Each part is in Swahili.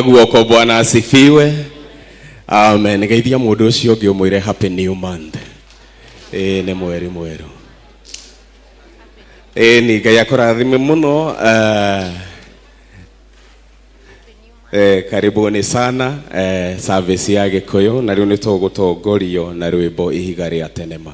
Guoko Bwana asifiwe. Amen. Ngeithia mundu ucio ngi umwire happy new month. Ni mweru. Ni Ngai akurathime muno. Karibuni sana service ya Gikuyu na riu ni tugutongorio na rwimbo ihiga ria tenema.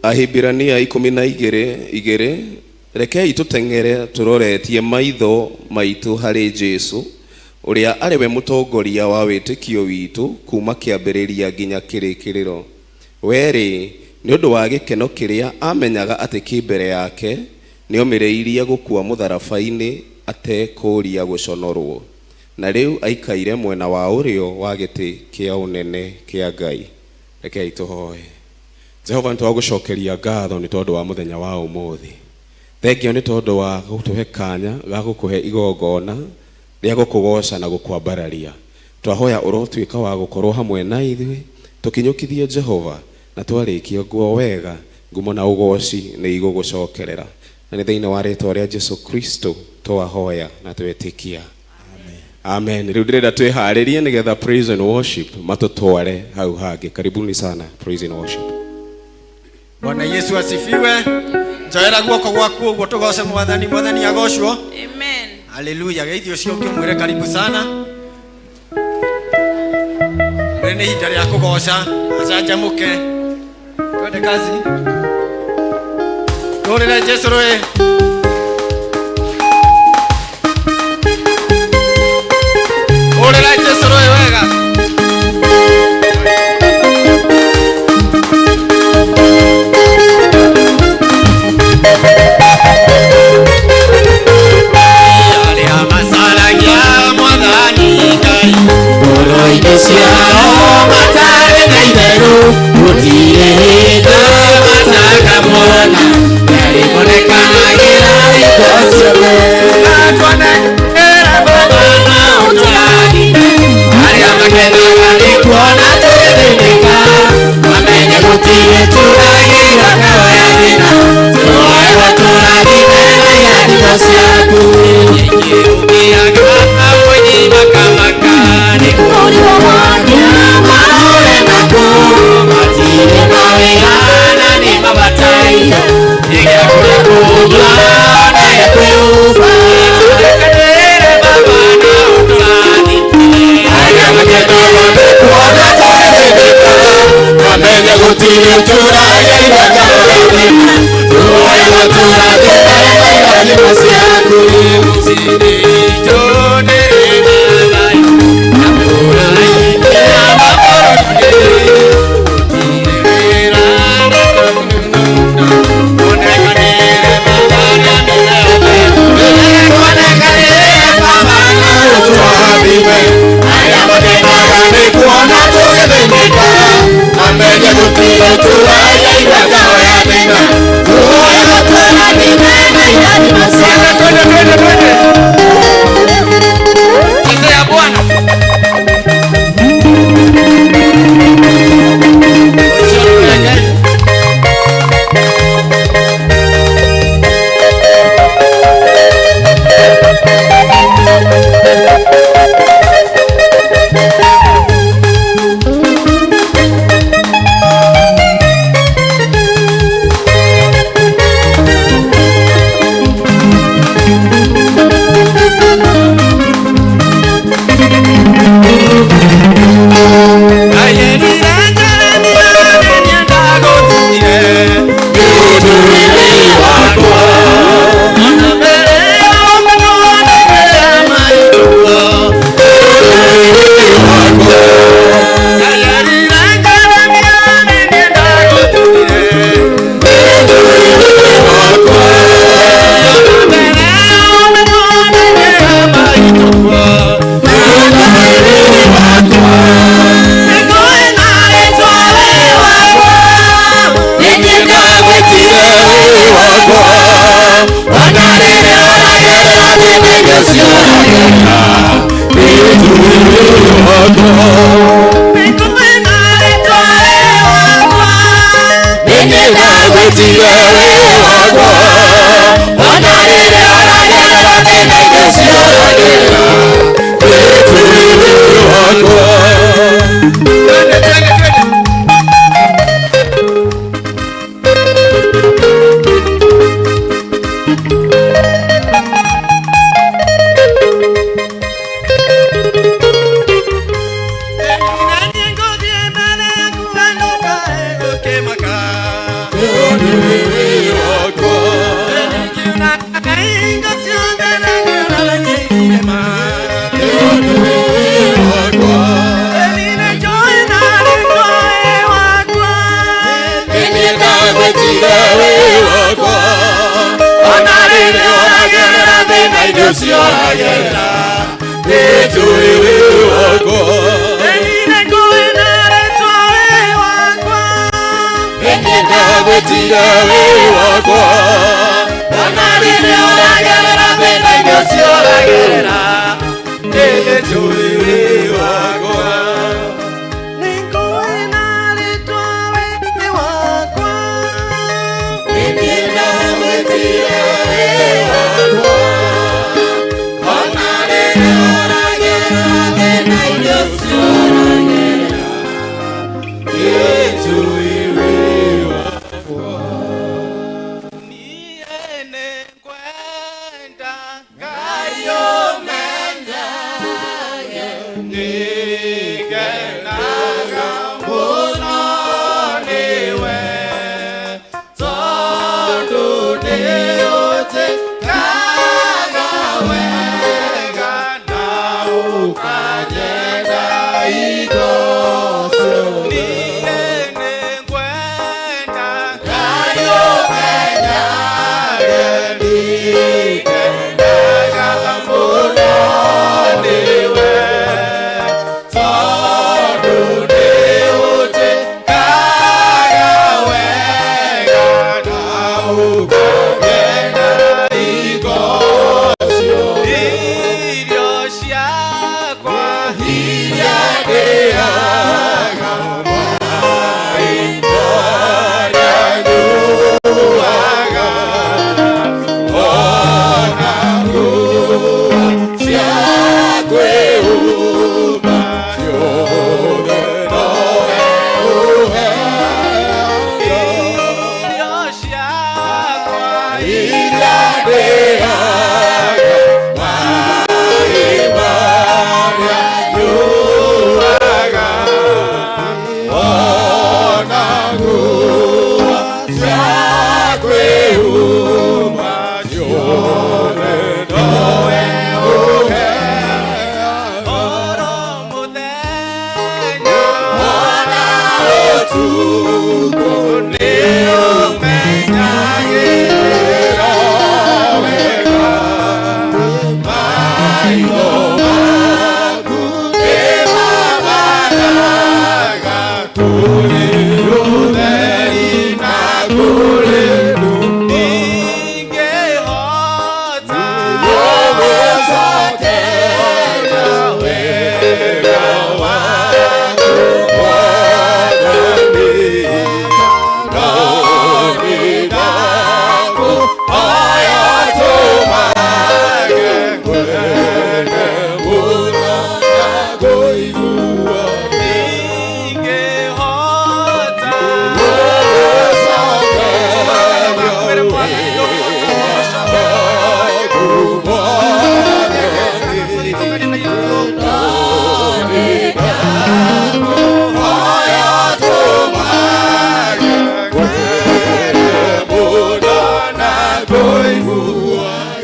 Ahibirania 12:2 rekei tutengere turoretie maitho maitu hari Jesu uria ari we mutongoria wa witikio witu kuma kiambiriria nginya kirikiriro. Weri ni undu wa gikeno kiria amenyaga ati kimbere yake ni omireirie gukua mutharabaini atekuria guconorwo, na riu aikaire mwena wa urio wa giti kia unene kia Ngai. Rekei tuhoe. Jehova nitwagucokeria ngatho ni tondu wa muthenya wa umuthi. Thengio ni tondu wa gutuhe kanya ga gukuhe igongona ria gukugoca na gukwambararia. Twahoya urotwika wa gukorwo hamwe na ithui tukinyukithie Jehova na twarikia guo wega ngumo na ugoci ni igugucokerera. Na ni thiini wa ritwa ria Jesu Kristo twahoya na twetikia. Amen. Riu ndirenda twiharirie nigetha praise and worship matutware hau hangi. Karibuni sana praise and worship. Bwana Yesu asifiwe. Njoera guoko gwaku uguo tugoce mwathani agocwo. Amen. Haleluya. Geithio cio kimwire karibu sana. Rene hita ria kugoca acanjamuke. Twende kazi. Torera Jesu roe. Torera Jesu roe wega. Mawe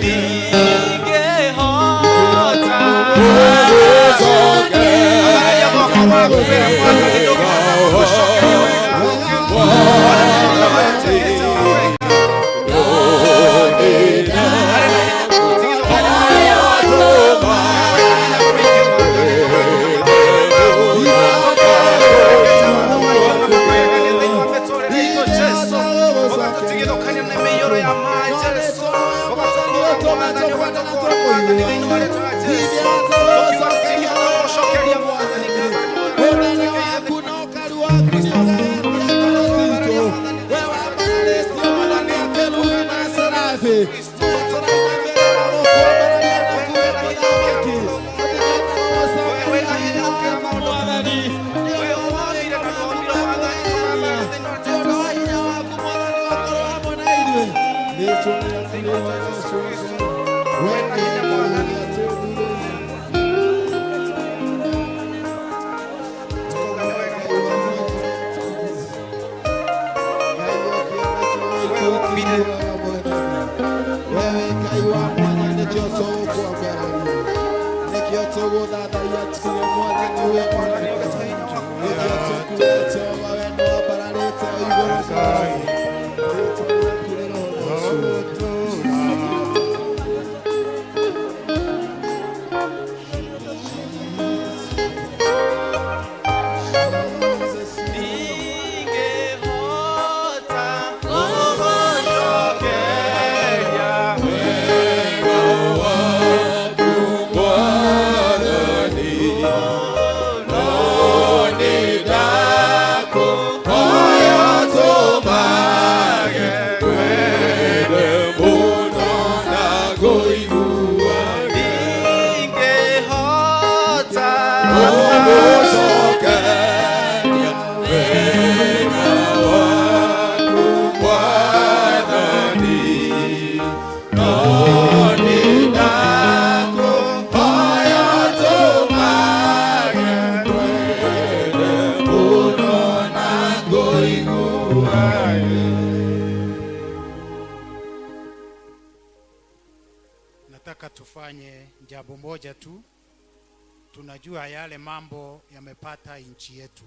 Ninge hota tufanye jambo moja tu. Tunajua yale mambo yamepata nchi yetu,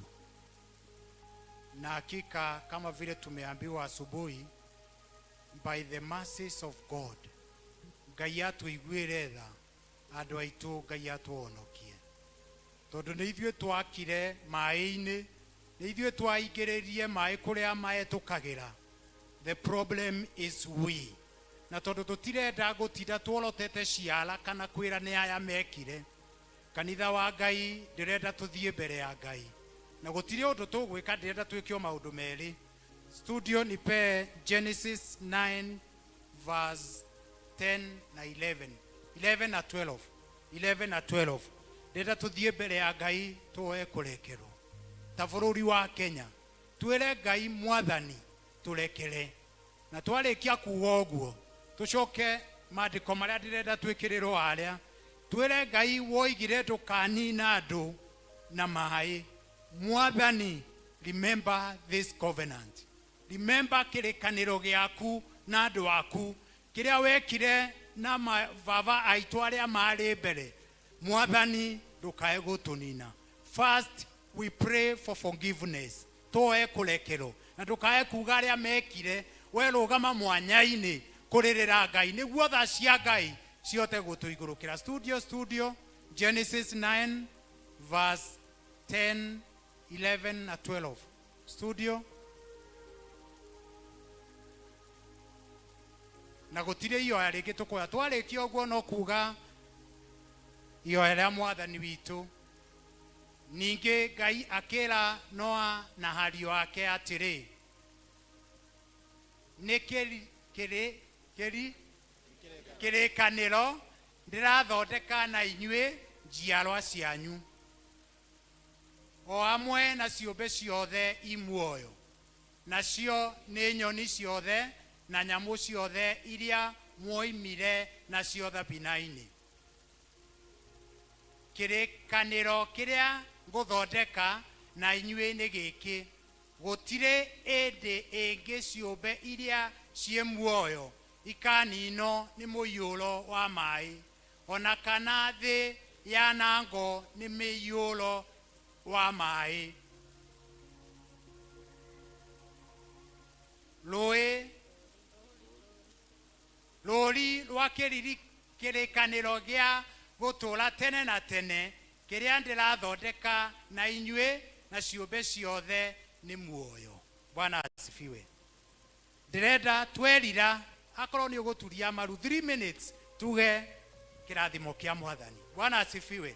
na hakika kama vile tumeambiwa asubuhi, by the mercies of God, Ngai atuiguire tha, andu aitu Ngai atuonokie. Tondu ni ithuĩ twakire maĩ-inĩ, ni ithuĩ twaingĩrĩrie maĩ kũrĩa mahetũkagĩra. The problem is we. Na tondu tutirenda gutinda tworotete ciara kana kwĩra nĩ aya mekire, kanitha wa Ngai ndirenda tuthie mbere ya Ngai, na gutire undu tugwika, ndirenda twikio maundu meri. Studio nipe Genesis 9 verse 10 na 11 na 12 11 na 12. Ndirenda tuthie mbere ya Ngai tuoe kurekerwo ta bũrũri wa Kenya, twĩre Ngai Mwathani turekere, na twarikia kuuga ũguo tucoke maandĩko marĩa ndirenda twĩkĩrĩrwo arĩa, twĩre Ngai woigire ndũkanina andũ na maĩ. Mwathani, remember this covenant, remember kĩrĩkanĩro gĩaku na andũ aku, kĩrĩa wekire na baba aitũ arĩa marĩ mbere. Mwathani, ndũkae gũtũnina. First we pray for forgiveness, toe kũrekerwo, na ndũkae kuga arĩa mekire, we rũgama mwanya-inĩ kũrĩrĩra Ngai nĩguo tha cia Ngai ciote gũtũigũrũkĩra. Studio Genesis 9 verse 10, 11 na 12. Studio. Na gũtirĩ ihoya rĩngĩ tũkoya, twarĩkia ũguo no kuga ihoya rĩa Mwathani witũ. Ningĩ Ngai akĩra Noa na hariũ ake atĩrĩ, nĩ kĩrĩkanĩro ndĩrathondeka na inyuĩ njiarwa cianyu, o hamwe na ciũmbe ciothe imuoyo, nacio nĩ nyoni ciothe na nyamũ ciothe iria muoimire nacio thabina-inĩ. Kĩrĩkanĩro kĩrĩa ngũthondeka na inyuĩ nĩ gĩkĩ: gũtirĩ ĩndĩ ĩngĩ ciũmbe iria ciĩ muoyo ikaninwo nĩ mũiyũro wa maĩ, ona kana thĩ yanangwo nĩ mĩiyũro wa maĩ. Rũri rwa kĩrĩkanĩro gĩa gũtũũra tene na tene kĩrĩa ndĩrathondeka na inyuĩ na ciũmbe ciothe nĩ muoyo. Bwana asifiwe. Ndirenda twerira, akorwo nĩ ũgũturia maru 3 minutes tuge kĩrathimo kĩa Mwathani. Bwana asifiwe.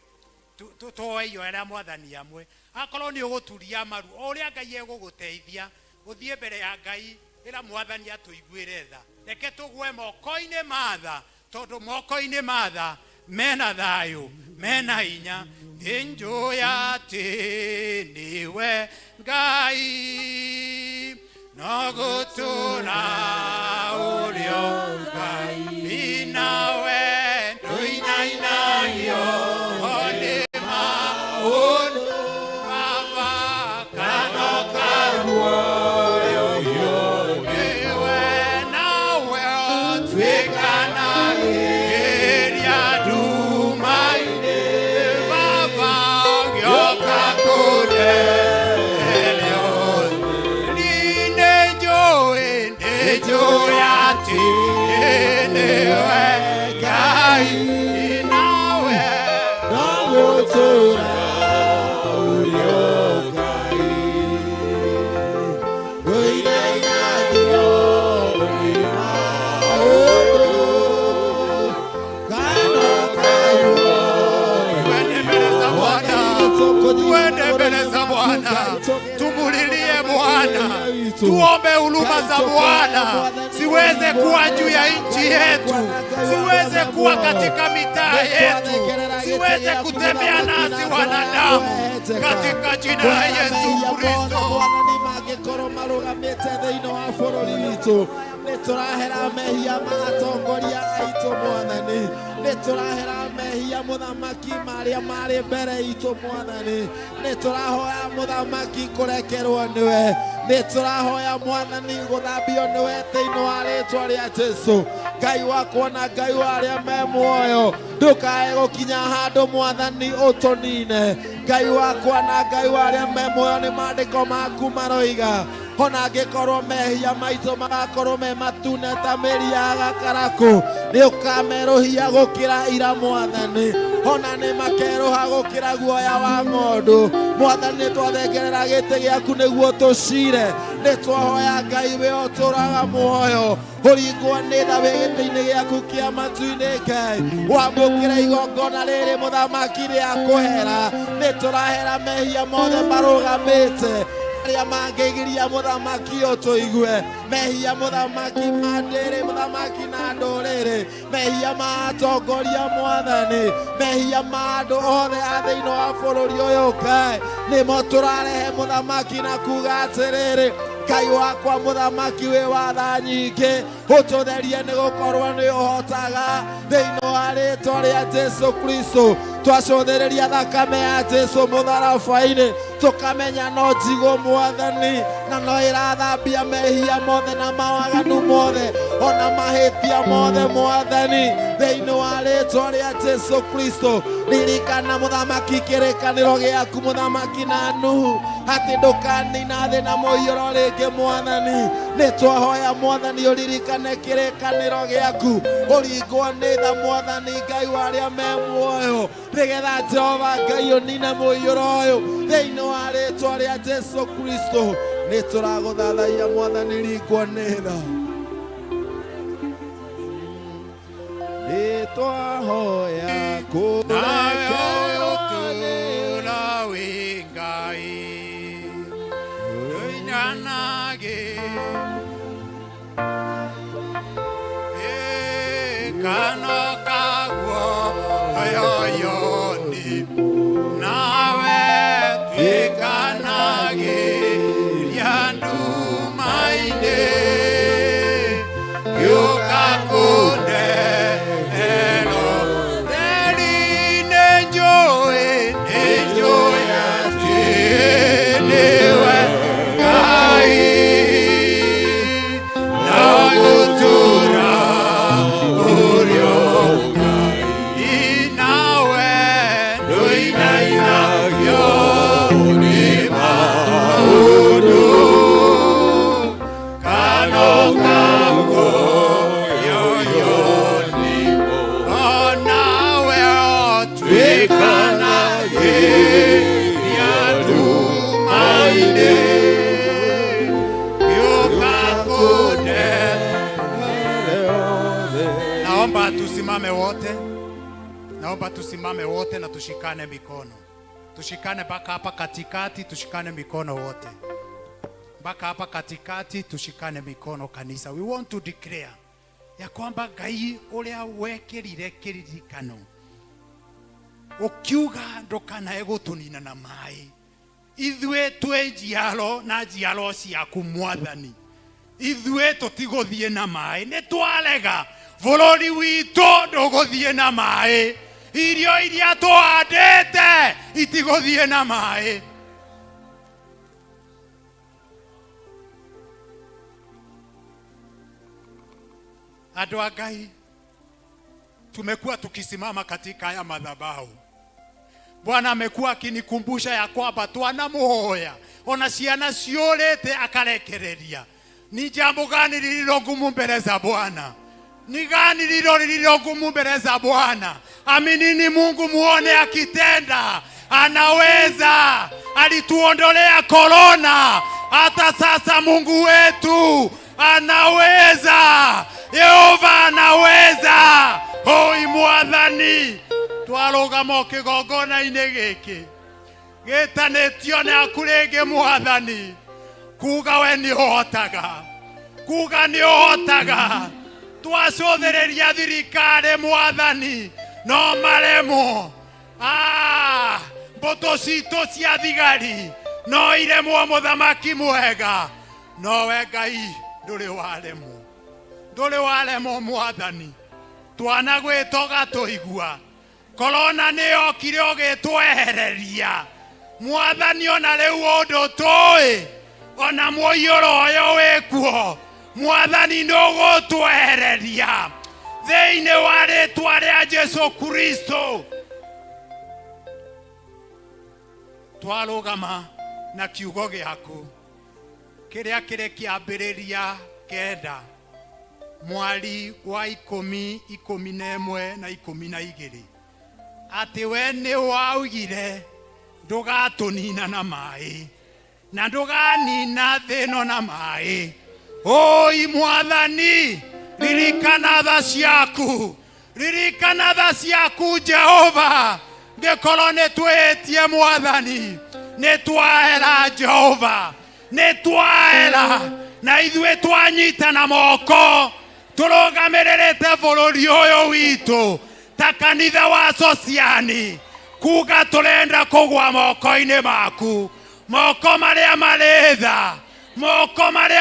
Tuoe ihoya rĩa Mwathani amwe. Akorwo nĩ ũgũturia maru, o ũrĩa Ngai egũgũteithia ũthiĩ mbere ya Ngai, ĩra Mwathani atũiguĩre tha. Reke tũgwe moko-inĩ ma tha, tondũ moko-inĩ ma tha mena thayũ, mena hinya. Nĩnjũĩ atĩ nĩwe Ngai, no gũtũũra ũrĩo Ngai, nawe ndũinainagio nĩ maũndũ baba kana kaguoyo. Nĩwe nawe ũtuĩkanagĩria nduma-inĩ, baba gĩoka kũrerio. Nĩnjũĩ atĩ nĩwe Ngai, nawe no gũtũũra ũrĩo Ngai, ndũinainagio nĩ maũndũ kana kaguoyo. Twende mbele za Bwana, tumulilie Bwana, tuombe huruma za Bwana siweze kuwa juu ya nchi yetu, siweze kuwa katika mitaa yetu, siweze kutembea nasi wanadamu, katika jina la Yesu Kristo. Niturahera mehia matongoria aitu mwathani. Niturahera mehia muthamaki maria mari mbere itu mwathani. Niturahoya muthamaki kurekerwo niwe. Niturahoya mwathani guthambio niwe thiini wa ritwa ria Jesu. Ngai wakwa na Ngai wa aria me muoyo, ndukae gukinya handu mwathani utunine. Ngai wakwa na Ngai wa aria me muoyo, ni maandiko maku maroiga ona ngikorwo mehia maitu magakorwo me matune ta mĩri ya gakaraku, ni ukameruhia gukira ira mwathani, ona ni makeruha gukira guoya wa ng'ondu. Mwathani twathengerera gĩtĩ gĩaku nĩguo tucire. Ni twahoya Ngai we uturaga muoyo, uringwo nĩ tha wĩ gĩtĩ-inĩ gĩaku kĩa matu-inĩ Ngai, wamũkĩra igongona rĩrĩ mũthamaki rĩa kũhera. Ni turahera mehia mothe marũgamĩte aria mangĩgiria mũthamaki ũtũigue, mehia mũthamaki mandĩrĩ, mũthamaki na ndũrĩrĩ, mehia ma atongoria mwathani, mehia ma andũ othe a thĩinĩ wa bũrũri ũyũ Ngai, nĩmo tũrarehe mũthamaki na kuga atĩrĩrĩ, Ngai wakwa mũthamaki wĩ watha nyingĩ, ũtũtherie nĩ gũkorwo nĩ ũhotaga thĩinĩ wa rĩĩtwa rĩa Jesu Kristo. Twacũthĩrĩria thakame ya Jesu mũtharaba-inĩ, tukamenya no njigũ mwathani, na no ĩrathambia mehia mothe na mawaganu mothe ona mahĩtia mothe mwathani, thĩinĩ wa rĩĩtwa rĩa Jesu Kristo. Ririkana mũthamaki kĩrĩkanĩro gĩaku mũthamaki na Nuhu, atĩ ndũkanina thĩ na mũiyũro rĩngĩ mwathani. Nĩ twahoya mwathani ũririkane kĩrĩkanĩro gĩaku, ũringwo nĩ tha mwathani Ngai wa arĩa me muoyo, nĩgetha Jehova Ngai ũnine mũiyũro ũyũ thĩinĩ wa rĩĩtwa rĩa Jesu Kristo. Nĩ tũragũthathaiya mwathani, ringwo nĩ tha. Nĩ twahoya kũrekerwo Tura wĩ Ngai nduinanage kano kaguo yoyoni nawe twikanage riandumaine yukakunde Naomba tusimame wote na tushikane mikono. Tushikane mpaka hapa katikati, tushikane mikono wote. Mpaka hapa katikati tushikane mikono kanisa. We want to declare ya kwamba Ngai ũrĩa wekĩrire kĩririkano, ukiuga ndũkanae gũtũnina na maĩ, ithuĩ twĩ njiaro na njiaro ciaku mwathani, ithuĩ tũtigũthiĩ na maĩ, nĩ twarega bũrũri witũ ndũgũthiĩ na maĩ, irio iria tũhandĩte itigũthiĩ na maĩ. Andũ a Ngai, tumekuwa tukisimama katika haya madhabahu. Bwana amekuwa akinikumbusha ya kwamba twanamuhoya ona ciana ciũrĩte akarekereria. Ni jambo gani lililo ngumu mbele za Bwana? Ni gani lililo ngumu mbele za Bwana? Aminini Mungu muone akitenda. Anaweza. Alituondolea korona, hata sasa Mungu wetu anaweza. Yehova anaweza. Hoi mwathani, twarũgama kĩgongona-inĩ gĩkĩ gĩtanĩtio nĩ aku rĩngĩ mwathani, kuga we nĩ ũhotaga, kuga nĩ ũhotaga. Twacũthĩrĩria thirikari mwathani no maremwo, mbũtũ citũ cia thigari no iremwo mũthamaki mwega, no we Ngai ndũrĩ waremwo. ndole wale mo mwathani twana gwitoga tuigua korona ni okire ogitwehereria mwathani ona riu undu tui ona muiyuro uyu wikuo mwathani ndugutwehereria thiini wa ritwa ria Jesu Kristo. Twarugama na kiugo giaku kiria kiri kiambiriria kenda mwari wa 10, 11 na 12 ati we ni waugire ndugatunina na mai na nduganina thino na mai. Oi mwathani ririkana tha ciaku Jehova ngikorwo ni twitie mwathani ni twahera Jehova ni twahera na ithue twanyitana moko turugamirite bururi uyu witu ta kanitha wa Sociani kuga turenda kugwa moko-ini maku moko maria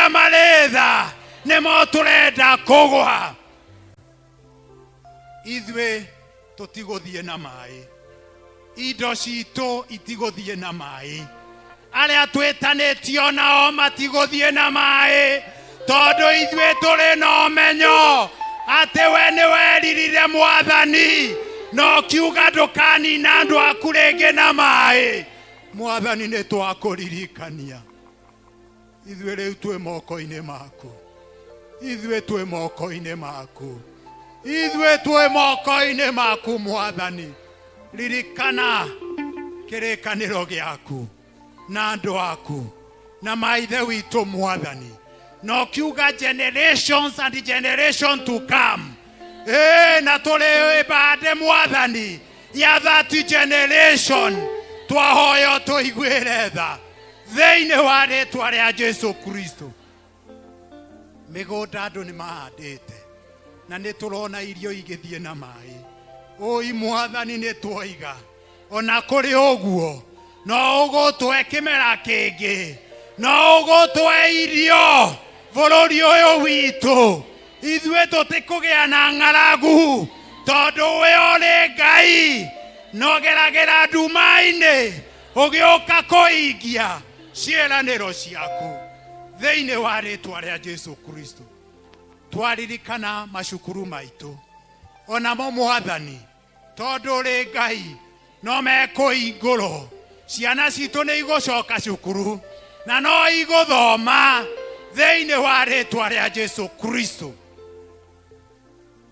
maritha nimo turenda kugwa. Ithue tutiguthie na mai indo citu itiguthie na mai aria twitanitio nao matiguthie na mai tondu ithue turi na umenyo ati we ni weririre mwathani no kiuga ndukanina andu aku ringi na mai. Mwathani ni twakuririkania ithue riu twi moko-ini maku ithue twi moko-ini maku mwathani ririkana kirikaniro giaku na andu aku na maithe witu mwathani no kiuga generations and generation to come na tuli bade mwathani ya that generation twahoyo tuigwire tha thiini wa ritwa ria Jesu Kristo. Migunda andu ni mahandite na ni turona irio igithie na mai. Oi mwathani ni twoiga ona kuri uguo no ugutwe kimera kingi no ugutwe irio bururi uyu witu ithue tutikugia na ng'aragu tondu we uri Ngai no geragera nduma-ini ugiuka kuingia ciiraniro ciaku thiini wa ritwa ria Jesu Kristo. Twaririkana macukuru maitu onamo mwathani tondu uri Ngai no mekuingurwo ciana citu ni igucoka cukuru na no iguthoma thiini wa ritwa ria Jesu Kristo.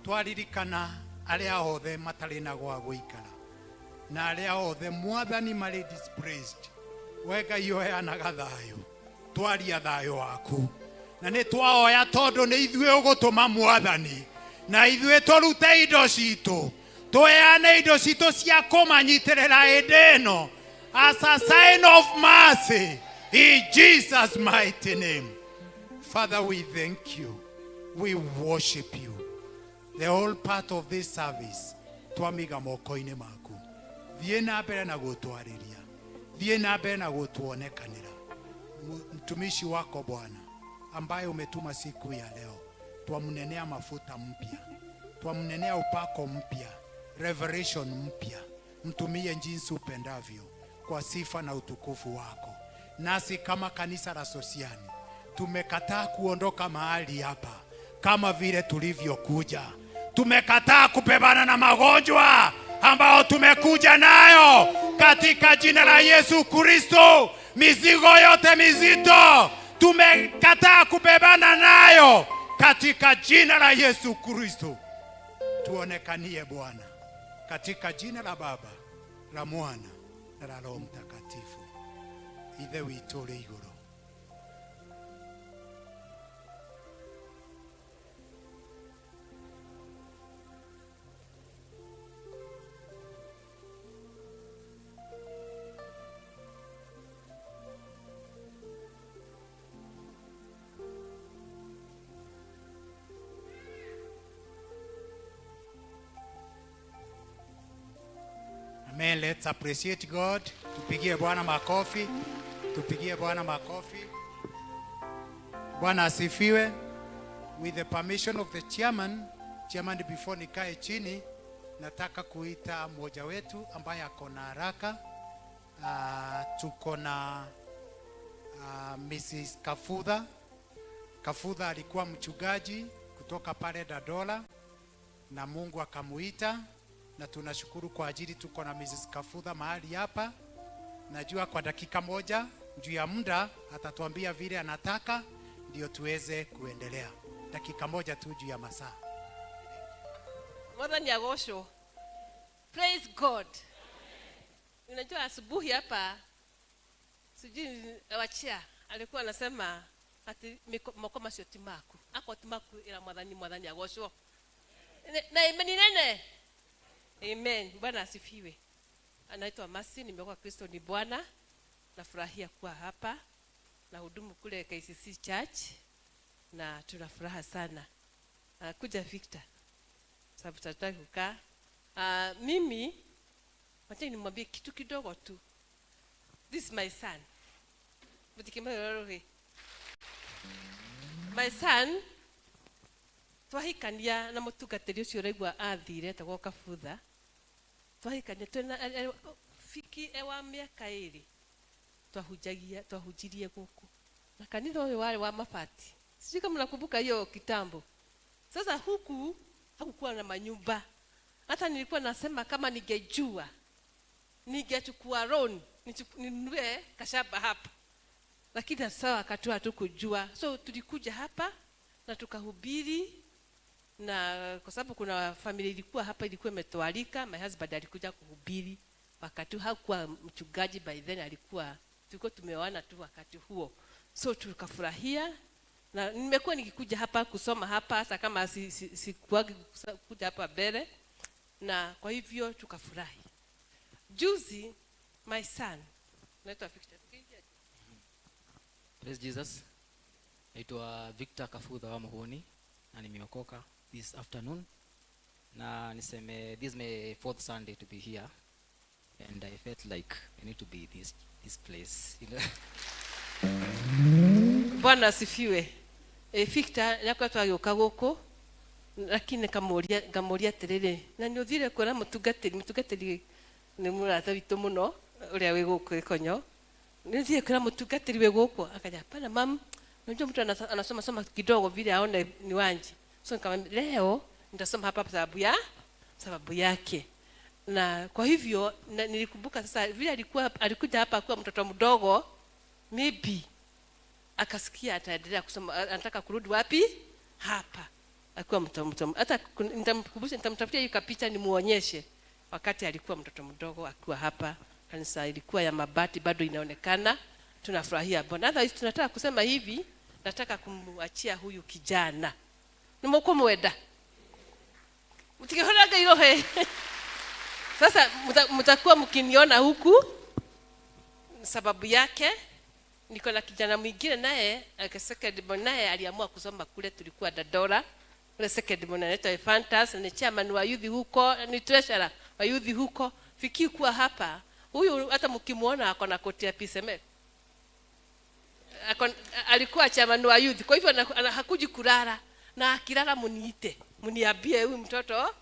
Twaririkana aria othe matari na gwa guikara na aria othe mwathani mari displaced we Ngai oheanaga thayo twaria thayo waku na ni twaoya tondu ni ithue ugutuma mwathani na ithue turute indo citu tuheane indo citu cia kumanyitirira hindi ino as a sign of mercy in Jesus mighty name. Father, we thank you, we worship you. The whole part of this service twamiga moko-ini maku thie na mbere na gutwariria thie na mbere na gutuonekanira. Mtumishi wako Bwana ambaye umetuma siku ya leo twamnenea mafuta mpya twamnenea upako mpya revelation mpya mtumie jinsi upendavyo kwa sifa na utukufu wako. Nasi kama kanisa la Sociani tumekataa kuondoka mahali hapa kama vile tulivyokuja. Tumekataa kubebana na magonjwa ambao tumekuja nayo katika jina la Yesu Kristo. Mizigo yote mizito tumekataa kubebana nayo katika jina la Yesu Kristo. Tuonekanie Bwana katika jina la Baba, la Mwana na la Roho Mtakatifu. Ithe witu uri iguru. Amen. Let's appreciate God. Tupigie Bwana makofi. Tupigie Bwana makofi. Bwana asifiwe. with the permission of the chairman, before nikae chini, nataka kuita mmoja wetu ambaye ako na haraka. Tuko na Mrs. Kafudha. Kafudha alikuwa mchungaji kutoka pale Dadola na Mungu akamuita, na tunashukuru kwa ajili tuko na Mrs. Kafudha mahali hapa. Najua kwa dakika moja juu ya muda atatuambia vile anataka ndio tuweze kuendelea. Dakika moja tu juu ya masaa. Mwadhani agosho. Praise God. Unajua asubuhi hapa sijui wachia alikuwa anasema ati mokoma sio timaku. Ako timaku ila mwadhani agosho. Na imani nene. Amen. Bwana asifiwe. Anaitwa Masi, nimekuwa Kristo ni Bwana. Nafurahia kuwa hapa na hudumu kule KCC Church na tunafuraha sana. Kuja Victor. Sababu tutataka kukaa. Mimi wacha nimwambie kitu kidogo tu. This is my son. My son twahikania na mutungatiri ucio raigua athire tagwo Kafudha. Twahikania twena fiki ewa miaka 2 twahujirie guku na kanitha uyu wale wa mabati. Sijui kama mnakumbuka hiyo kitambo. Sasa huku hakukuwa na manyumba. Hata nilikuwa nasema kama ningejua ningechukua loan ninunue kashamba hapa, lakini sawa akatoa hatukujua. So tulikuja hapa na tukahubiri, na kwa sababu kuna familia ilikuwa hapa ilikuwa imetowalika. My husband alikuja kuhubiri wakati hakuwa mchungaji, by then tulikuwa tumeoana tu wakati huo. So tukafurahia, na nimekuwa nikikuja hapa kusoma hapa hata kama sikuwa kuja hapa mbele, na kwa hivyo tukafurahi. Juzi my son naitwa Victor. Praise Jesus. Naitwa Victor Kafudha wa Muhoni na nimeokoka this afternoon. Na niseme this is my 4th Sunday to be here, and I felt like I need to be this place, you know. Bwana asifiwe. Victor yakwa twagioka guku, lakini kamoria terere na ni uthire kwera mutungatiri ni muratha witu muno uria wi guku Ikonyo. Ni uthire kwera mutungatiri wi guku, akaja pana mam, unajua mtu anasoma kidogo vile aone ni wanji. So nikamwambia leo nitasoma hapa sababu yake. Na kwa hivyo nilikumbuka sasa vile alikuja hapa kwa mtoto mdogo, maybe akasikia ataendelea kusoma, anataka kurudi wapi hapa akiwa mtoto. Hata nitamkumbusha, nitamtafutia hiyo picha nimuonyeshe wakati alikuwa mtoto mdogo akiwa hapa. Kanisa ilikuwa ya mabati bado inaonekana. Tunafurahia Bwana. Hata tunataka kusema hivi, nataka kumwachia huyu kijana. Nimoko mweda. Mtikiholaga irohe. Sasa mtakuwa mkiniona huku sababu yake. Niko na kijana mwingine naye second born, naye aliamua kusoma kule tulikuwa Dadola. Ule second born anaitwa Fantas, ni chairman wa youth huko, ni treasurer wa youth huko. Fikiri kuwa hapa huyu hata mkimuona ako na koti ya PSM. Alikuwa chairman wa youth. Kwa hivyo hakuji kulala, na akilala muniambie huyu mtoto.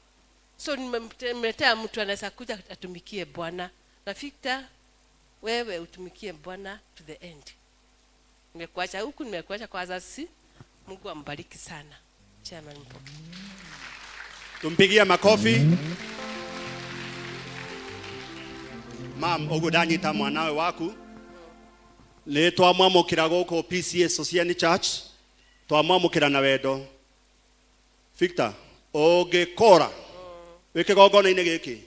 So nimemletea mtu anaweza kuja atumikie Bwana. Na Victor, wewe utumikie Bwana to the end. Nimekuacha huku, nimekuacha kwa wazazi. Mungu ambariki sana. Chairman Mpoki. Tumpigia makofi. Mam ogudanyita mwanawe waku. Le twamwamukira goko PCA Social Church. Twamwamukira na wendo. Victor, ogekora. Weke gogona-inĩ gĩkĩ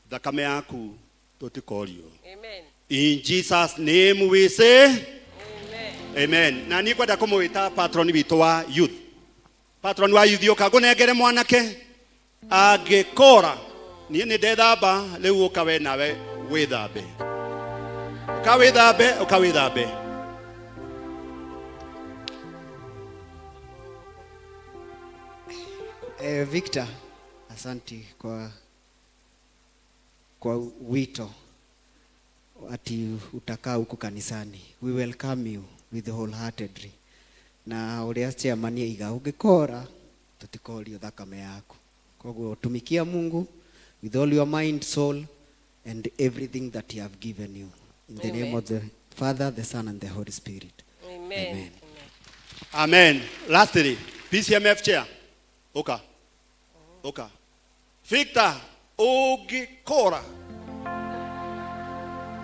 thakame yaku tũtikorio. Amen. In Jesus name we say Amen. Amen. Na niĩ kwenda kũmwĩta patron witũ wa youth. Patron wa youth ũka ngũnengere mwanake angĩkora. Niĩ nĩ ndethamba rĩu ũka we nawe wĩthambe. Ũka wĩthambe. Victor, asante kwa wito ati utakaa huko kanisani. We welcome you with wholeheartedly. na uria chairman iga ungikora tutikorio thakame yaku. Koguo tumikia Mungu with all your mind, soul and everything that he have given you. In the name of the Father, the Son and the Holy Spirit. Amen. Amen. Amen. Lastly, PCMF chair. Oka. Oka. Victor, ugikora.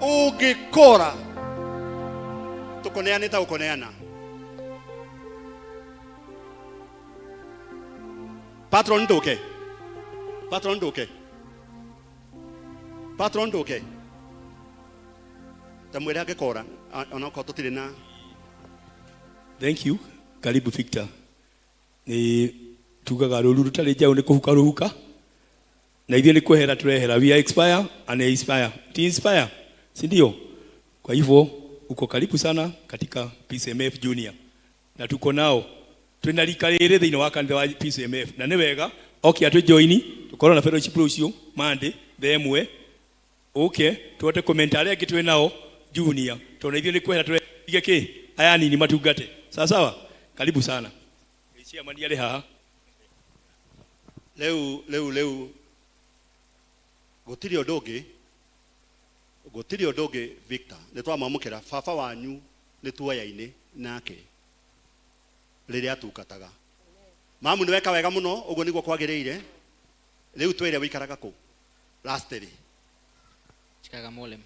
Ugikora. Tukoneana ta ukoneana. Patron doke. Patron doke. Patron doke. Tamwira agikora. Ona ko tutire na. Thank you. Karibu Victor. Ni tugaga ruru rutari jau ni kuhuka ruhuka. Na ithuĩ nĩ kwehera turehera. We expire and inspire. To inspire. Si ndio? Kwa hivyo uko karibu sana katika PCMF Junior. Na tuko nao. Twina rika rĩrĩ thĩinĩ wa kanitha wa PCMF. Na nĩ wega okay atũ join tukorwo na fellowship rũciũ Monday themwe. Okay, tuote comment arĩa angĩ twĩ nao Junior. Tondũ ithuĩ nĩ kwehera turehige kĩ? Aya nini matungate. Sawa sawa? Karibu sana. Cia mani ale haha. Leu gutiri odonge Victor nĩ twamamũkĩra baba wanyu nĩ tuoya-inĩ nake rĩrĩa atukataga. Mamu nĩ weka wega mũno, ũguo nĩguo kwagĩrĩire. Rĩu twĩre wĩikaraga kũ? Lastly. Chikaga Molem.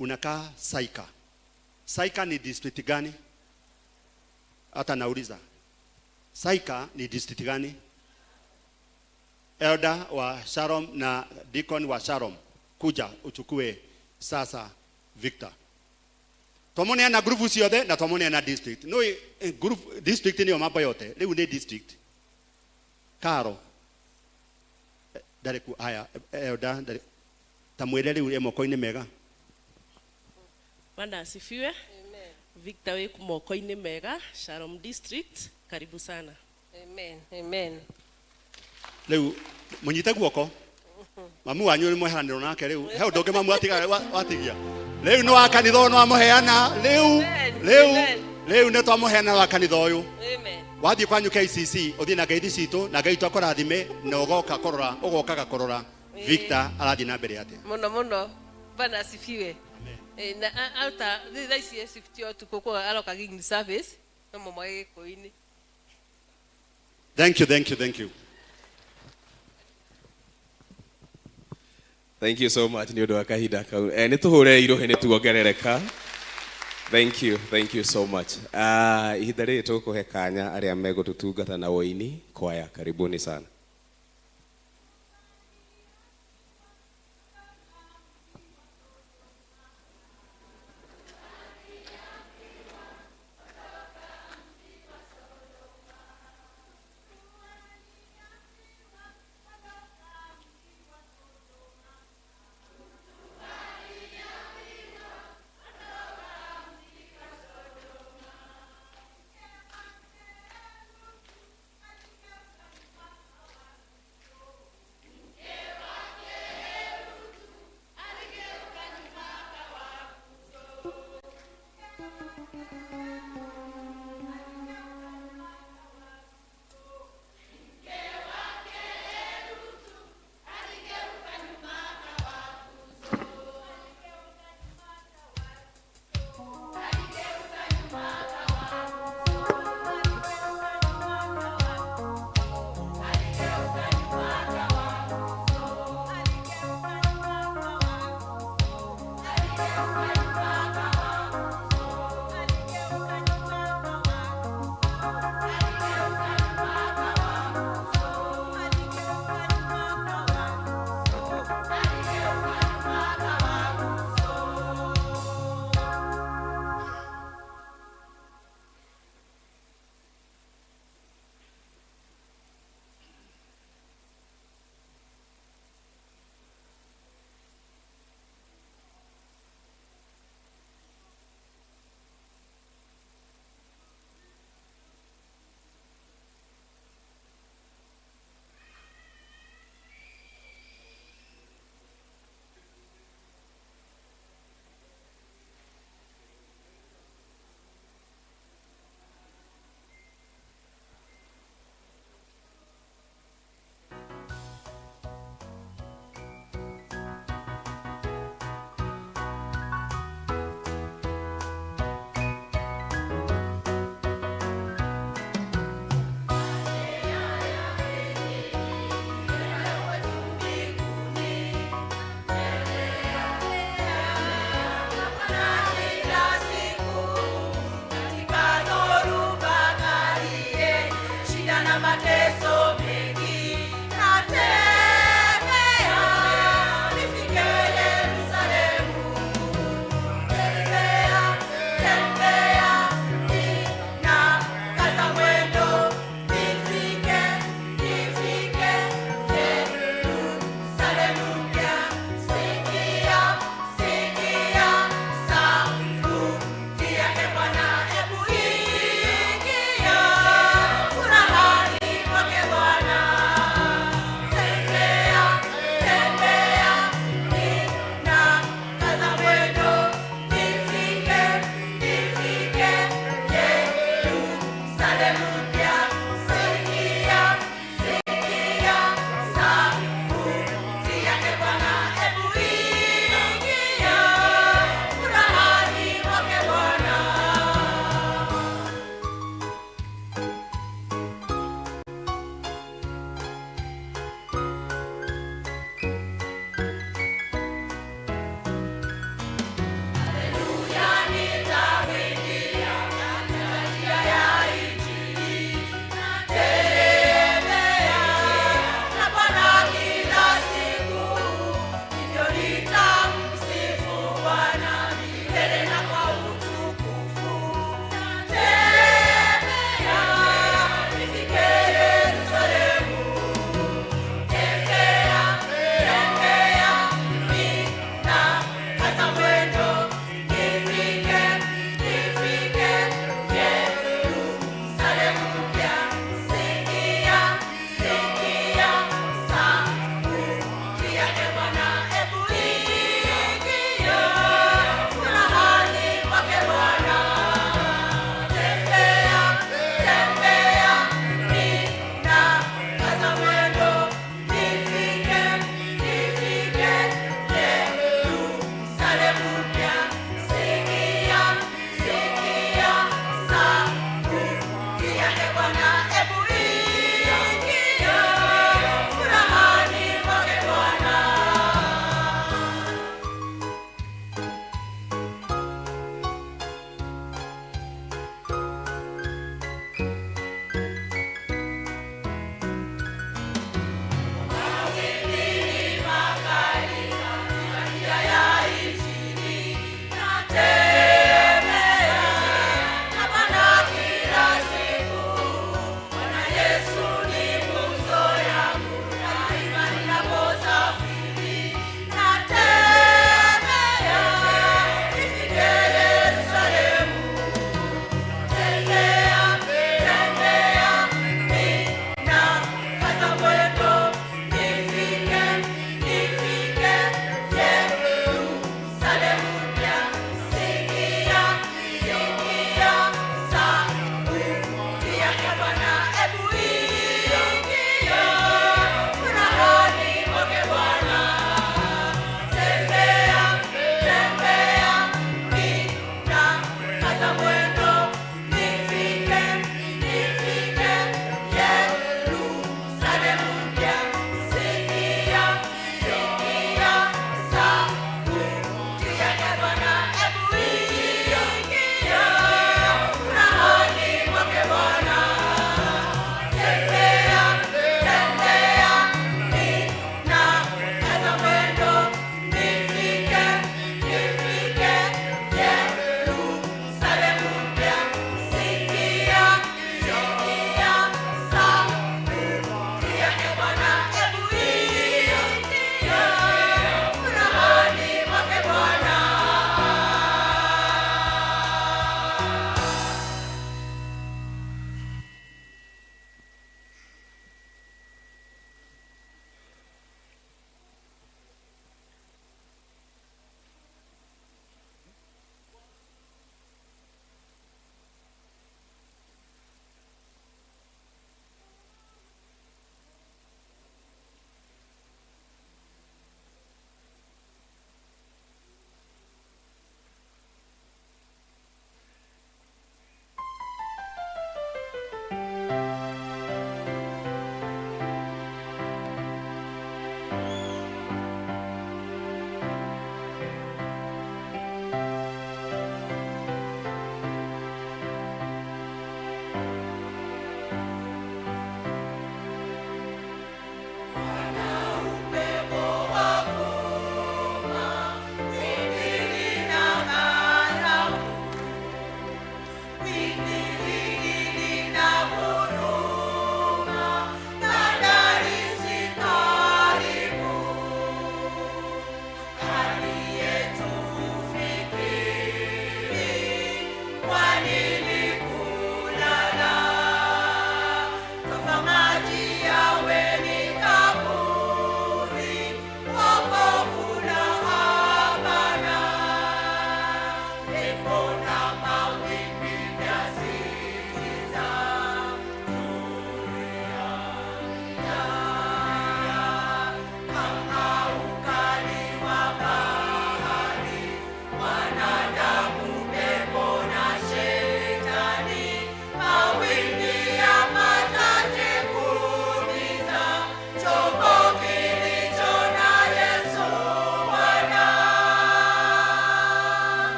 Unakaa Saika. Saika ni district gani? Hata nauliza. Saika ni district gani? Elder wa Sharom na Deacon wa Sharom, kuja uchukue sasa Victor. Tomone na group ciothe na tomone na district. No group district ni mambo yote. Leo ni district. Karo. Dare ku aya elder dare. Tamwele leo ye moko-ini mega. Bwana asifiwe. Amen. Victor we moko-ini mega, Sharom district, karibu sana. Amen. Amen. Leo munyite guoko. Mamu wanyu ni mweheraniro nake leo. He ndoke mamu atiga watigia. Leo no akanitho no amuheana leo ne twamuheana wa kanitho uyu. Amen. Wathi kwanyu KCC uthi na gaithi citu na gaitu akorathime na ugokaga korora Victor arathi na mbere ate. Muno. Bwana asifiwe. Amen. Na alta this is sifty to koko aloka giving service. No mama koini. Thank you. Thank you so much. Nĩ ũndũ wa kahinda kau. Nĩ tũhũre irohe nĩ tuongerereka. Thank you so much. Ihinda rĩrĩ tũkũhe kanya arĩa megũtũtungata na woini kwaya. Karibuni sana.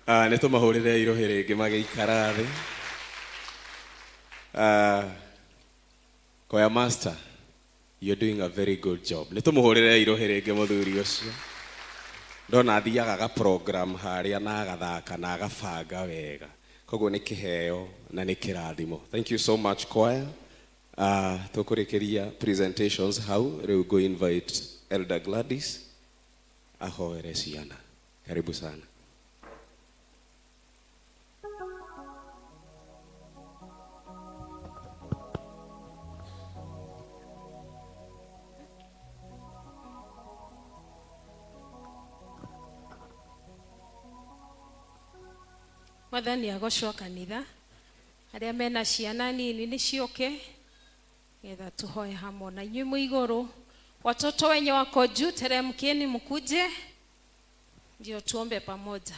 Nĩ tũmahũrĩre irohĩ rĩngĩ magĩikara thĩ. Choir master, you're doing a very good job. Nĩ tũmũhũrĩre irohĩ rĩngĩ mũthuri ũcio. Ndona athiaga ga program harĩa na agathaka na agabanga wega. Koguo nĩ kĩheo na nĩ kĩrathimo. Thank you so much choir. Tũkũrĩkĩria presentations hau. Rĩu go invite Elder Gladys ahoere ciana. Karibu sana. Mwathani agocwo kanitha aria mena ciana nini ni cioke getha tuhoe hamwe na inyuĩ mwĩ igũrũ. Watoto wenye wako juu teremkeni mkuje ndio tuombe pamoja.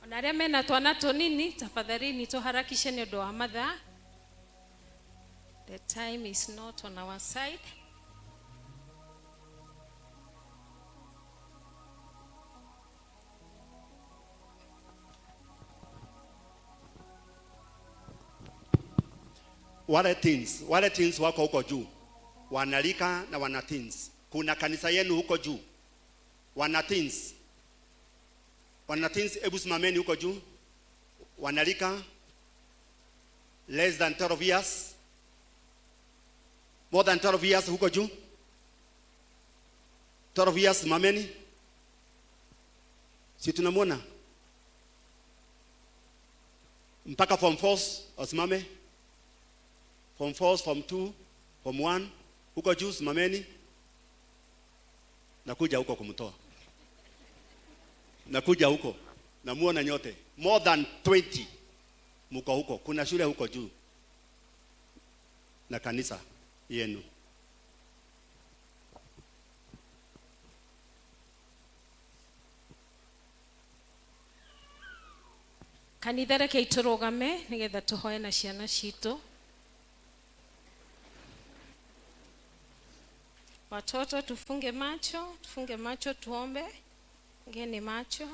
Onaria mena twana tunini tafadhalini tuharakishe nĩ ũndũ wa mathaa. The time is not on our side. Wale teens wako huko juu. Wanalika na wana teens. Kuna kanisa yenu huko juu. Wana teens. Hebu simameni huko juu. Wanalika less than 12 years. More than 12 years huko juu. 12 years simameni. Si tunamwona? Mpaka form 4 wasimame. Form 4, form 2, form 1, huko juu simameni. Nakuja huko kumtoa. Nakuja huko. Namuona nyote. More than 20 mko huko. Kuna shule huko juu. Na kanisa yenu. Kanitha reke iturugame nigetha tuhoe na ciana citũ. Watoto tufunge macho tuombe. Ngeni macho.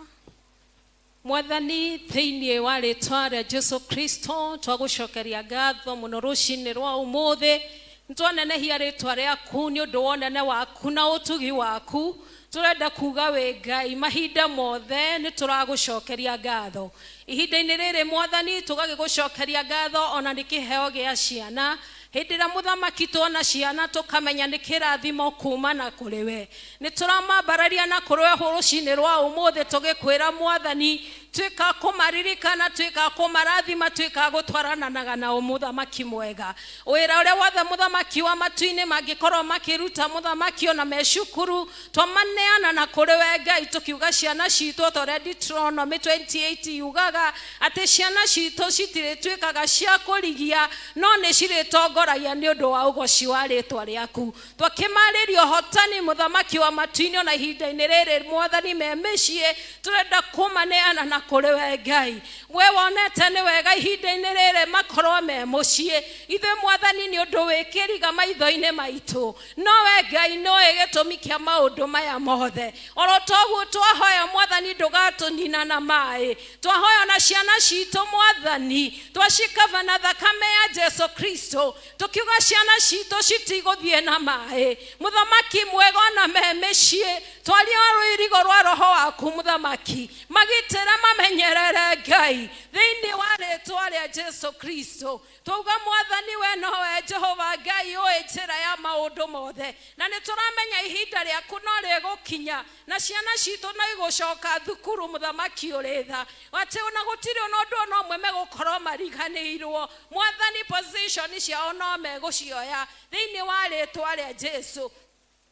Mwathani thĩinĩ wa rĩĩtwa rĩa Jesu Kristo twagucokeria ngatho mũno rũcinĩ rwa ũmũthĩ. Nĩtwanenehia rĩĩtwa rĩaku nĩ ũndũ wa ũnene waku na ũtugi waku. Turenda kuga wĩ Ngai mahinda mothe nĩ tũragucokeria ngatho. Ihinda-inĩ rĩrĩ Mwathani tũgagĩgucokeria ngatho ona nĩ kĩheo gĩa ciana. Hĩndĩ ĩrĩa mũthamaki tuona ciana tũkamenya nĩ kĩrathimo kuma na kũrĩ we. Nĩ tũramambararia na kũrĩ we rũcinĩ rwa ũmũthĩ tũgĩkwĩra Mwathani tuĩka kũmaririkana tuĩka kũmarathima tuĩka gũtwarananaga na mũthamaki mwega. Wĩra ũrĩa wothe mũthamaki wa matu-inĩ mangĩkorwo makĩruta mũthamaki ona mecukuru twamaneana na kũrĩ we Ngai tũkiuga ciana citũ tũrĩa Deuteronomy 28 yugaga atĩ ciana citũ citirĩtuĩkaga cia kũrigia no nĩ cirĩtongoragia nĩ ũndũ wa ũgoci wa rĩĩtwa rĩaku. Twakĩmarĩria ũhotani mũthamaki wa matu-inĩ ona ihinda-inĩ rĩrĩ Mwathani me mĩciĩ tũrenda kũmaneana na kũrĩ we Ngai. We wonete nĩ wega ihinda-inĩ rĩrĩ makorwo me mũciĩ. Ithuĩ Mwathani nĩ ũndũ wĩkĩriga maitho-inĩ maitũ. No we Ngai nĩũĩ gĩtũmi kĩa maũndũ maya mothe. Oro toguo twahoya Mwathani ndũgatũnina na maĩ. Twahoya na ciana citũ Mwathani. Twacikava na thakame ya Jesu Kristo. Tukiuga ciana citũ citigũthiĩ na maĩ. Mũthamaki mwega na me mĩciĩ. Twaria rũirigo rwa roho waku mũthamaki. Magitĩra mamenyerere Ngai. Thĩinĩ wa rĩĩtwa rĩa Jesu Kristo. Twauga Mwathani we nowe Jehova Ngai ũĩ njĩra ya maũndũ mothe. Na nĩ tũramenya ihinda rĩaku no rĩgũkinya. Na ciana citũ no igũcoka thukuru mũthamaki ũrĩ tha. Atĩ ona gũtirĩ ona ũndũ ona ũmwe megũkorwo mariganĩirwo. Mwathani position ciao no megũcioya. Thĩinĩ wa rĩĩtwa rĩa Jesu.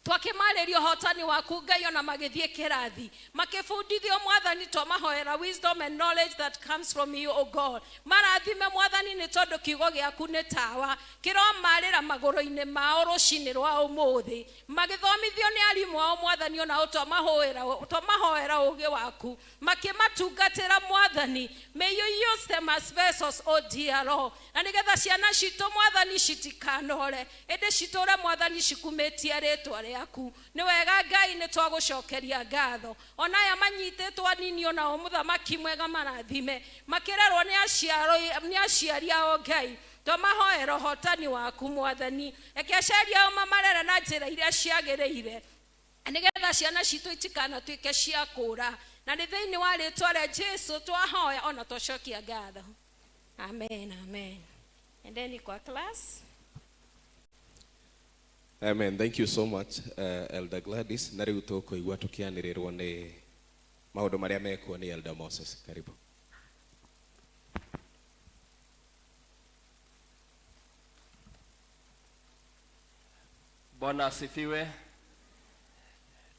Twakĩmarĩria ũhotani waku Ngai ona magĩthiĩ kĩrathi. Makĩbundithio Mwathani twamahoera wisdom and knowledge that comes from you, O God. Marathime Mwathani nĩ tondũ kiugo gĩaku nĩ tawa. Kĩromarĩra magũrũ-inĩ mao rũcinĩ rwa ũmũthĩ. Magĩthomithio nĩ arimũ ao Mwathani ona twamahoera ũũgĩ waku. Makĩmatungatĩra Mwathani. May you use them as vessels, O dear Lord. Na nĩgetha ciana citũ Mwathani citikanore. Ĩndĩ citũre Mwathani cikumĩtie rĩĩtwa rĩaku nĩ wega Ngai nĩ twagũcokeria ngatho ona aya manyitĩtwo anini ona o mũthamaki mwega marathime makĩrerwo nĩ aciari ao Ngai tũmahoera ũhotani waku Mwathani reke aciari ao mamarere na njĩra iria ciagĩrĩire nĩgetha ciana citũ itikanatuĩke cia kũũra na nĩ thĩinĩ wa rĩĩtwa rĩa Jesũ twahoya ona tũcokia ngatho. Amen, amen. And then kwa class. Amen. Thank you so much, Elder Gladys. Na rĩu tũkũigua tũkĩanĩrĩrwo nĩ maũndũ marĩa mekwo nĩ Elder Moses. Karibu. Bwana asifiwe.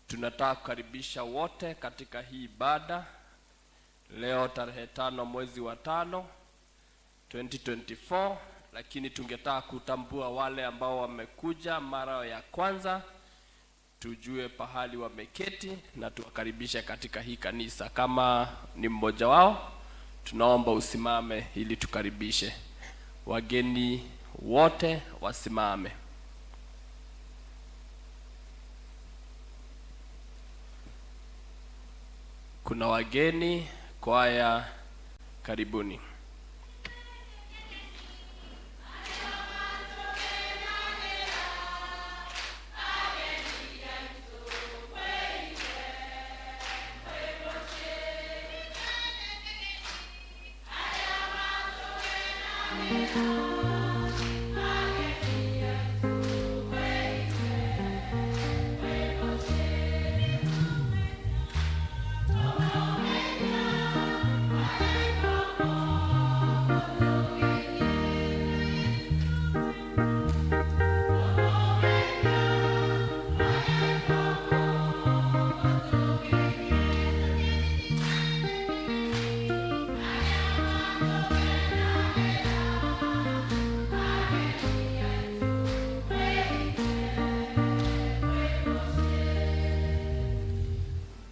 Tunataka kukaribisha wote katika hii ibada leo tarehe 5 mwezi wa 5 2024, lakini tungetaka kutambua wale ambao wamekuja mara ya kwanza, tujue pahali wameketi na tuwakaribishe katika hii kanisa. Kama ni mmoja wao, tunaomba usimame ili tukaribishe. Wageni wote wasimame. Kuna wageni, kwaya, karibuni.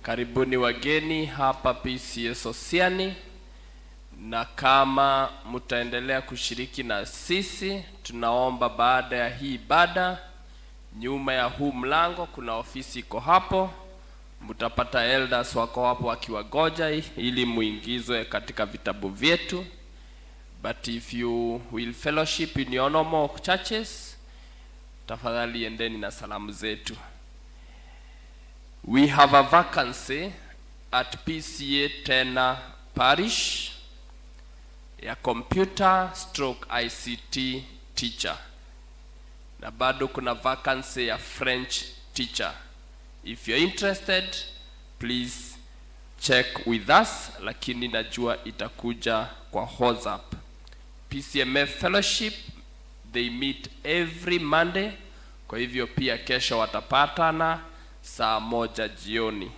Karibuni wageni hapa PCA Sosiani, na kama mtaendelea kushiriki na sisi, tunaomba baada ya hii ibada, nyuma ya huu mlango kuna ofisi iko hapo, mtapata elders wako hapo wakiwagoja ili muingizwe katika vitabu vyetu. But if you will fellowship in your normal churches, tafadhali endeni na salamu zetu. We have a vacancy at PCA Tena Parish ya computer stroke ICT teacher, na bado kuna vacancy ya French teacher. If you're interested, please check with us, lakini najua itakuja kwa WhatsApp. PCMF Fellowship, they meet every Monday, kwa hivyo pia kesho watapatana saa 1 jioni.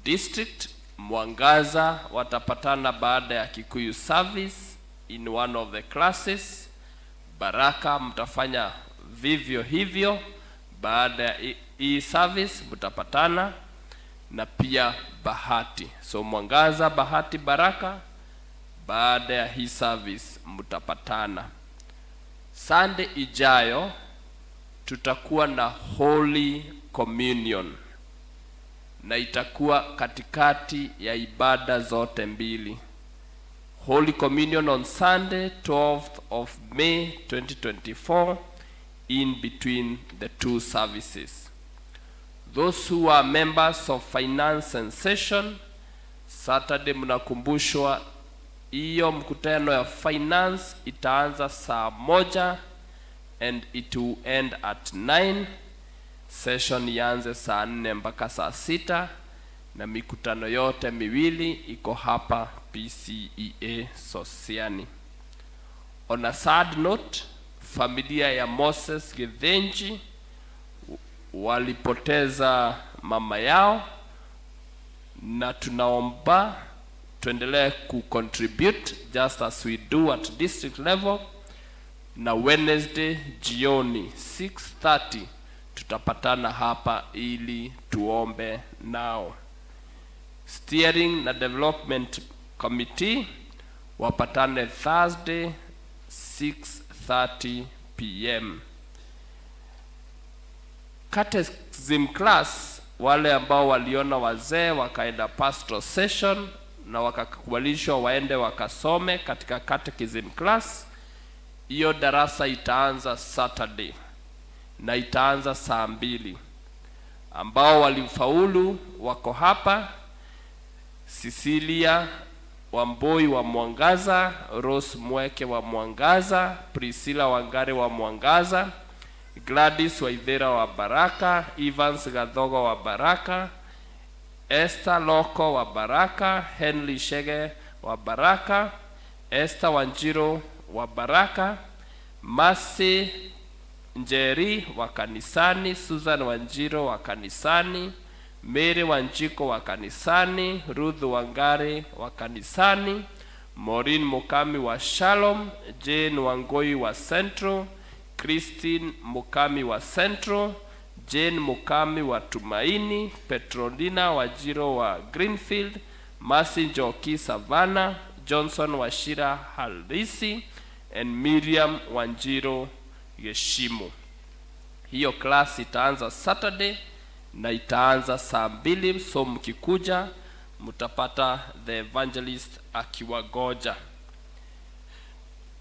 District Mwangaza watapatana baada ya Kikuyu service in one of the classes. Baraka mtafanya vivyo hivyo, baada ya hii service mtapatana, na pia Bahati. So Mwangaza, Bahati, Baraka, baada ya hii service mtapatana. Sunday ijayo tutakuwa na Holy Communion, na itakuwa katikati ya ibada zote mbili. Holy Communion on Sunday 12th of May 2024, in between the two services. Those who are members of Finance and Session, Saturday mnakumbushwa hiyo mkutano ya finance itaanza saa 1 and it will end at 9. Session ianze saa 4 mpaka saa 6, na mikutano yote miwili iko hapa PCEA Sosiani. On a sad note, familia ya Moses Githenji walipoteza mama yao, na tunaomba tuendelee ku-contribute just as we do at district level, na Wednesday jioni 6:30 tutapatana hapa ili tuombe nao. Steering na Development Committee wapatane Thursday 6:30 p.m. catechism class, wale ambao waliona wazee wakaenda pastoral session na wakakubalishwa waende wakasome katika catechism class. Hiyo darasa itaanza Saturday na itaanza saa 2. Ambao walifaulu wako hapa: Cecilia Wamboi wa Mwangaza, Rose Mweke wa Mwangaza, Priscilla Wangare wa Mwangaza, Gladys Waithera wa Baraka, Evans Gathogo wa Baraka, Esther Loko wa Baraka, Henry Shege wa Baraka, Esther Wanjiro wa Baraka, Masi Njeri wa kanisani, Susan Wanjiro wa kanisani, Mary Wanjiko wa kanisani, Ruth Wangari wa kanisani, Maureen Mukami wa Shalom, Jane Wangoi wa Central, Christine Mukami wa Central, Jane Mukami wa Tumaini, Petronina Wajiro wa Greenfield, Mercy Njoki Savannah, Johnson Washira Halisi, and Miriam Wanjiro Yeshimu. Hiyo class itaanza Saturday na itaanza saa 2, so mkikuja mtapata the evangelist akiwagoja.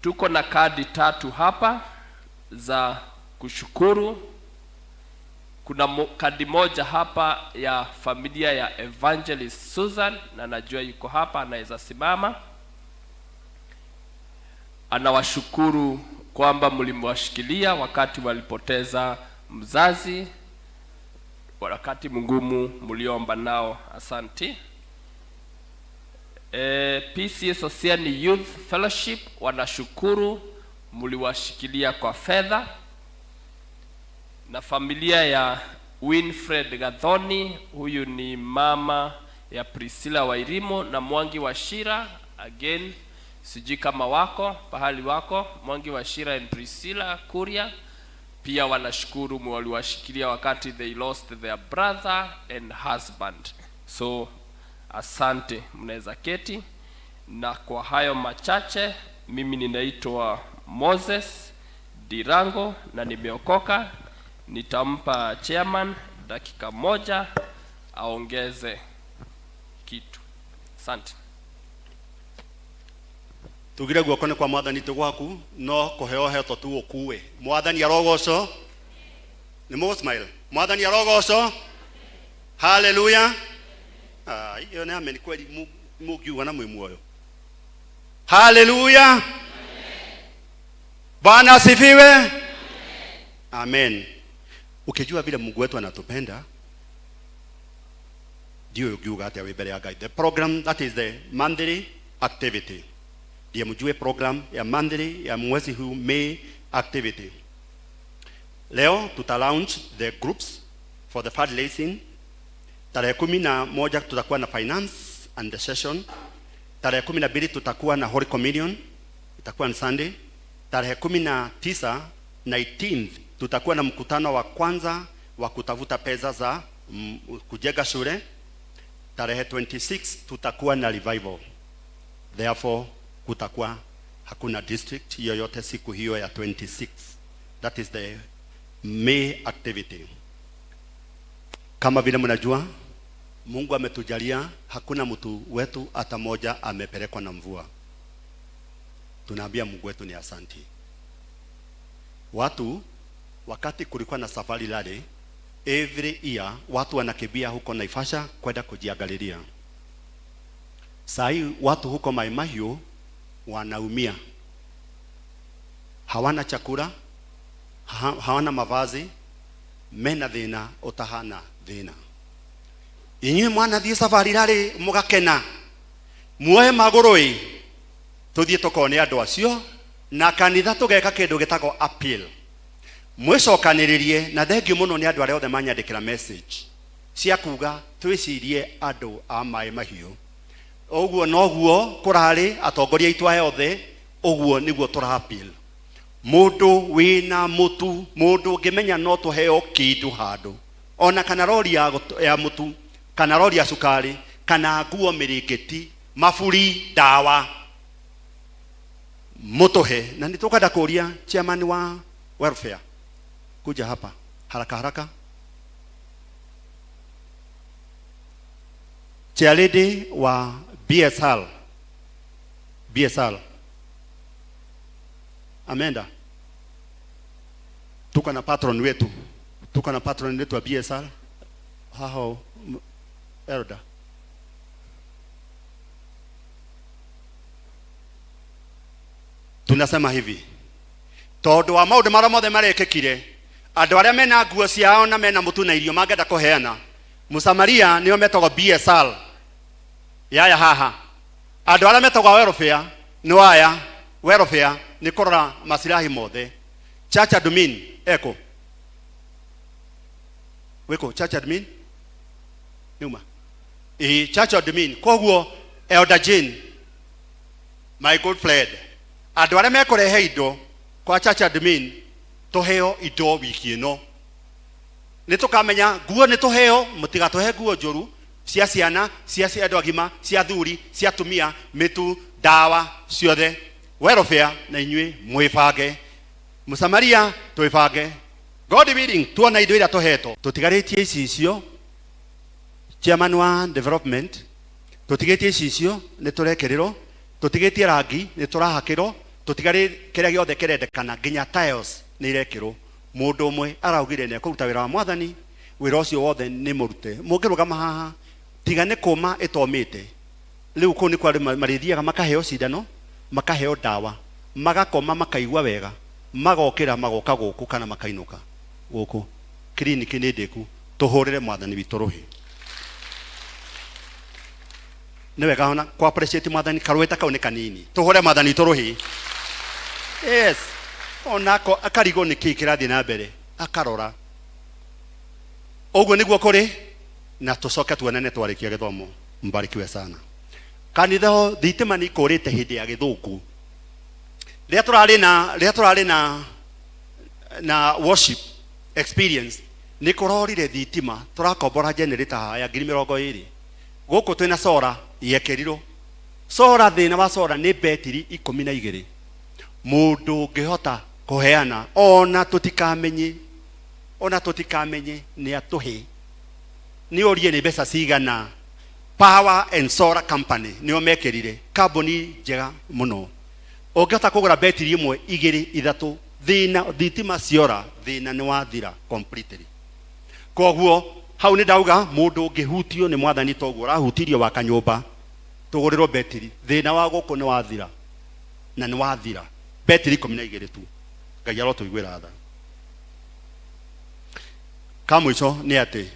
Tuko na kadi 3 hapa za kushukuru. Kuna kadi moja hapa ya familia ya Evangelist Susan, na najua yuko hapa, anaweza simama. Anawashukuru kwamba mlimwashikilia wakati walipoteza mzazi, wakati mgumu mliomba nao. Asante. PCS Oceani Youth Fellowship wanashukuru mliwashikilia kwa fedha. Na familia ya Winfred Gathoni, huyu ni mama ya Priscilla Wairimo na Mwangi Washira, again sijui kama wako pahali wako, Mwangi Washira and Priscilla Kuria, pia wanashukuru waliwashikilia wakati they lost their brother and husband. So asante, mnaweza keti. Na kwa hayo machache, mimi ninaitwa Moses Dirango na nimeokoka. Nitampa chairman dakika 1 aongeze kitu. Asante. Tugire guoko ni kwa mwathani tugwaku no kuheo heto tu okuwe. Mwathani arogoco. Ni mo smile. Mwathani arogoco. Hallelujah. Hiyo ni amen kweli, mugiwa na mwemoyo. Hallelujah. Bwana asifiwe. Amen. Ukijua vile Mungu wetu anatupenda, ndio ukiuga hata wewe mbele ya Ngai. The program that is the monthly activity. Ndio mjue program ya monthly ya mwezi huu May activity. Leo tuta launch the groups for the fundraising. Tarehe 11 tutakuwa na finance and the session. Tarehe 12 tutakuwa na Holy Communion, itakuwa ni Sunday. Tarehe 19 tutakuwa na mkutano wa kwanza wa kutafuta pesa za kujenga shule. Tarehe 26 tutakuwa na revival. Therefore kutakuwa hakuna district yoyote siku hiyo ya 26. That is the May activity. Kama vile mnajua, Mungu ametujalia hakuna mtu wetu hata moja amepelekwa na mvua. Tunaambia Mungu wetu ni asanti. Watu wakati kulikuwa na safari lale, every year watu wanakimbia huko Naivasha kwenda kujiangalilia. Sai watu huko Mai Mahiu wanaumia. Hawana chakula, hawana mavazi, mena thina utahana thina. Inywe mwana thie safari lale mugakena. Muoe magurui tuthie tukone andu acio na kanitha tugeka kindu gitagwo appeal. Mwicokaniririe na thengiu muno ni andu aria othe manyandikira message cia kuga twicirie andu a Mai Mahiu. Oguo noguo kurari atongoria itu aya othe, oguo niguo tura appeal. Mundu wina mutu, mundu ngimenya no tuheo kindu handu, ona kana rori ya mutu, kana rori ya sukari, kana nguo miriketi, mafuri, dawa, mutuhe. Na nitukada kuria chairman wa welfare kuja hapa haraka haraka chairlady wa BSL ameenda. Tuko na patron wetu wa BSL hao elder. Tunasema hivi, tondu wa maundu maria mothe marekekire, andu aria mena nguo ciao na mena mutu na irio mangenda kuheana, Musamaria nio metagwo BSL yaya haha. Andu aria metagwo welfare no aya welfare ni kurora masirahi mothe. Church admin eko weko church admin numa church admin koguo Elder Jane, my good friend, andu aria mekurehe indo kwa church admin tuheo indo wiki ino. Nitukamenya nguo nituheo, mutigatuhe nguo njuru cia ciana, cia andu agima, cia thuri, cia tumia, mitu, dawa ciothe. Welfare na inywe mwibange. Musamaria twibange. God willing tuona indo ira tuheto. Tutigaritie icio chairman wa development, tutigetie icio ni turekerero, tutigetie rangi ni turahakiro, tutigari kiria giothe kirendekana nginya tiles ni irekiro. Mundu umwe araugire ne kuruta wira wa mwathani, wira ucio wothe ni murute. Mungirugama haha tigane kuma itomite. Riu ku ni kwa marithiaga makaheo cindano, makaheo dawa, magakoma makaigua wega, magokira magoka guku kana makainuka guku. Clinic ni ndeku, tuhurire mwathani witu ruhi. Ni wega hona kwa appreciate mwathani karweta kau ni kanini. Tuhurire mwathani witu ruhi. Yes. Onako akarigo ni kikirathi na mbere akarora. Oguo niguo kuri na tucoke tuonane twarikia githomo. Mbarikiwe sana. Kanitha thitima ni kurite hindi ya githungu. Ria turari na worship experience ni kurorire thitima turakombora generator ya 2020. Guku twina solar yekerirwo. Solar thina wa solar ni betiri 12. Mundu ngihota kuheana ona tutikamenye ni atuhe ni orie ni besa cigana. Power and Solar Company nio mekerire kambuni njega muno. Ungihota kugura betiri 1 2 3 thina thitima ciora thina ni wathira completely. Koguo hau ni ndauga mundu ngihutio ni mwathani toguo rahutirio wa kanyumba tugurirwo betiri thina wa guku ni wathira na ni wathira. Betiri 12 tu. Ngai arotũiguĩra tha. Kamwico ni ati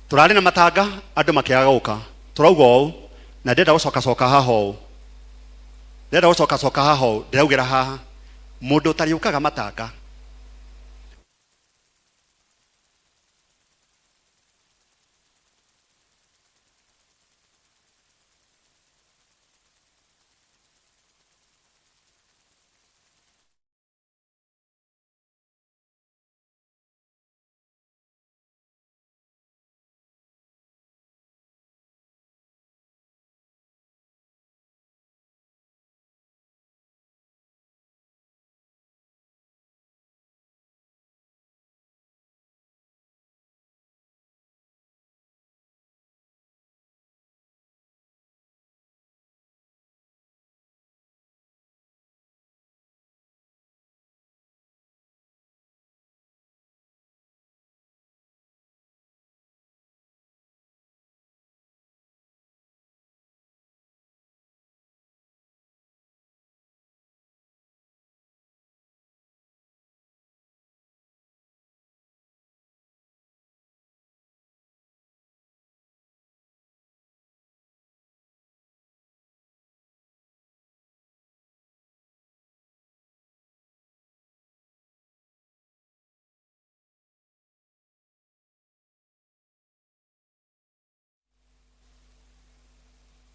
turari na matanga andu makiaga guka. Turauga ũũ na ndenda gucoka haha ũũ. Ndenda gucoka haha ũũ ndiraugĩra haha. Mundu utariukaga matanga.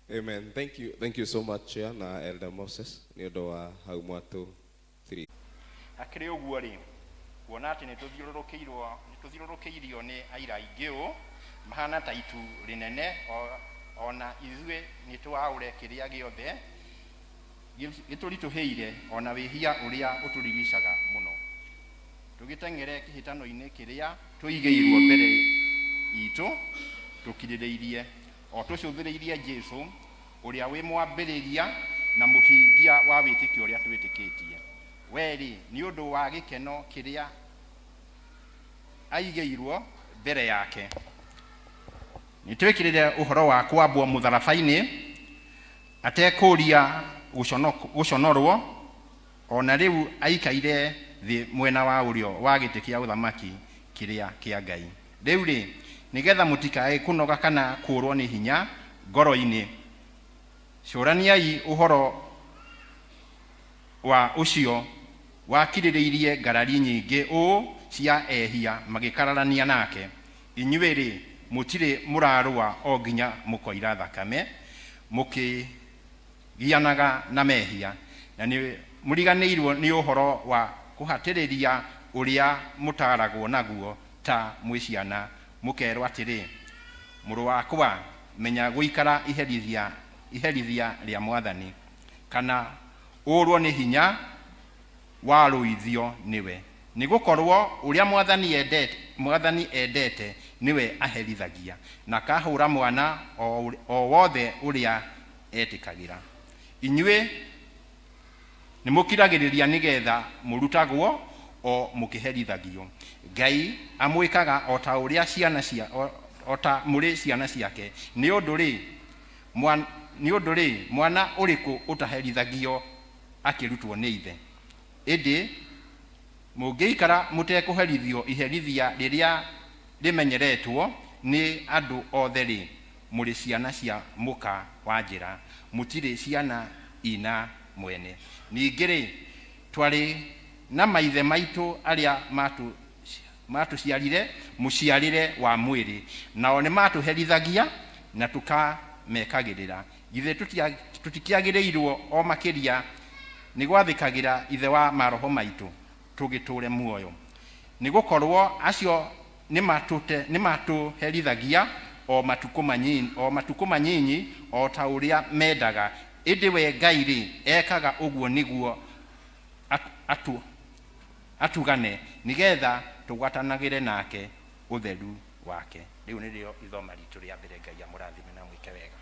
Amen. Thank you so much, Chair na Elder Moses. Ni undu wa hau mwatu 3. Akiri uguo ri kuona ati nituthiũrũrũkĩirio nĩ aira aingĩ ũũ mahana ta itu rinene ona ithuĩ nĩtwaũre kĩrĩa gĩothe gĩtũritũhĩire ona wĩhia ũrĩa ũtũrigicaga mũno tũgĩteng'ere kĩhĩtano-inĩ kĩrĩa tũigĩirwo mbere itũ tũkirĩrĩirie o tucuthireirie Jesu uria wi mwambiriria na muhingia wa witikio uria twitikitie. Weri ni undu wa gikeno kiria aigeirwo mbere yake. Nitwikirire uhoro wa kwambwo mutharabaini atekuria guconorwo, ona riu aikaire thi mwena wa urio wa giti kia uthamaki kiria kia Ngai. Riu ri nigetha mutikae kunoga kana kurwo ni hinya ngoro-ini, curaniai uhoro wa ucio wakiririirie ngarari nyingi cia ehia magikararania nake. Inyuĩ rĩ mutire murarua o nginya mukoira thakame mukigianaga na mehia, na ni muriganĩirwo ni uhoro wa kuhatĩrĩria uria mutaragwo naguo ta mwiciana, mukerwo atĩrĩ, mũrũ wakwa menya guikara iherithia ria Mwathani, kana urwo ni hinya waruithio niwe. Nigukorwo uria Mwathani endete niwe aherithagia, na kahura mwana o wothe uria etikagira. Inyuĩ ni mukiragiriria nigetha murutagwo o mukiherithagio. Ngai amwikaga o ta uria ota muri ciana ciake. Ni undu ri mwana uriku utaherithagio akirutwo ni ithe. Indi mungiikara mutekuherithio iherithia riria rimenyeretwo ni andu othe ri muri ciana cia muka wa njira, mutire ciana ina mwene. Ningi ri twari na maithe maitu aria matuciarire muciarire wa mwiri, nao ni matuherithagia na tukamekagirira. Githe tutikiagirirwo o makiria ni gwathikagira ithe wa maroho maitu tugiture muoyo. Nigukorwo acio ni matuherithagia o matuko manyinyi o ta uria mendaga. Indi we Ngai ri ekaga uguo niguo atugane nigetha tugwatanagire nake utheru wake. Riu nirio ithoma ritu ria mbere. Ngai amurathime na mwike wega.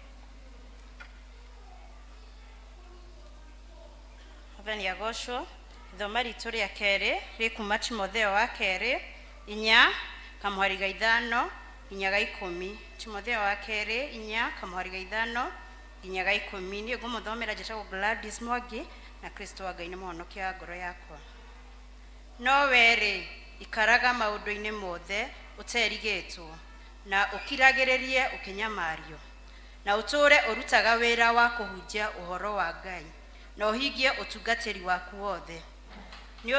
Mwathani agocwo. Ithoma ritu ria keri rikuma Timotheo wa keri 4:5 nginya 10. Timotheo wa keri 4:5 nginya 10. Ni ngumuthomera njetagwo Gladys Mwangi, na Kristo wa Ngai ni muhonokia ngoro yakwa. No weri ikaraga maundu-ini mothe uterigitwo, na ukiragiririe ukinyamario, na uture urutaga wira wa kuhunjia uhoro wa Ngai, na uhingie utungatiri waku wothe. Ni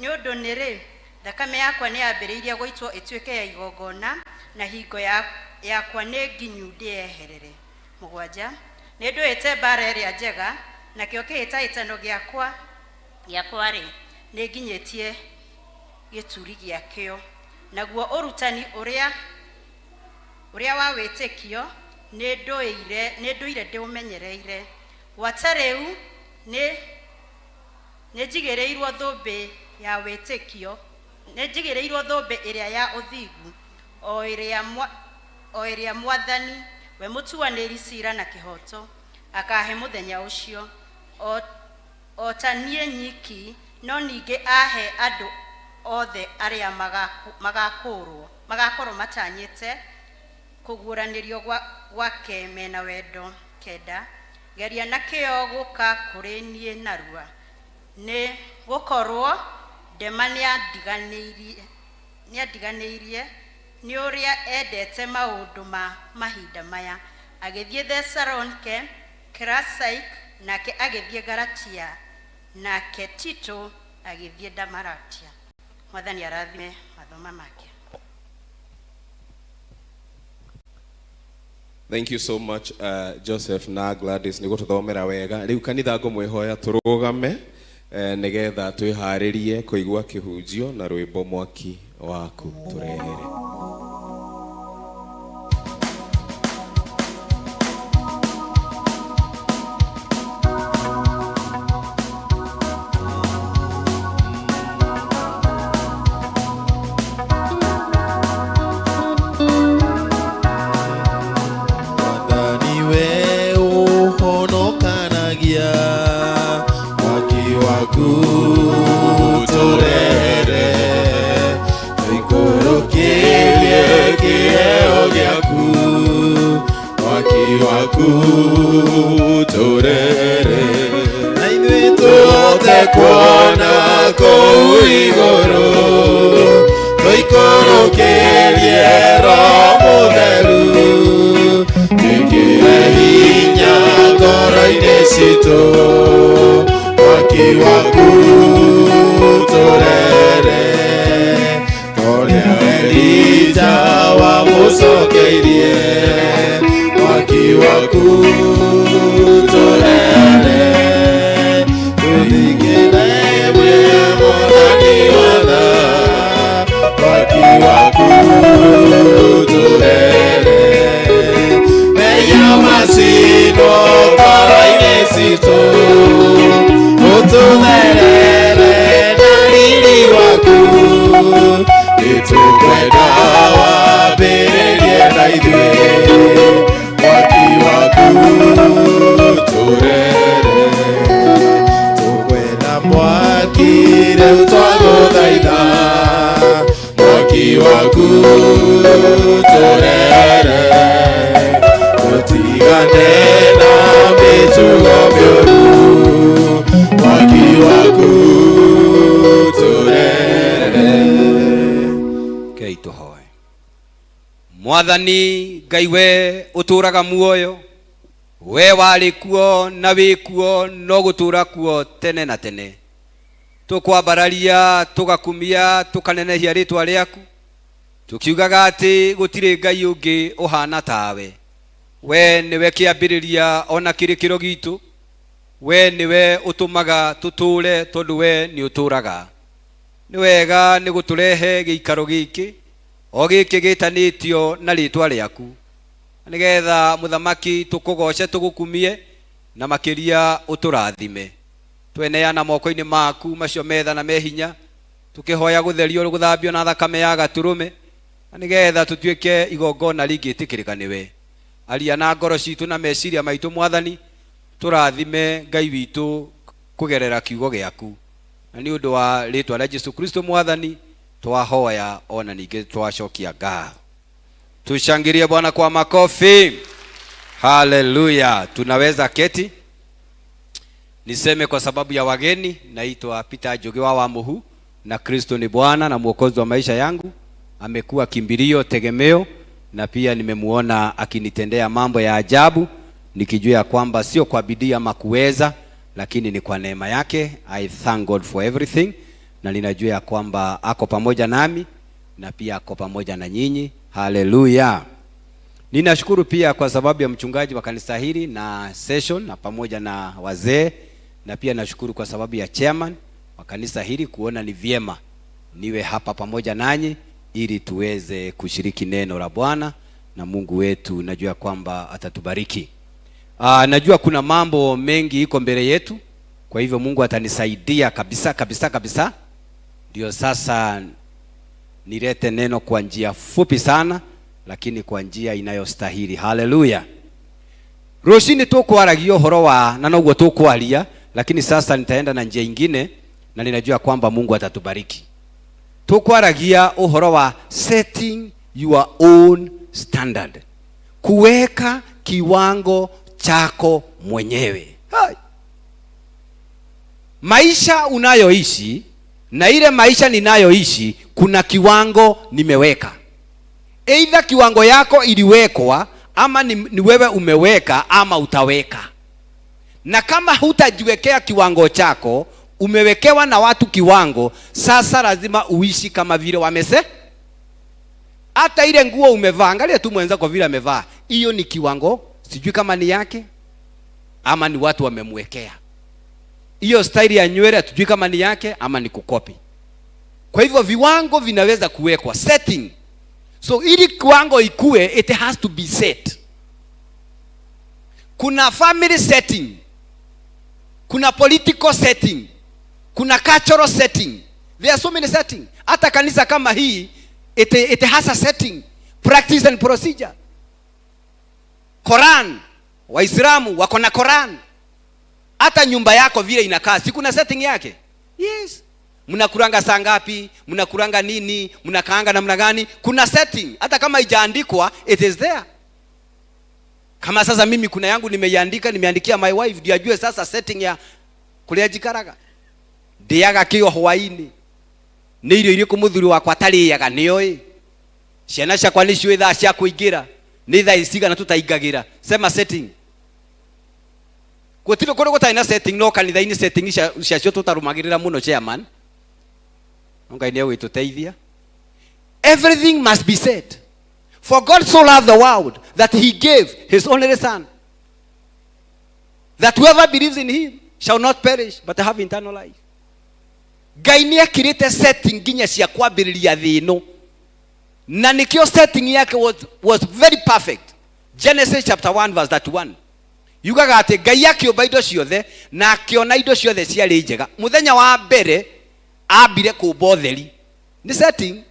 undu niri thakame yakwa ni yambiriirie guitwo ituike ya igongona, na hingo yakwa ni nginyu ndieherere. 7. Ni nduite mbara iria njega, na kio kihitaitano giakwa ri ni nginyitie gituri giakio. Naguo urutani uria wa witikio ni nduire ndiumenyereire. Watareu ni njigireirwo thumbi ya witikio, ni njigireirwo thumbi iria ya uthigu, o iria Mwathani we mutuaniri cira na kihoto akahe muthenya ucio, o ta nie nyiki, no ningi ahe andu othe aria magakorwo matanyite kuguranirio gwake mena wendo. 9. Geria na kio guka kuri nie narua, ni gukorwo ndema niandiganeirie ni uria endete maundu ma mahinda maya. Agithie Thessalonike, Krasik nake agithie Galatia, nake Tito agithie Damaratia. Mwathani arathime mathoma make. Thank you so much Joseph na Gladys ni gututhomera wega. Riu kanitha ngumwihoya turugame nigetha twiharirie kuigua kihunjio na rwimbo mwaki waku turehere. waku turere na ithuĩ tuhote kuona kũu igũrũ tũikũrũkĩrie Roho Mũtheru twĩkĩre hinya ngoro-inĩ citũ mwaki waku turere torĩa Elija wamũcokeirie mwaki waku turere twĩthikĩre we Mwathani watha mwaki waku turere meya macino ngoro-inĩ citũ ũtũtherere na riri waku nĩtũkwenda wambĩrĩrie na ithuĩ mwaki waku turere tũkwenda mwaki rĩu twagũthaitha mwaki waku turere tũtigane na mĩtugo mĩũru mwaki waku turere. Kei tũhoe. Mwathani Ngai we ũtũraga muoyo, we warĩ kuo na wĩ kuo no gũtũra kuo tene na tene. Tũkwambararia tũgakumia tũkanenehia rĩtwa rĩaku tũkiugaga atĩ gũtirĩ Ngai ũngĩ ũhana tawe. We nĩwe kĩambĩrĩria ona kĩrĩkĩro gitũ, we nĩwe ũtũmaga tũtũre tondũ we nĩ ũtũraga. Nĩ wega nĩ gũtũrehe gĩikaro gĩkĩ o gĩkĩ gĩtanĩtio na rĩtwa rĩaku, nĩgetha mũthamaki tũkũgoce tũgũkumie na makĩria ũtũrathime. Tweneana moko-inĩ maku macio metha na mehinya tũkĩhoya gũtherio gũthambio na thakame ya gatũrũme, nĩgetha tũtuĩke igongona rĩngĩtĩkĩrĩka nĩwe. Aria na ngoro citũ na meciria maitũ Mwathani, tũrathime Ngai witũ kũgerera kiugo gĩaku, na nĩ ũndũ wa rĩtwa rĩa Jesũ Kristo Mwathani twahoya ona ningĩ twacokia ngatho. Tushangilie Bwana kwa makofi. Haleluya. Tunaweza keti. Niseme kwa sababu ya wageni, naitwa Peter Njogi wa Muhu, na Kristo ni Bwana na Mwokozi wa maisha yangu. Amekuwa kimbilio, tegemeo, na pia nimemuona akinitendea mambo ya ajabu, nikijua kwamba sio kwa bidii ama kuweza, lakini ni kwa neema yake. I thank God for everything, na ninajua kwamba ako pamoja nami na pia ako pamoja na nyinyi. Haleluya. Ninashukuru pia kwa sababu ya mchungaji wa kanisa hili na session na pamoja na wazee, na pia nashukuru kwa sababu ya chairman wa kanisa hili kuona ni vyema niwe hapa pamoja nanyi ili tuweze kushiriki neno la Bwana, na Mungu wetu najua kwamba atatubariki. Najua kuna mambo mengi iko mbele yetu, kwa hivyo Mungu atanisaidia kabisa kabisa kabisa. Ndio sasa nilete neno kwa njia fupi sana, lakini kwa njia inayostahili. Haleluya. Rushini tukwaragia uhoro wa na noguo tukwaria, lakini sasa nitaenda na njia ingine na ninajua kwamba Mungu atatubariki. Tukwaragia uhoro wa setting your own standard, kuweka kiwango chako mwenyewe. Hai. Maisha unayoishi na ile maisha ninayoishi, kuna kiwango nimeweka. Either kiwango yako iliwekwa ama ni wewe umeweka ama utaweka. Na kama hutajiwekea kiwango chako, umewekewa na watu kiwango, sasa lazima uishi kama vile wamese. Hata ile nguo umevaa, angalia tu mwenza kwa vile amevaa, hiyo ni kiwango, sijui kama ni yake ama ni watu wamemwekea. Hiyo style ya nywele tujui kama ni yake ama ni kukopi. Kwa hivyo viwango vinaweza kuwekwa, setting. So ili kiwango ikue, it has to be set. Kuna family setting, kuna political setting, kuna cultural setting. There are so many settings. Hata kanisa kama hii, it has a setting, practice and procedure. Quran, Waislamu wako na Quran. Hata nyumba yako vile inakaa, si kuna setting yake? Yes. Mnakuranga saa ngapi? Mnakuranga nini? Mnakaanga namna gani? Kuna setting. Hata kama haijaandikwa, it is there. Kama sasa mimi kuna yangu nimeandikia my wife ndio ajue sasa setting ya kulia jikaraga. Ndiaga kio hwaini. Ni irio iri kumuthuri wakwa tariaga nioi. Ciana ciakwa ni ciwe thaa cia kuingira. Ni thaa isiga na tutaingagira. Sema setting. Gutire kuri gutaina setting no kanitha-ini setting cia cio tutarumagirira muno chairman. Ngai ni agwituteithia. Everything must be said. For God so loved the world that he gave his only son, that whoever believes in him shall not perish but have eternal life. Ngai ni akirite setting ginya cia kwambiriria thi ino. Na nikio setting yake was very perfect. Genesis chapter 1 verse 31. Yugaga ati Ngai akiumba indo ciothe na akiona indo ciothe ciarĩ njega. Muthenya wa mbere ambire kumba ũtheri. Ni setting.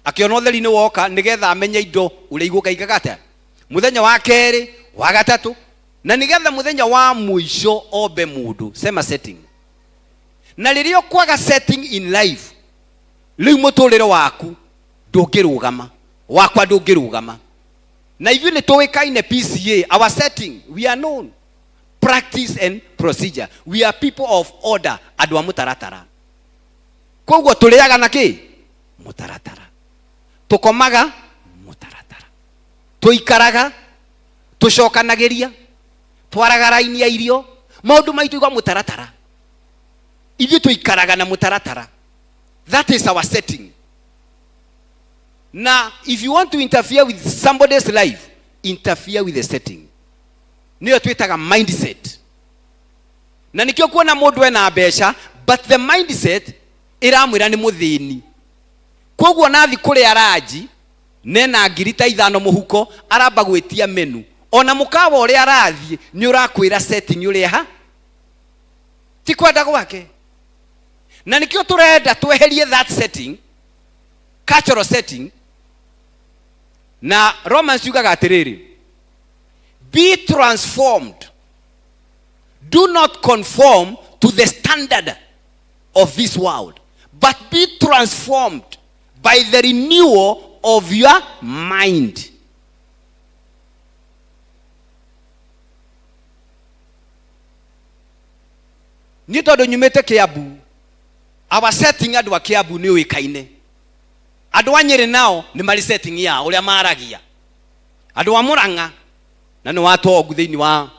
Akiona ũtheri ni woka nigetha amenye indo ũrĩa igũkaigaga atĩa. Muthenya wa kerĩ, wa gatatũ, na nigetha muthenya wa mũico ombe mũndũ. Sema setting. Na rĩrĩa ũkwaga setting in life, rĩu mũtũrĩre waku ndũngĩrũgama, wakwa ndũngĩrũgama. Na ithuĩ nĩ tũĩkaine PCA, our setting, we are known. Practice and procedure. We are people of order, andũ a mũtaratara. Koguo tũrĩaga na kĩ? Mũtaratara. Tukomaga mũtaratara. Tuikaraga, tucokanagĩria, twaraga raini ya irio, maũndũ maitũ igwa mũtaratara. Ithuĩ tuikaraga na mũtaratara. That is our setting. Now, if you want to interfere with somebody's life, interfere with the setting. Niyo twitaga mindset. Na nikio kuona mũndũ ena mbeca, but the mindset iramwĩra nĩ mũthĩni. Koguo nathi kuri araji nena ngirita 5 muhuko aramba gwitia menu. Ona mukawa uri arathi ni urakwira setting uri ha. Ti kwenda gwake. Na nikio turenda tweherie that setting, cultural setting. Na Romans yugaga atiriri, be transformed. Do not conform to the standard of this world, but be transformed by the renewal of your mind. Ni todo nyumete Kiambu. Our setting andu wa Kiambu ni uikaine. Andu a Nyeri nao ni mari setting ya uria maragia. Andu a Murang'a na ni watu ogu thiini wa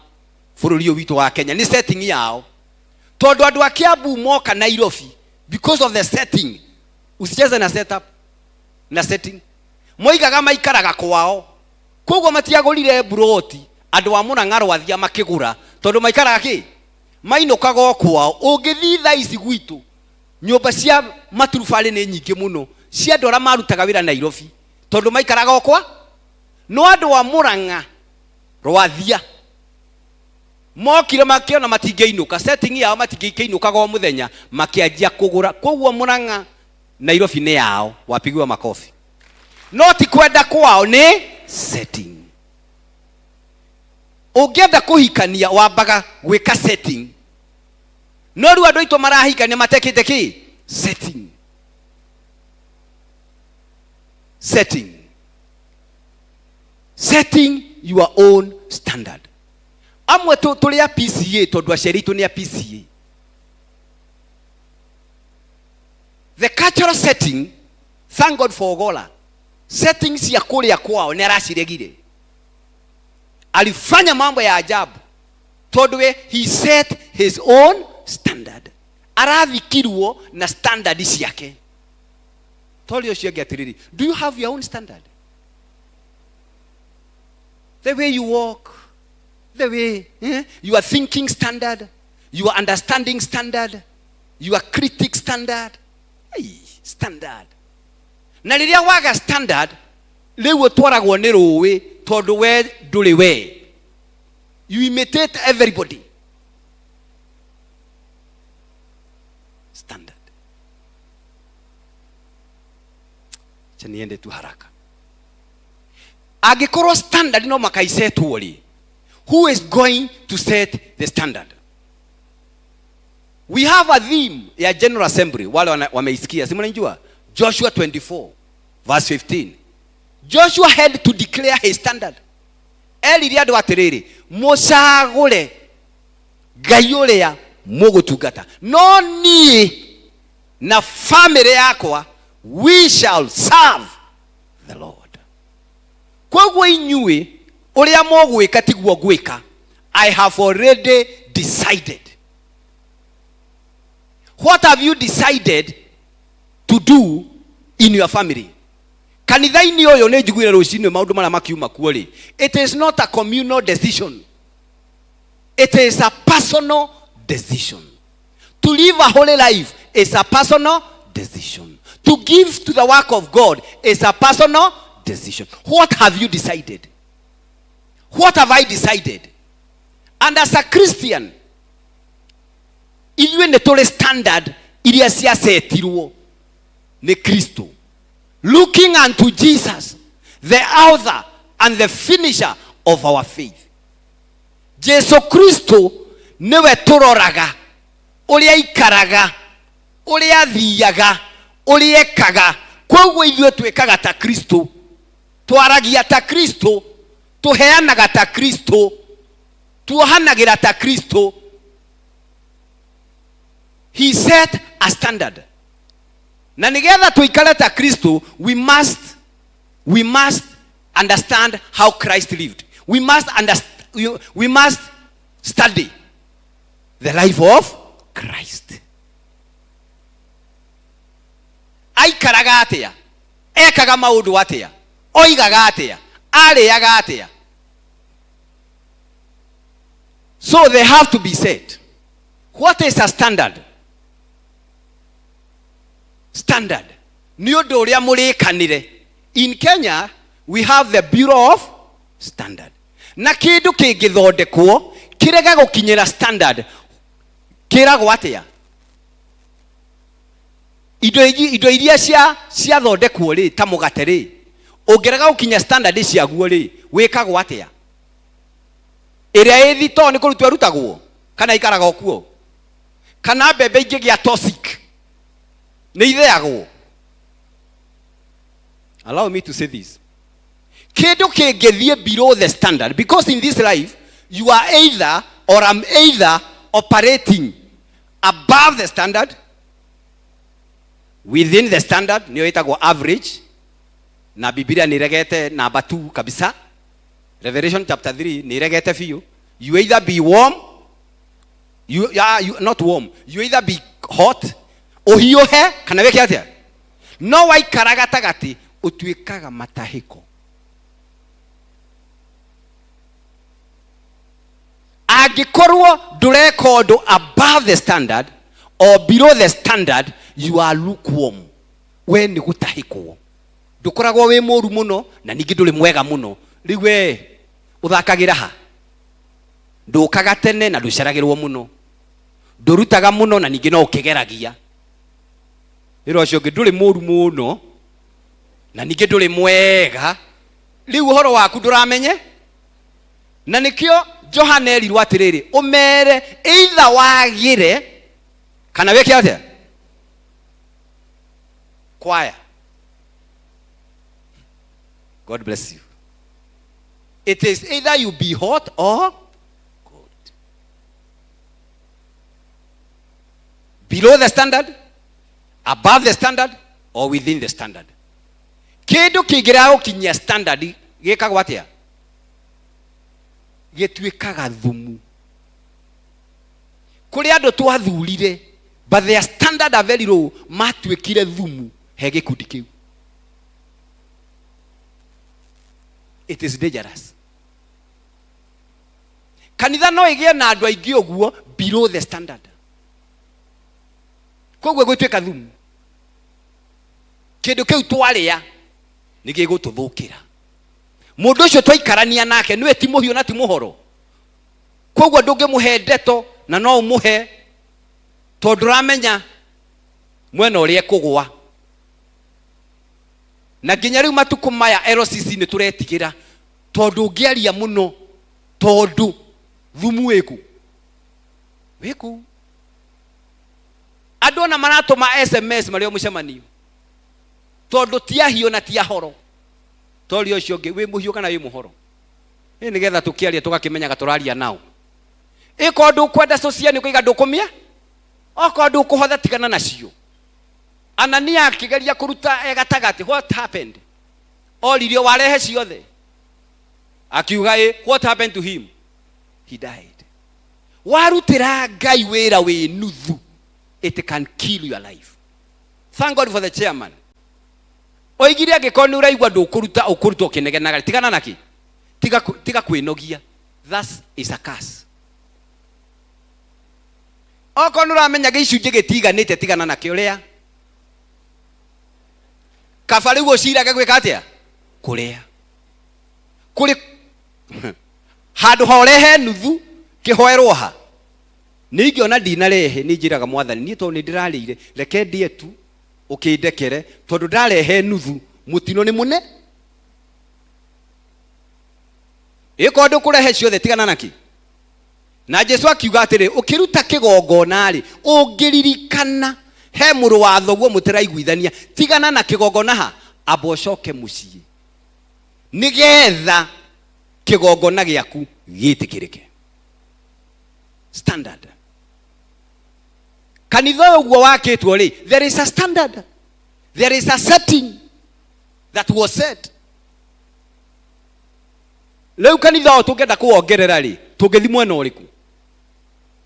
bururi witu wa Kenya ni setting yao. Todo andu a Kiambu moka Nairobi because of the setting. Usicheze na setup na setting. Moigaga maikaraga kwao. Koguo matiagurire buroti andu a Murang'a rwathia makigura tondu maikaraga ki mainukaga kwao. Ungithitha ici gwitu nyumba cia maturubari ni nyingi muno cia ndora marutaga wira Nairobi tondu maikaraga kwa no andu a Murang'a rwathia mokire makiona matingeinuka setting yao matingeinukaga o muthenya makianjia kugura. Koguo Murang'a Nairobi ni yao wapigiwa makofi. Not kwenda kwao ni setting. Ungenda kuhikania wambaga gwika setting. No ru andu itu marahikania matekite ki setting. Setting. Setting your own standard. Amwe tulia PCA tondu aceri tu ni a PCA. The cultural setting, thank God for Ogolla. Settings ya kuria kwao ni araciregire. Alifanya mambo ya ajabu. Todwe he set his own standard. Arathikirwo na standard ciake. Tolio ciake atiriri. Do you have your own standard? The way you walk, the way your thinking standard, your understanding standard, your critic standard. Hey, standard. Na riria waga standard lewo twaragwo ni ruwi tondu we nduri we. You imitate everybody. Standard. Chaniende tu haraka. Agikorwo standard no makaisetwo ri. Who is going to set the standard? We have a theme ya General Assembly wale wameisikia. Si mnajua? Joshua 24 verse 15. Joshua had to declare his standard. erire andu atiriri mucagure ngai uria mugutungata no nie na family yakwa we shall serve the Lord. Koguo inyue uria mugwika tiguo gwika. I have already decided. What have you decided to do in your family? Kanitha-ini uyu ni njiguire rucini maundu maria makiuma kuo ri. It is not a communal decision. It is a personal decision. To live a holy life is a personal decision. To give to the work of God is a personal decision. What have you decided? What have I decided? And as a Christian, ithuĩ nĩ tũrĩ standard iria ciacetirwo nĩ Kristo. Looking unto Jesus, the author and the finisher of our faith. Jesu Kristo niwe tũroraga, ũrĩa ikaraga, ũrĩa athiaga, ũrĩa ekaga. Koguo ithuĩ twĩkaga ta Kristo, twaragia ta Kristo, tũheanaga ta Kristo, tuohanagira ta Kristo. He set a standard. Na nigetha tuikare ta Kristo, we must understand how Christ lived. We must study the life of Christ. Aikaraga atia, ekaga maundu atia, oigaga atia, arĩaga atia. So they have to be said. What is a standard? Standard. Ni undu uria mũrĩkanire. In Kenya, we have the Bureau of Standard. Na kindu kĩngĩthondekwo kĩrega gũkinyĩra standard kĩragwo atia. Indo iria ciathondekwo rĩ ta mũgate rĩ, ũngĩrega gũkinya standard ciaguo rĩ, wĩkagwo atia. Ĩrĩa ĩthito nĩ kũrutwo ĩrutagwo kana ikaraga okuo, kana mbembe ingĩgĩa toxic nĩ itheagwo. Allow me to say this. Kindu kĩngĩthiĩ below the standard, because in this life you are either or I'm either operating above the standard, within the standard, nĩyo ĩtagwo average, na Biblia nĩregete number 2 kabisa. Revelation chapter 3 niregete fiyo. You either be warm, you not warm, you either be hot, ohiyohe kana weke atia. No waikaraga tagati utuikaga matahiko. Agikorwo ndureka undu above the standard or below the standard, you are lukewarm. We ni gutahikwo. Ndukoragwo we mũru muno na ningĩ ndũrĩ mwega muno. Riu we uthakagira ha, ndukaga tene na nduceragirwo muno, ndurutaga muno na ningĩ no ukigeragia. Iro cio ngĩ ndũrĩ mũru muno na ningĩ ndũrĩ mwega. Riu uhoro waku nduramenye. Na nikio Johana erirwo atiriri, umere either wagire kana weke atia. Choir. God bless you. It is either you be hot or cold. Below the standard, above the standard, or within the standard. Kindu kĩngĩra gũkinyia standard gĩkagwo atia. Gĩtuĩkaga thumu. Kũrĩ andũ twathurire, but their standard are very low, matuĩkire thumu he gĩkundi kĩu. It is dangerous. Kanitha no ĩgĩe na andũ aingĩ ũguo below the standard. Koguo gwĩtuĩka thumu. Kĩndũ kĩu twarĩa nĩ gĩgũtũthũkĩra. Mũndũ ũcio twaikarania nake nĩwe ti mũhiũ na ti mũhoro. Koguo ndũngĩmũhe ndeto na no ũmũhe tondũ ũramenya mwena ũrĩa kũgwa. Na nginya rĩu matukũ maya LCC nĩ tũretigĩra tondũ ũngĩaria mũno tondũ thumu wĩku. Andũ na maratũma SMS marĩ o mũcemanio tondũ ti ahio na ti ahoro. Tondũ ũcio ũngĩ wĩ mũhiũ kana wĩ mũhoro. ni getha tukiaria tugakimenyaga turaria nao iko ndu kwenda society kuiga ndukumia oko ndu kuhotha tigana nacio. Anania akigeria kuruta gatagati, what happened? Olirio warehe ciothe akiuga what happened to him? He died. Warutira Ngai wira wi nuthu, it can kill your life. Thank God for the chairman. Oigire agikoni uraigwa ndukuruta ukuruta ukinegenaga tigana naki tiga kwinogia. That is a curse. Oko nuramenya gicunje gitiganite tigana nakio ria kabari guciraga gwika atia kuria kuri handu horehe nuthu kihoerwo ha ningiona ndinarehe ninjiraga mwathani ni to ni ndirarire reke ndie tu ukindekere tondu ndarehe nuthu mutino ni mune iko ndu kurehe ciothe tigana naki. Na Jesu akiuga atiri ukiruta kigongona ri ungiririkana he muru wa thoguo mutiraiguithania tigana na kigongona ha abocoke mucii nigetha kigongona giaku gitikirike. Standard kanitha uguo wakitwo ri there is a standard, there is a setting that was set. Leu kanitha o tungenda kuongerera ri tungithimwe na uriku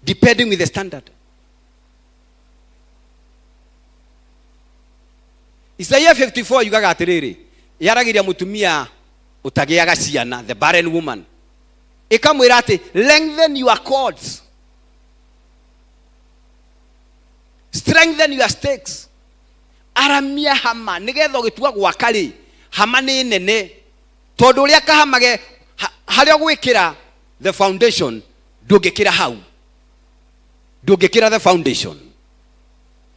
depending with the standard. Isaiah 54 yugaga atiriri yaragiria mutumia utagiaga ciana, the barren woman, ikamwira ati lengthen your cords, strengthen your stakes, aramia hama nigetha gitua gwaka ri hama ni nene tondu ria kahamage haria gwikira the foundation ndungikira hau ndungikira the foundation.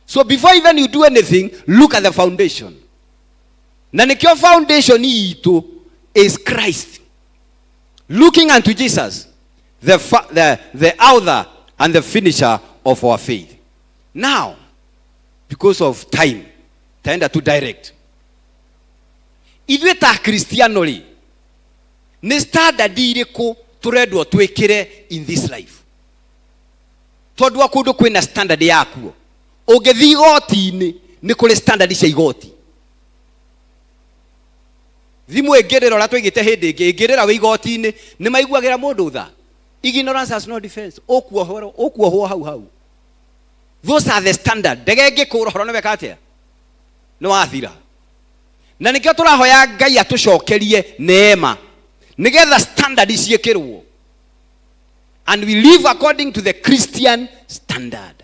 So before even you do anything, look at the foundation. Na nikyo foundation itu is Christ. Looking unto Jesus, the author and the finisher of our faith. Now, because of time, taenda to direct. Ithuĩ ta Christianoli, ni standard iriku turedwo twikire in this life. Tondu akundu kwina standard yakuo. Ugethi igoti-ini ni kuri standard cia igoti. Thimu ingirira ora twigite hindi ingi ingirira wi igoti-ini ni maiguagira mundu tha. Ignorance has no defense. Okuohwo hau. Those are the standard. Ndege ngikura horo ni wekatia no athira. Na nikio turahoya Ngai atucokerie neema nigetha standard ciikirwo, and we live according to the Christian standard.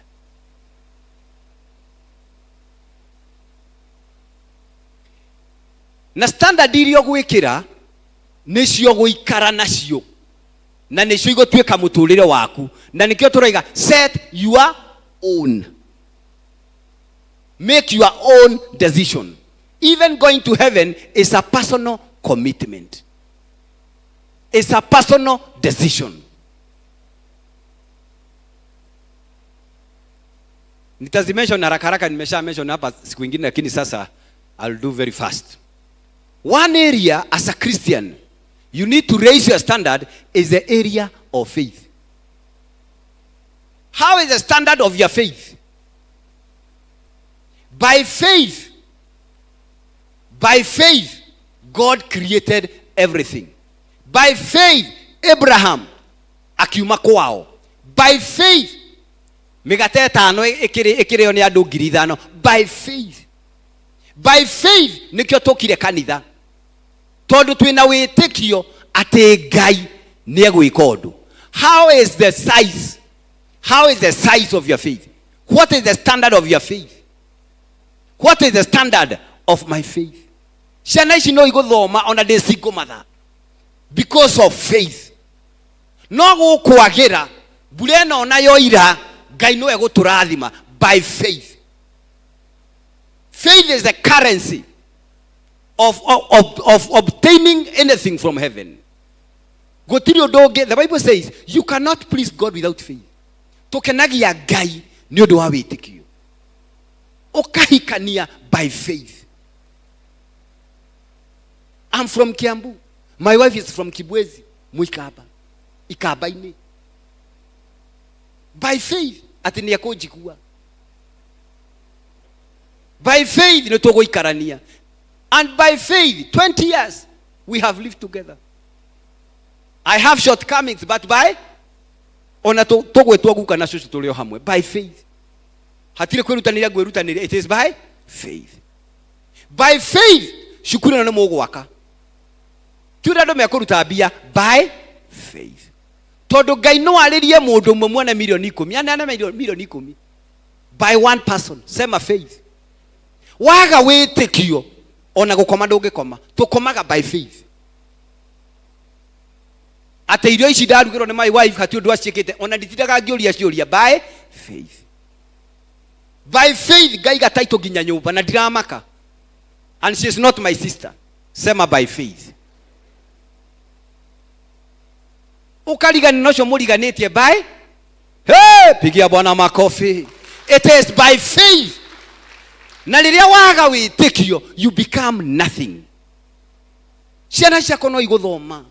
Na standard irio gwikira nicio guikara nacio na nicio igotwika muturire waku, na nikio turaiga set your own, make your own decision. Even going to heaven is a personal commitment. It's a personal decision. Nitazimention haraka nimesha mention hapa siku nyingine, lakini sasa I'll do very fast. One area as a Christian you need to raise your standard is the area of faith. How is the standard of your faith? By faith, God created everything. By faith, Abraham akiuma kwao. By faith, migate tano ikireo ni andu 5,000. By faith nikyo tokire kanitha tondu twina witikio ati Ngai ni egwika undu. How is the size? How is the size of your faith? What is the standard of your faith? What is the standard of my faith? Ciana ici no iguthoma ona ndi single mother because of faith. No gukwagira mbura ĩno nayo ira Ngai no eguturathima by faith. Faith is the currency of obtaining anything from heaven. The Bible says you cannot please God without faith. Tokenagia Ngai ni undu wa witikio. Ukahikania by faith. I'm from Kiambu. My wife is from Kibwezi. muikamba ikamba-ini by faith ati ni akunjigua by faith ni tuguikarania and by faith 20 years we have lived together. I have shortcomings but by ona tugwetwo guka na cucu tulio hamwe by faith. Hatire kwirutanira ngwirutanira, it is by faith. By faith shukuru na mugwaka tiura ndo mekuruta bia by faith. Todo Ngai no aririe mundu mwe na milioni 10 ana milioni 10 by one person. Sema faith. Waga witikio ona gukoma ndungikoma tukomaga by faith. Ate irio ici ndarugirwo ni my wife hati undu aciikite ona nditiraga ngiuria ciuria by faith. By faith Ngai gataito ginya nyumba na ndiramaka and she is not my sister. Sema by faith. Ukarigani nocio muriganitie by pigia Bwana makofi. It is by faith. Na riria waga witikio you become nothing. Ciana ciako no iguthoma,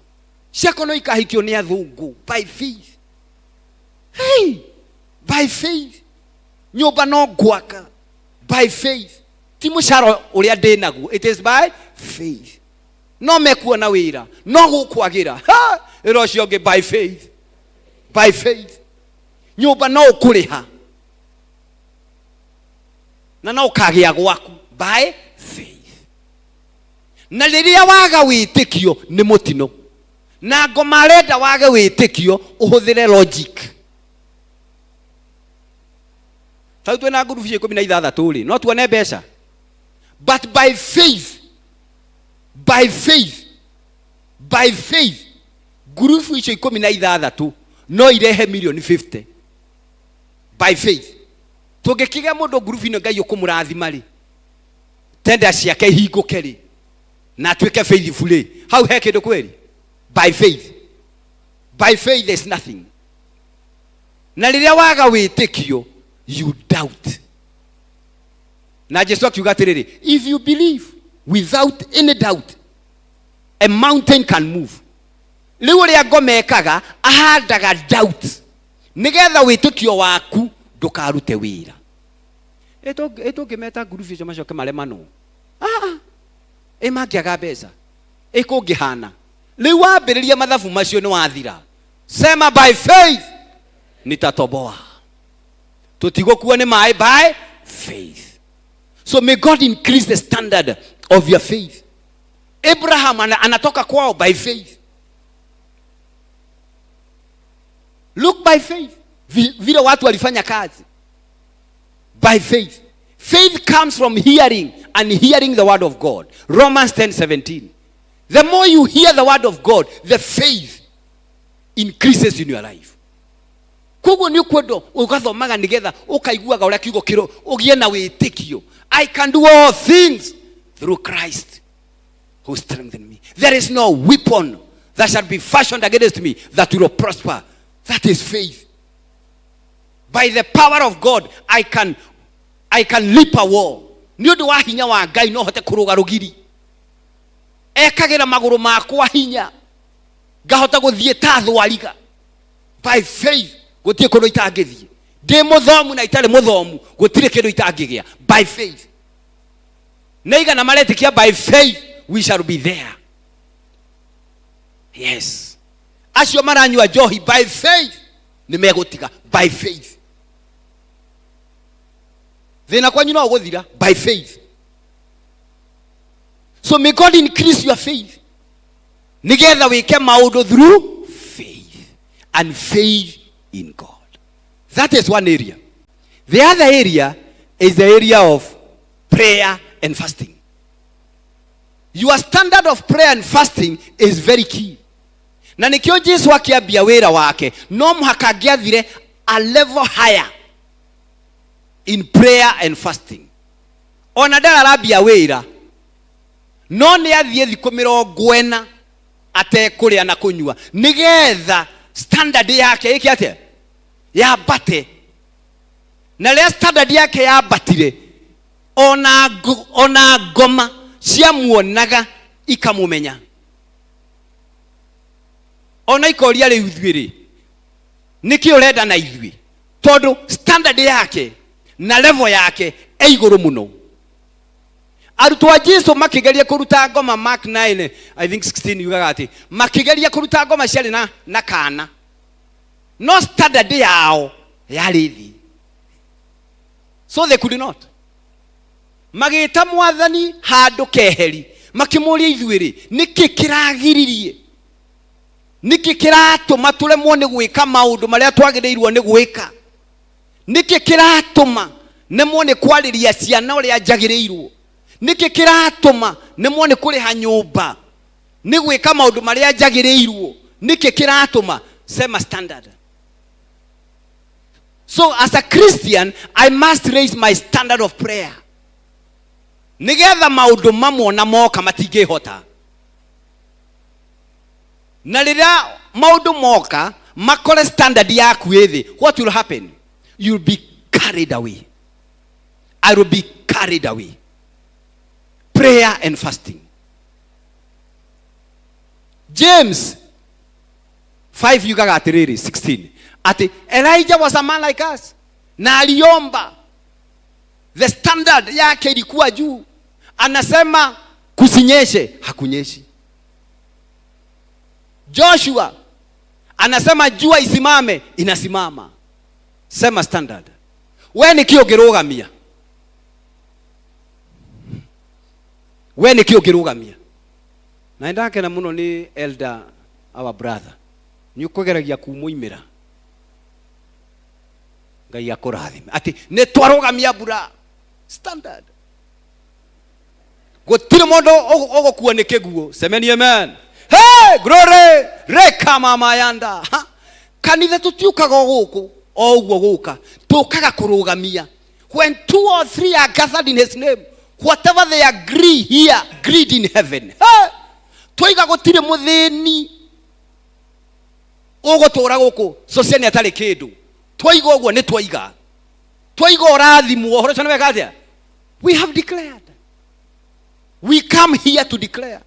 ciako no ikahikio ni athungu by faith. By faith. Nyumba no gwaka by faith. Ti mucaro uria ndinaguo, it is by faith. No mekuona wira no gukwagira iro cionge by faith. By faith. Nyumba no ukuriha na no ukagia gwaku by faith. Na riria waga witikio ni mutino na ngoma renda wage witikio uhuthire logic. Tau twena ngurubu 16 ri no tuone mbeca but by faith. By faith. By faith ngurubu 16 no irehe milioni 50 by faith. Tugikiga mundu ngurubu ino Ngai ukumurathima ri tenda ciake hinguke ri na twike faithful how he kindu kweli by faith. By faith there is nothing. Na riria waga witikio you doubt. Na Jesu akiuga atiriri if you believe without any doubt a mountain can move. Riu ria ngomekaga ahandaga doubt nigetha witikio waku ndukarute wira. Eto ngimeta ngurubu icio macoke marema no mangiaga mbeca ikungihana. Riu wambiriria mathabu macio ni wathira. Sema by faith nitatoboa. Tutigokuwa ni mai by faith. So may God increase the standard of your faith. Abraham anatoka kwao by faith. Look by faith. Vile watu walifanya kazi by faith. Faith comes from hearing and hearing the word of God. Romans 10:17. The more you hear the word of God, the faith increases in your life. Kugo ni kwendo ugathomaga nigetha ukaiguaga uria kiugo kiro ugie na witikio. I can do all things through Christ who strengthened me. There is no weapon that shall be fashioned against me that will prosper. That is faith. By the power of God I can leap a wall. Niundu wa hinya wa Ngai no hote kuruga rugiri. Ekagira maguru makwa hinya ngahota guthie ta thwariga. By faith gutie kundu itangithie. Ndi muthomu na itari muthomu gutire kindu itangigia. By faith. Neiga na maretikia by faith we shall be there. Yes. Acio maranyua johi by faith nimegutiga by faith. Thina kwanyu no guthira by faith. So may God increase your faith. Nigetha wike maundu through faith and faith in God. That is one area. The other area is the area of prayer and fasting. Your standard of prayer and fasting is very key. Na nikio Jesu akiambia wira wake no muhaka angiathire a level higher in prayer and fasting. Ona ndararambia wira no ni athie thiku 40 atekuria na kunyua nigetha standard yake iki atia ya bate. Na le standard yake ya batire ona ngoma cia muonaga ikamumenya. ona ikoria ri ithuiri niki urenda na ithui tondu standard yake na level yake e iguru muno. Arutwa Jesu makigeria kuruta ngoma Mark 9 I think 16 yugaga ati makigeria kuruta ngoma ciari na kana no standard yao yari thi, so they could not. Magita mwathani handu keheri makimuria ithuiri niki kiragiririe niki kiratuma turemwo ni gwika maundu maria twagirirwo ni gwika niki kiratuma nemwo ni kwariria ciana uria jagirirwo niki kiratuma nemwo ni kuriha nyumba ni gwika maundu maria jagirirwo niki kiratuma sema standard. So as a Christian I must raise my standard of prayer nigetha maundu mamwe na moka matingihota na rira maundu moka makore standard yaku ithi, what will happen? You'll be carried away. I will be carried away. Prayer and fasting. James 5 yugaga atiriri 16 ati Elijah was a man like us na aliomba, the standard yake ilikuwa juu. Anasema kusinyeshe, hakunyeshi. Joshua anasema jua isimame, inasimama. Sema standard. We ni kio girugamia, we ni kio girugamia. Naenda kana muno ni elder our brother ni ukugeragia kumuimira ngai akurathime ati ne twarugamia bura standard gutire mondo ogokuwa ne keguo. Semeni amen. Hey glory reka mama yanda kanitha tutiukaga guku o uguo guka tukaga kurugamia. When 2 or 3 are gathered in his name, whatever they agree here, agreed in heaven. Hey toiga gutire muthini ugotora guku society atari kindu toiga uguo ni toiga urathimwo horo chana wekatia. We have declared, we come here to declare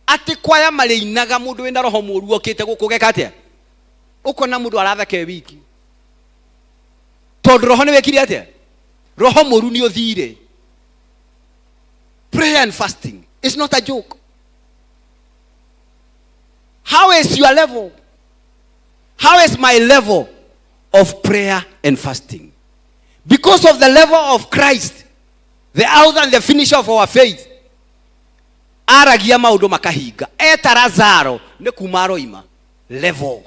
ati kwaya mari inaga mundu wina roho muru okite guku gekatia uko na mundu arathake wiki tondu roho ni wekiri atia roho muru ni uthire. Prayer and fasting is not a joke. How is your level? How is my level of prayer and fasting? Because of the level of Christ, the author and the finisher of our faith, aragia maundu makahinga. Eta Lazaro ne kumaro ima level.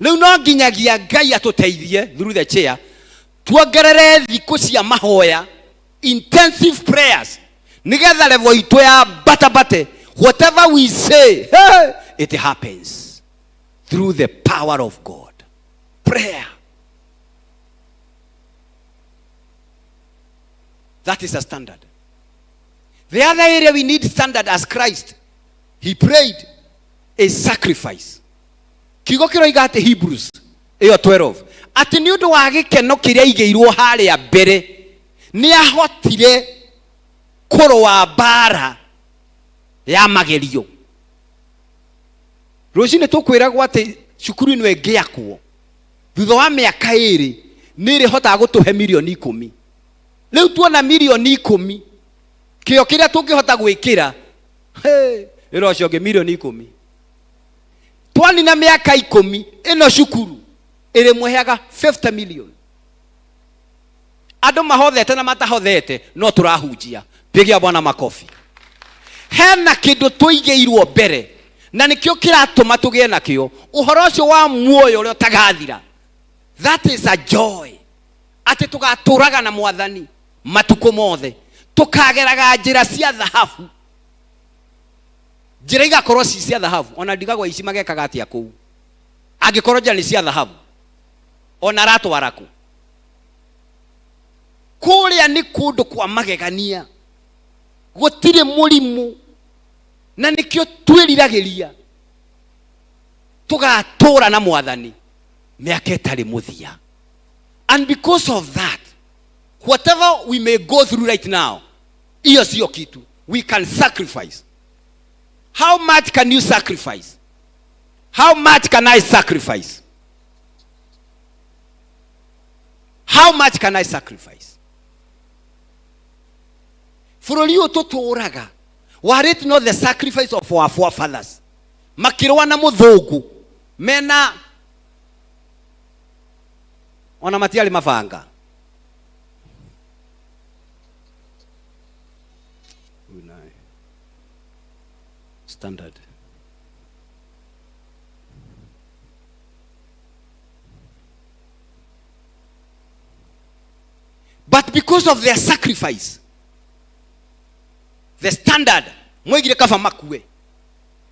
Leo no nginyagia Ngai atuteithie through the chair tuongerere thiku cia mahoya, intensive prayers, nigetha level itu ya batabate. Whatever we say, hey, it happens through the power of God. Prayer. That is a standard. The other area we need standard as Christ, he prayed, is sacrifice. Kigo kiroiga ati Hebrews 12 ati ni undu wa gikeno kiria igeirwo haria mbere ni ahotire kuroa bara ya magerio. Rocine tukwiragwo ati cukuru ino engiakwo thutha wa miaka 2 ni ri hota gutuhe milioni 10. Riu tuona milioni 10 kio kiria tungihota gwikira iro cionge milioni 10 twani na miaka 10 ino cukuru iri mwehaga 50 million. Ando mahothete na matahothete no turahunjia. Pigia Bwana makofi. Hena kindu tuigeirwo mbere na nikio kiratuma tugie nakio uhoro ucio wa muoyo uri utagathira. That is a joy. Ati tugaturaga na mwathani matuko mothe tukageraga njira cia thahabu. Njira igakorwo ci cia thahabu ona ndigagwa ici magekaga atia kuu angikorwo njira ni cia thahabu ona ratwara ku kuria ni kundu kwa magegania gutire murimu na nikio twiriragiria tugatura na mwathani miaka itari muthia. And because of that, whatever we may go through right now, iyo sio kitu. We can sacrifice. How much can you sacrifice? How much can I sacrifice? How much can I sacrifice? Furuli utoturaga. Were it not the sacrifice of our forefathers? Makirwa na muthugu. Mena ona matiali mafanga. Standard. But because of their sacrifice, the standard, mwegire kava makue.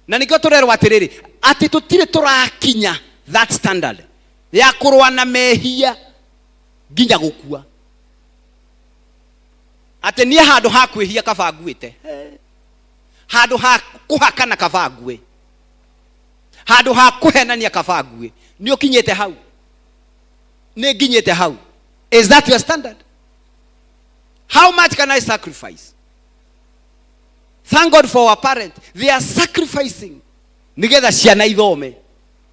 Na nikio turerwa atiriri, ati tutire turakinya that standard. Ya kurwa na mehia ginya gukua. Ati nie handu hakwihia kava nguite. Handu ha kuhakana kava ngue. Handu ha kuhenania kava ngue. Ni ukinyete hau. Ni ginyete hau. Is that your standard? How much can I sacrifice? Thank God for our parents. They are sacrificing. Nigetha ciana ithome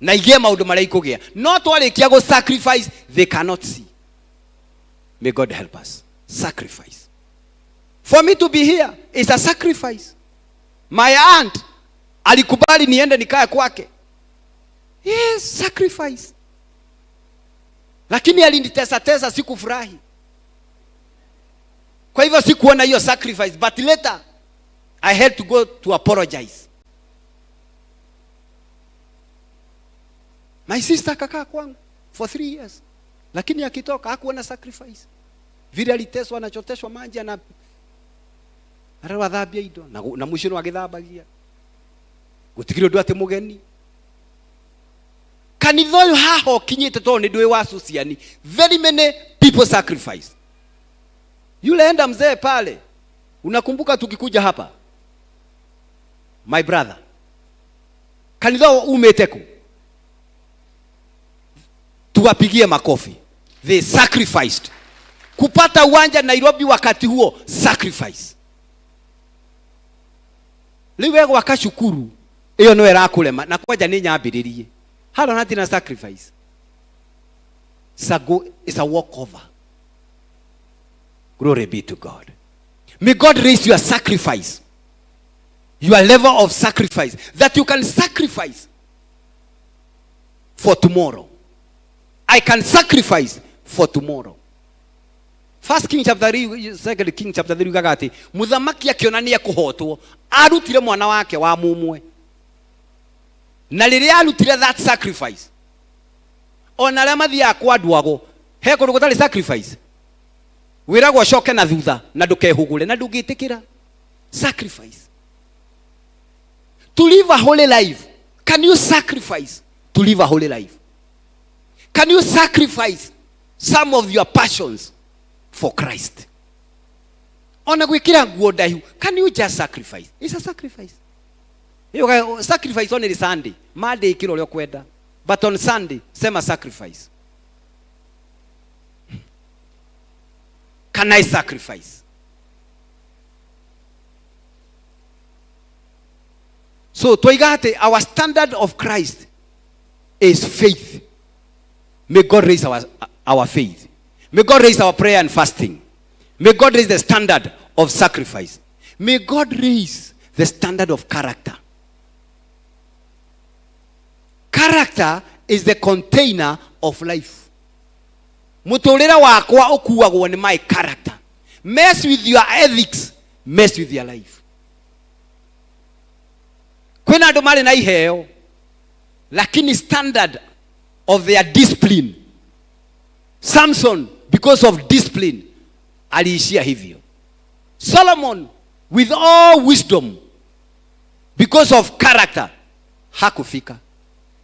na igie maundu maria ikugia. No twarikia go sacrifice, they cannot see. May God help us. Sacrifice. For me to be here is a sacrifice. My aunt alikubali niende nikae kwake. Yes, sacrifice. Lakini alinitesa sikufurahi. Kwa hivyo sikuona hiyo sacrifice, but later I had to go to apologize. My sister kakaa kwangu for 3 years. Lakini akitoka hakuona sacrifice. Vile aliteswa anachoteshwa maji na arawa thabia indo na mushino agithabagia. Gutikiro ndu ati mugeni. Kanitho haho kinyite to ni ndwe wa sociani. Very many people sacrifice. Yule enda mzee pale. Unakumbuka tukikuja hapa? My brother. Kanitho umeteko. Tuwapigie makofi. They sacrificed. Kupata uwanja Nairobi wakati huo sacrifice. Liwe wakashukuru. Iyo no era kulema na kwaja ni nyambiririe. Halo nati na sacrifice. It's a walk over. Glory be to God. May God raise your sacrifice. Your level of sacrifice. That you can sacrifice for tomorrow. I can sacrifice for tomorrow. First King chapter 3, Second King chapter 3 gagati. Muthamaki akionania kuhotwo, arutire mwana wake wa mumwe. Na liria arutire that sacrifice. Ona rĩa mathia kwa ndwago, he kundu gutari sacrifice. Wiragwo shoke na thutha na ndukehugure na ndungitikira. Sacrifice. To live a holy life. Can you sacrifice to live a holy life? Can you sacrifice some of your passions for Christ? Ona gwikira nguo ndaihu. Can you just sacrifice? It's a sacrifice. You sacrifice on the Sunday. Monday ikiro lyo kwenda. But on Sunday, sema sacrifice. Can I sacrifice? So, toigate, our standard of Christ is faith. May God raise our faith. May God raise our prayer and fasting. May God raise the standard of sacrifice. May God raise the standard of character. Character is the container of life. Mutorera wakwa okuwagwo ni my character. Mess with your ethics, mess with your life. Kwena ndo mali na iheo, lakini standard of their discipline. Samson, because of discipline, aliishia hivyo. Solomon, with all wisdom, because of character, hakufika.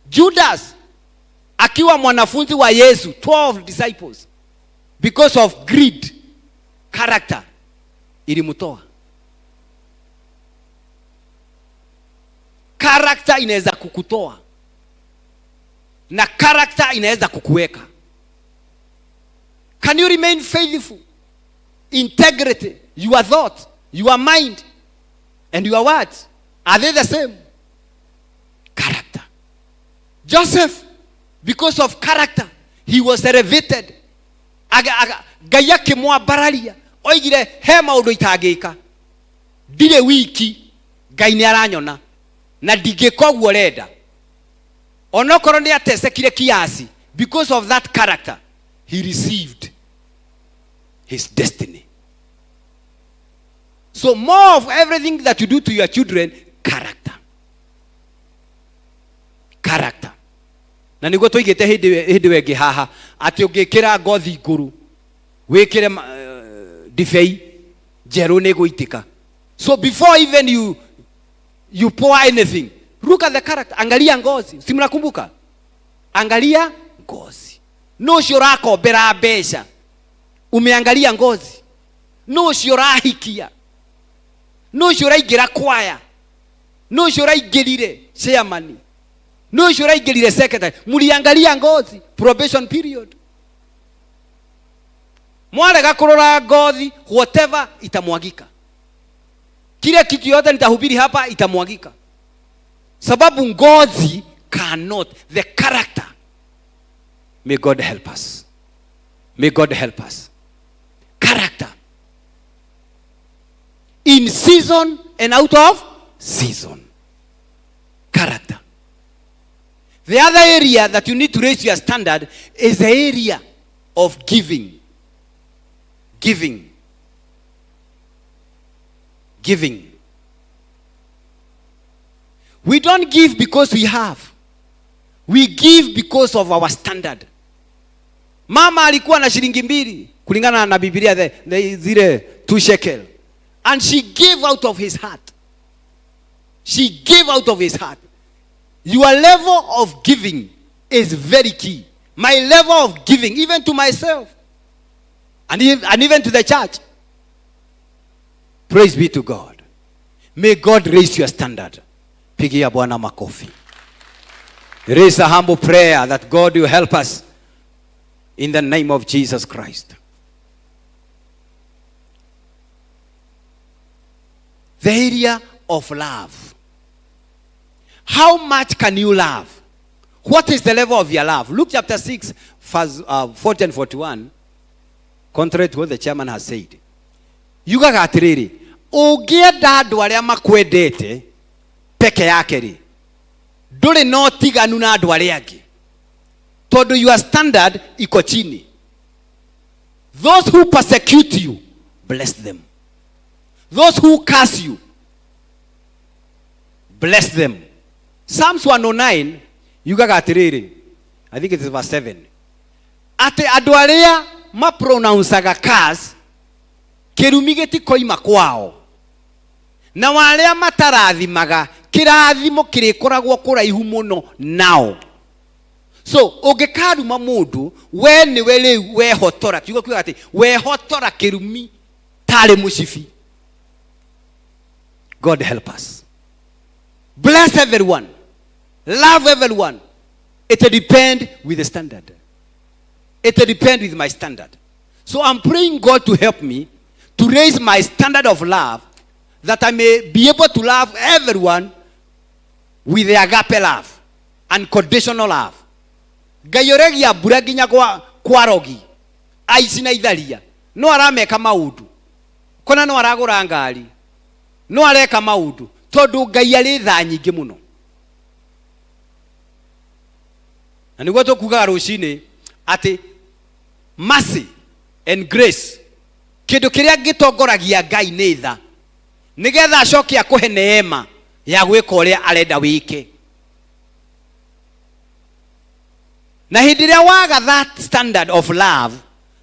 Judas, akiwa mwanafunzi wa Yesu, 12 disciples, because of greed, character, ilimutoa. Character inaweza kukutoa. Na character inaweza kukuweka. Can you remain faithful? Integrity, your thought, your mind, and your words, are they the same? Character. Joseph, because of character, he was elevated. Ngai akimwambararia oigire he maundu itangika ndire wiki Ngai ni aranyona na ndigika uguo renda onokorwo ni atecekire kiasi. Because of that character he received his destiny. So more of everything that you do to your children, character. Character. Na niguo tuigite hindi wengi haha ati ungikira ngothi nguru wikire difei jeru ni guitika. So before even you pour anything, look at the character. Angalia ngozi. Si mnakumbuka? Angalia ngozi. No shora kombera mbeca. Umeangalia ngozi. No shora hikia. No shora igira kwaya. No shora igirire chairman. No shora igirire secretary. Muliangalia ngozi. Probation period. Mwarega kurora ngozi, whatever itamwagika. Kile kitu yote nitahubiri hapa itamwagika. Sababu ngozi cannot, the character. May God help us. May God help us. Character. In season and out of season. Character. The other area that you need to raise your standard is the area of giving. Giving. Giving. We don't give because we have. We give because of our standard. Mama alikuwa na shilingi 2 kulingana na Biblia zile 2 shekel. And she gave out of his heart. She gave out of his heart. Your level of giving is very key. My level of giving, even to myself, and even to the church. Praise be to God. May God raise your standard. Pigia Bwana makofi. Raise a humble prayer that God will help us in the name of Jesus Christ. The area of love. How much can you love? What is the level of your love? Luke chapter 6, verse 40 and 41. Contrary to what the chairman has said. Yugaga atiriri. Ungienda andu aria makwendete peke yake ri. Nduri no tiganu na andu aria angi. Tondu your standard iko chini. Those who persecute you, bless them. Those who curse you, bless them. Psalms 109, yugaga atiriri. I think it is verse 7. Ate andu aria ma pronounceaga curse kirumi gitikoima kwao. Na waria matarathimaga kirathimo kirikoragwo kuraihu muno nao. So ungikaruma mundu we ni we riu wehotora. Kiugo kiuga ati wehotora kirumi tari mushifi. God help us. Bless everyone. Love everyone. It depends with the standard. It depends with my standard. So I'm praying God to help me to raise my standard of love, that I may be able to love everyone with the agape love, unconditional love. Gayoregia buraginya kwa rogi. Aici na itharia. No arameka maudu. Kona no aragura ngari. No areka maudu. Tondu Ngai ari tha nyingi muno. Na niguo tukuga rucini ati mercy and grace kindu kiria gitongoragia Ngai ni tha nigetha acoke akuhe neema ya gwika uria arenda wike. Na hindi ria waga that standard of love,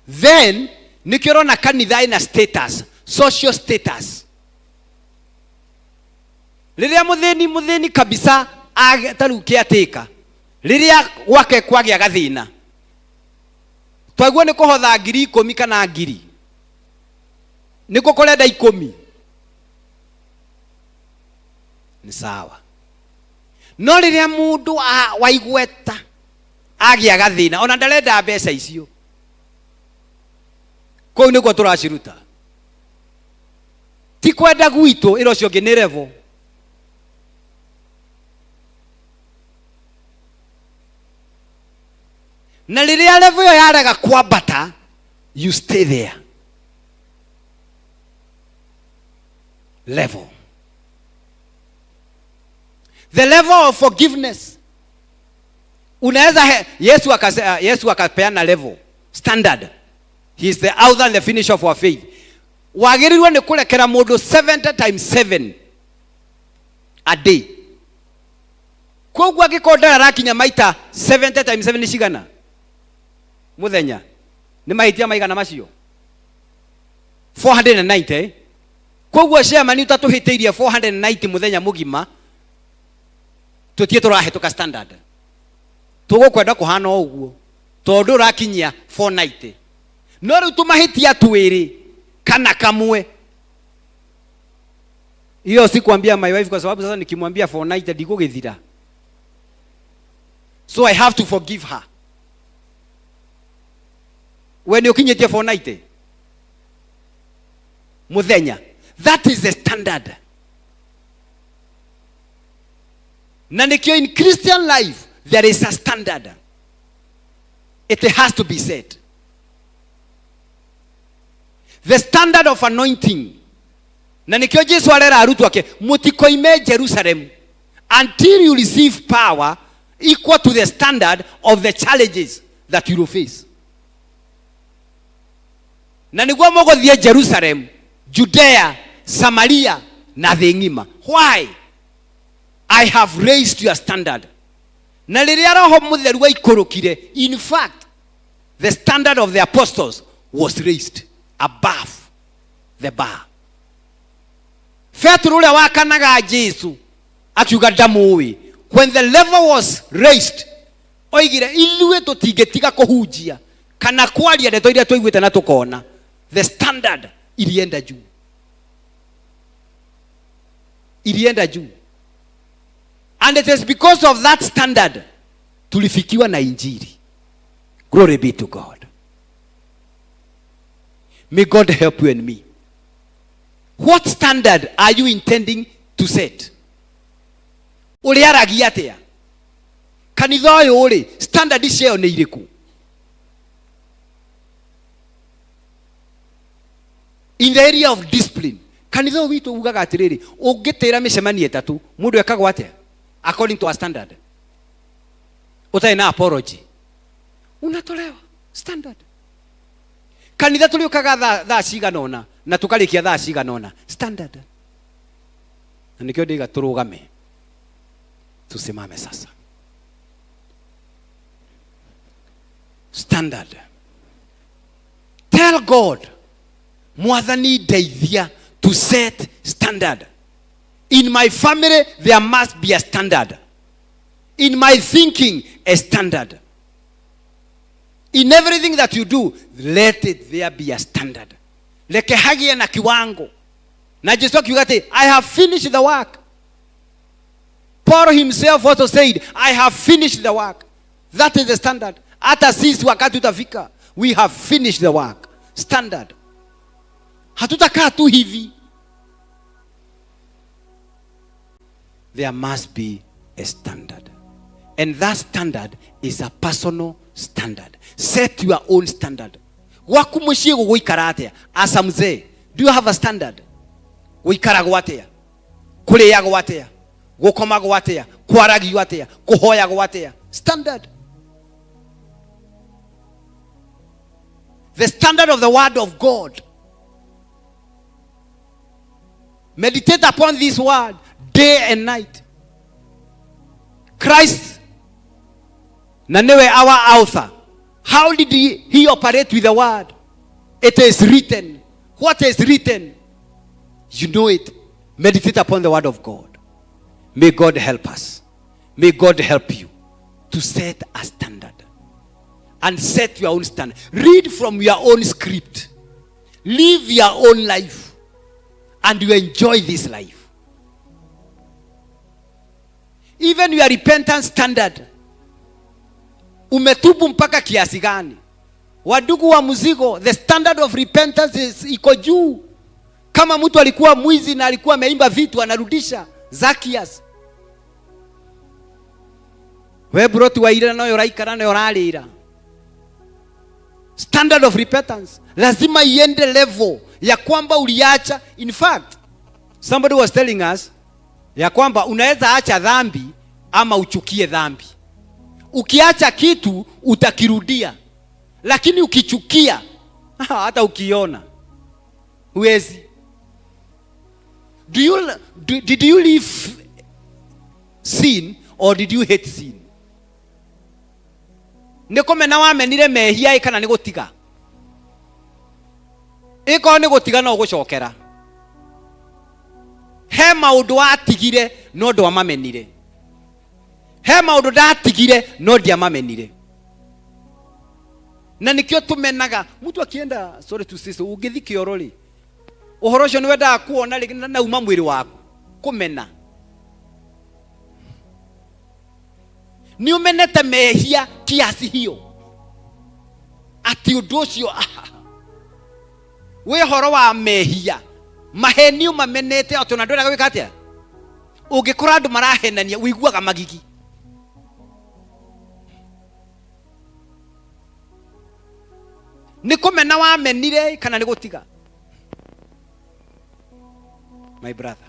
then nikirona kanitha ina status, social status. Riria muthini kabisa agetarukia tika. Riria wake kwagia gathina. Twaguo ni kuhotha 10,000 kana 1,000. Niko kurenda 10. Ni sawa. No riria mundu waigweta agia gathina ona ndarenda mbeca icio. Kou niko turaciruta. Ti kwenda gwitu iro cio ngi ni level. Na liria level yo yarega kwambata, you stay there. Level. The level of forgiveness. Unaweza Yesu akapeana level standard. He is the author and the finisher of our faith. Wagirirwo ni kurekera mundu 70 times 7 a day. Koguo agikondera rakinya maita 70 times 7 ni cigana muthenya? Ni mahitia maigana macio 490 eh? Koguo chairman utatuhitiirie 490 muthenya mugima, tutie turahituka standard. Tugukwenda kuhana uguo tondu rakinyia 490. No riu tumahitia twiri kana kamwe. Hiyo sikuambia my wife kwa sababu sasa nikimwambia 490 ndigugithira. So I have to forgive her. When you kinyetie 490 muthenya, that is the standard. Na nikio in Christian life there is a standard. It has to be set. The standard of anointing. Na nikio Jesu arera arutu wake, mutikoime Jerusalem until you receive power equal to the standard of the challenges that you will face. Na niguo mugothie Jerusalem, Judea, Samaria na thĩ ng'ima. Why? I have raised your standard. Na riria Roho Mutheru aikurukire, in fact the standard of the apostles was raised above the bar. Petro ule wakanaga Jesu akiuga ndamuwi, when the level was raised, oigire ilue tutingetiga kuhunjia kana kwaria ndeto iria twaiguite na tukona. The standard ilienda juu. Ilienda juu. And it is because of that standard tulifikiwa na injili. Glory be to God. May God help you and me. What standard are you intending to set? Uliaragia atia? Kanitha uyu uri standard cio ni iriku? In the area of discipline, kanitha witu ugaga atiriri, ungitira micemani etatu, mundu ekagwa atia according to our standard? Utai na apology, unatolewa standard. Kanitha tuliokaga thaa ciganona na tukarikia thaa ciganona, standard. Na nikio ndiga turugame tusimame sasa. Standard. Tell God, Mwathani ndeithia to set standard. In my family there must be a standard. In my thinking a standard. In everything that you do, let it there be a standard. Leke hagia na kiwango. Na Jesu akiuga ati, I have finished the work. Paul himself also said, I have finished the work. That is the standard. Hata sisi wakati utafika, we have finished the work. Standard. Hatutakaa tu hivi. There must be a standard. And that standard is a personal standard. Set your own standard. Waku mushie guikara atia? Asa mzee, do you have a standard? Guikara gwatia? Kuria gwatia? Gukoma gwatia? Kwaragi gwatia? Kuhoya gwatia? Standard. The standard of the word of God. Meditate upon this word day and night. Christ, na niwe our author. How did he operate with the word? It is written. What is written? You know it. Meditate upon the word of God. May God help us. May God help you to set a standard. And set your own standard. Read from your own script. Live your own life. And you enjoy this life. Even your repentance standard. Umetubu mpaka kiasi gani? Wadugu wa muzigo, the standard of repentance is iko juu. Kama mtu alikuwa mwizi na alikuwa ameimba vitu, anarudisha. Zacchaeus. We broti wa ira no yoraikara no yoralira. Standard of repentance lazima iende level ya kwamba uliacha. In fact, somebody was telling us ya kwamba unaweza acha dhambi ama uchukie dhambi. Ukiacha kitu utakirudia, lakini ukichukia hata ukiona huwezi. Did you leave sin or did you hate sin? Nikomena wamenire mehia ikana nigutiga. Iko nigutiga no gucokera. He maundu watigire no ndo amamenire. He maundu ndatigire no ndia mamenire. Na nikio tumenaga mtu akienda, sorry to say, ugithike orori uhoro ucio ni wenda kuona na uma mwiri waku kumena ni umenete mehia kiasi hiyo ati undu ucio we horo wa mehia maheni umamenete atona ndwenda gwika atia ungikora andu marahenania wiguaga magigi. Ni kumena wamenire kana ni gutiga? My brother,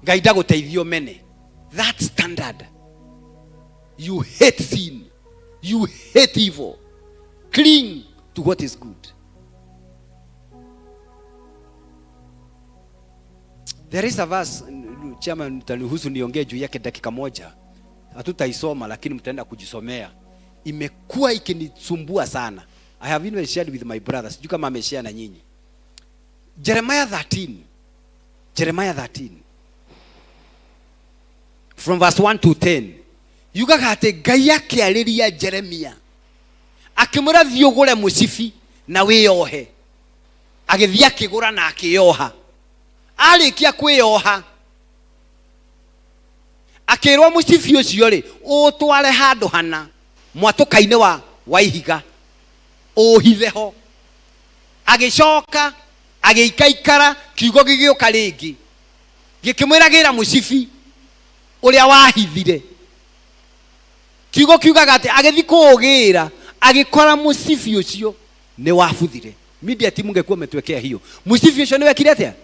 gaida guteithio mene that standard. You hate sin, you hate evil, cling to what is good. There is a verse, chama mtanihusu niongee juu yake dakika moja, hatutaisoma lakini mtaenda kujisomea. Imekuwa ikinisumbua sana. I have even shared with my brothers. Sijui kama ameshare na nyinyi. Jeremiah 13 from verse 1 to 10. Yugaga ati Ngai akiarĩria Jeremia akimura thiogure musibi na wiyohe. Agithia akigura na akiyoha. Arikia kwiyoha akirwo musibi ucio ri utware handu hana mwatuka-ini wa ihiga uhitheho. Agicoka agikaikara kiugo gigioka ringi gikimwiragira musibi uria wahithire. Kiugo kiugaga ati agithi kuugira agikora musibi ucio ni wabuthire. Media team ngekuwa metwekea hiyo musibi ucio ni wekire atia,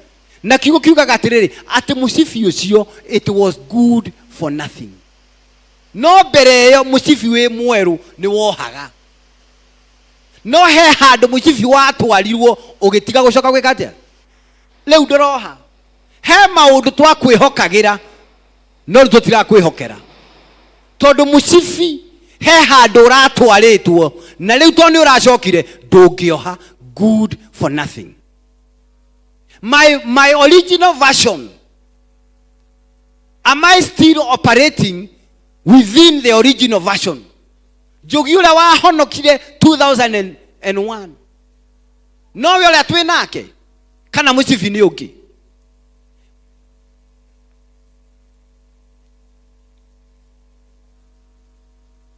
na kiugo kiugaga atiriri ati musibi ucio it was good for nothing. No mbere yo musibi we mweru ni wohaga. No he handu musibi watwarirwo ugitiga gucoka gwika atia. Leu ndoroha he maundu twakwihokagira no tutira kwihokera tondu musibi he handu uratwaritwo na leu to ni uracokire ndungioha. Good for nothing. My original version, am I still operating within the original version? Jogiula wa honokire 2001 no yole atwe nake kana musibi ni ungi.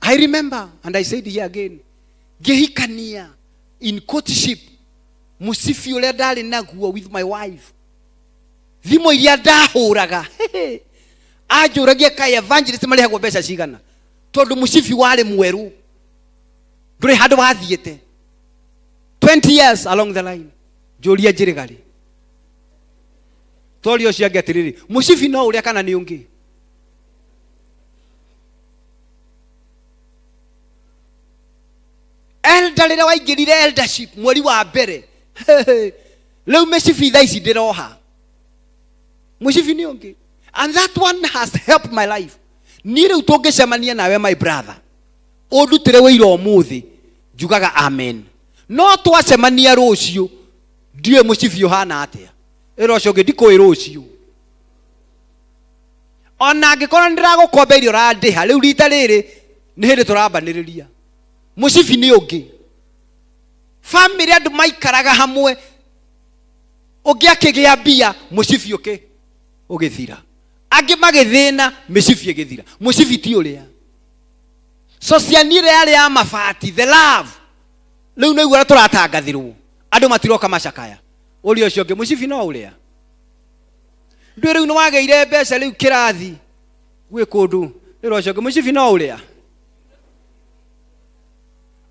I remember, and I said here again, gehikania in courtship musibi ule ndari naguo with my wife. Thimo iria ndahuraga ajuragia kai evangelist marihagwo mbeca cigana tondu musibi wari mweru nduri handu wathiete 20 years along the line. Julia jirigari torio ciange atiriri musibi no uria kana ni ungi. Elder rira waingirire eldership mweri wa mbere leu musibi thaici ndiroha musibi ni ungi. And that one has helped my life. Ni reu tungicemania nawe my brother udutire wira umuthi njugaga amen. No twacemania rucio ndiye musibi uhana atia iroco ngindikoi rucio ona ngikora ndiragukomberio randiha reu rita riri ni hindi turambaniriria musibi ni ungi. Family andu maikaraga hamwe ungi akigia mbia musibi uki ugithira angi magithina musibi igithira. Musibi ti uria so cianire yari ya mabati the love leu no igura turatangathirwo andu matiroka macakaya uri ucio ungi musibi no uria ndu reu no wageire mbeca reu kirathi gwi kundu iro ucio ungi musibi no uria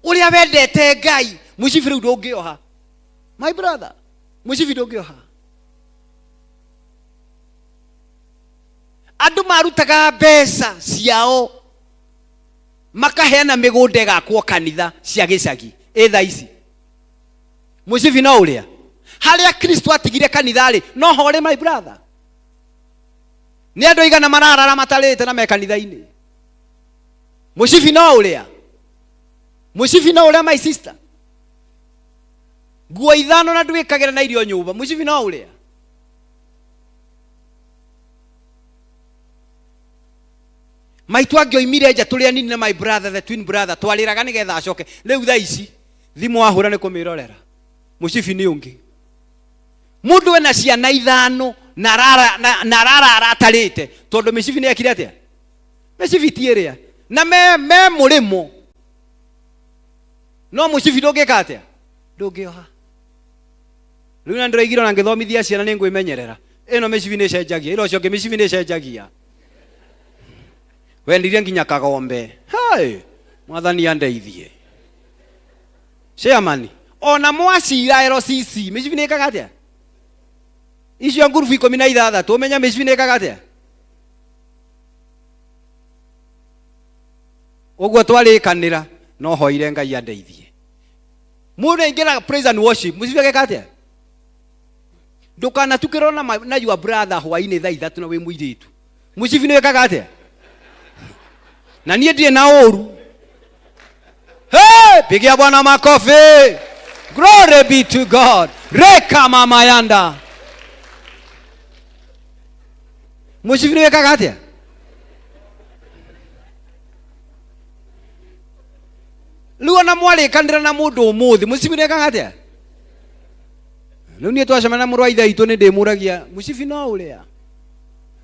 uria wendete Ngai mucibi riu ndungioha. My brother, mucibi ndungioha. Andu marutaga mbeca ciao makaheana migunda gakwo kanitha cia gicagi etha ici mucibi no uria haria Kristo atigire kanitha ri no hore. My brother, ni andu igana mararara matarite na me kanitha-ini. Mucibi no uria, mucibi no uria. My sister, nguo ithano na ndwikagira na irio nyumba. Mucibi no uria. Maitu angioimire nja tuli anini na my brother, the twin brother, twaliraga nigetha acoke. Riu tha ici thimu wahura ni kumirorera. Mucibi ni ungi. Mundu ena ciana ithano na rara atarite tondu micibi ni ekire atia. Micibi tieria na me murimo. No mucibi ndungika atia ndungioha. Riu na ndirigiro na ngithomithia ciana ni ngwimenyerera. Ino micibi ni cenjagia, iro cio micibi ni cenjagia. Wendirie nginya kagombe. Hai, mwathani andeithie. Chairman, ona mwacira LCC, micibi ni ekaga atia. Icio ngurubu 16 umenya micibi ni ekaga atia. Uguo twarikanira no hoire Ngai andeithie. Mundu ingira praise and worship, micibi ekaga atia. Ndukana tukirona na your brother hwaini thaa 3 na we muiritu. Micibi ni ekaga atia. Na niye ndiye na oru. Hey, pigia Bwana makofi. Glory be to God. Reka mama yanda. Mucibi ni ekaga atia. Riu ona mwarikanira na mundu umuthi mucibi ni ekaga atia. Riu nie twacemana na murwa ithe itu ni ndimuragia mucibi no uria.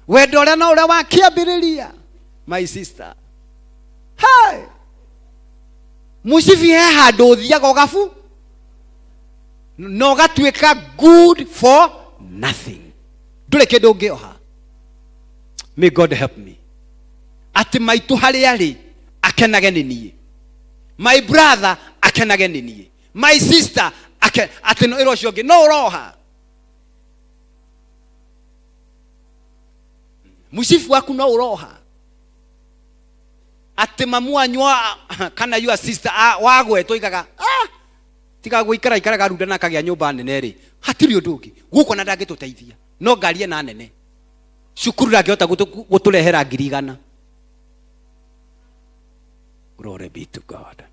Wendo uria no uria wakiambiriria. My sister. Hai. Mucibi he handu thiaga ugabu no gatuika good for nothing. Ndure kindu ungioha. May God help me. Ati maitu hari ari akenage ni nie. My brother akenage ni nie. My sister ati no iro cio no uroha. Mucibi waku no uroha. Ati mamu anywa kana your sister wagwe toikaga tiga guikara ikaraga runda na kagia nyumba nene ri hatiri undu ungi guko na ndangituteithia no ngarie na nene cukuru ndangihota gutulehera 100. Glory be to God.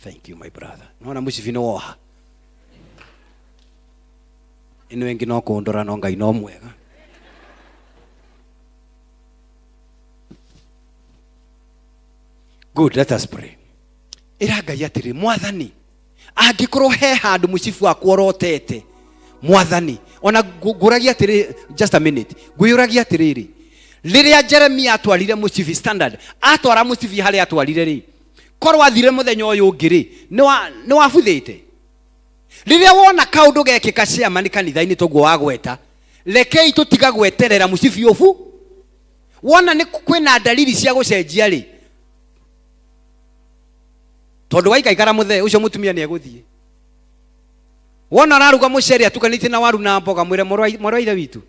Thank you my brother. Nona mucibi no woha ino wengi no kundora no Ngai no mwega. Good, let us pray. Iragai atiri mwathani angikorwo he handu mucibi wakwa rotete mwathani ona nguragia atiri just a minute nguyuragia atiriri riria Jeremia atwarire mucibi standard atwara mucibi hari atwarire ri korwo athire muthenya uyu ngiri ni wabuthite riria wona kaundu gekika ciama ni kanitha-ini toguo wagweta rekei tutiga gweterera mucibi ubu wona ni kwina dalili cia gucenjia ri tondu waikaikara muthe ucio mutumia ni eguthie wona raruga muceri atukanite na waru na mboga mwire moro ithe witu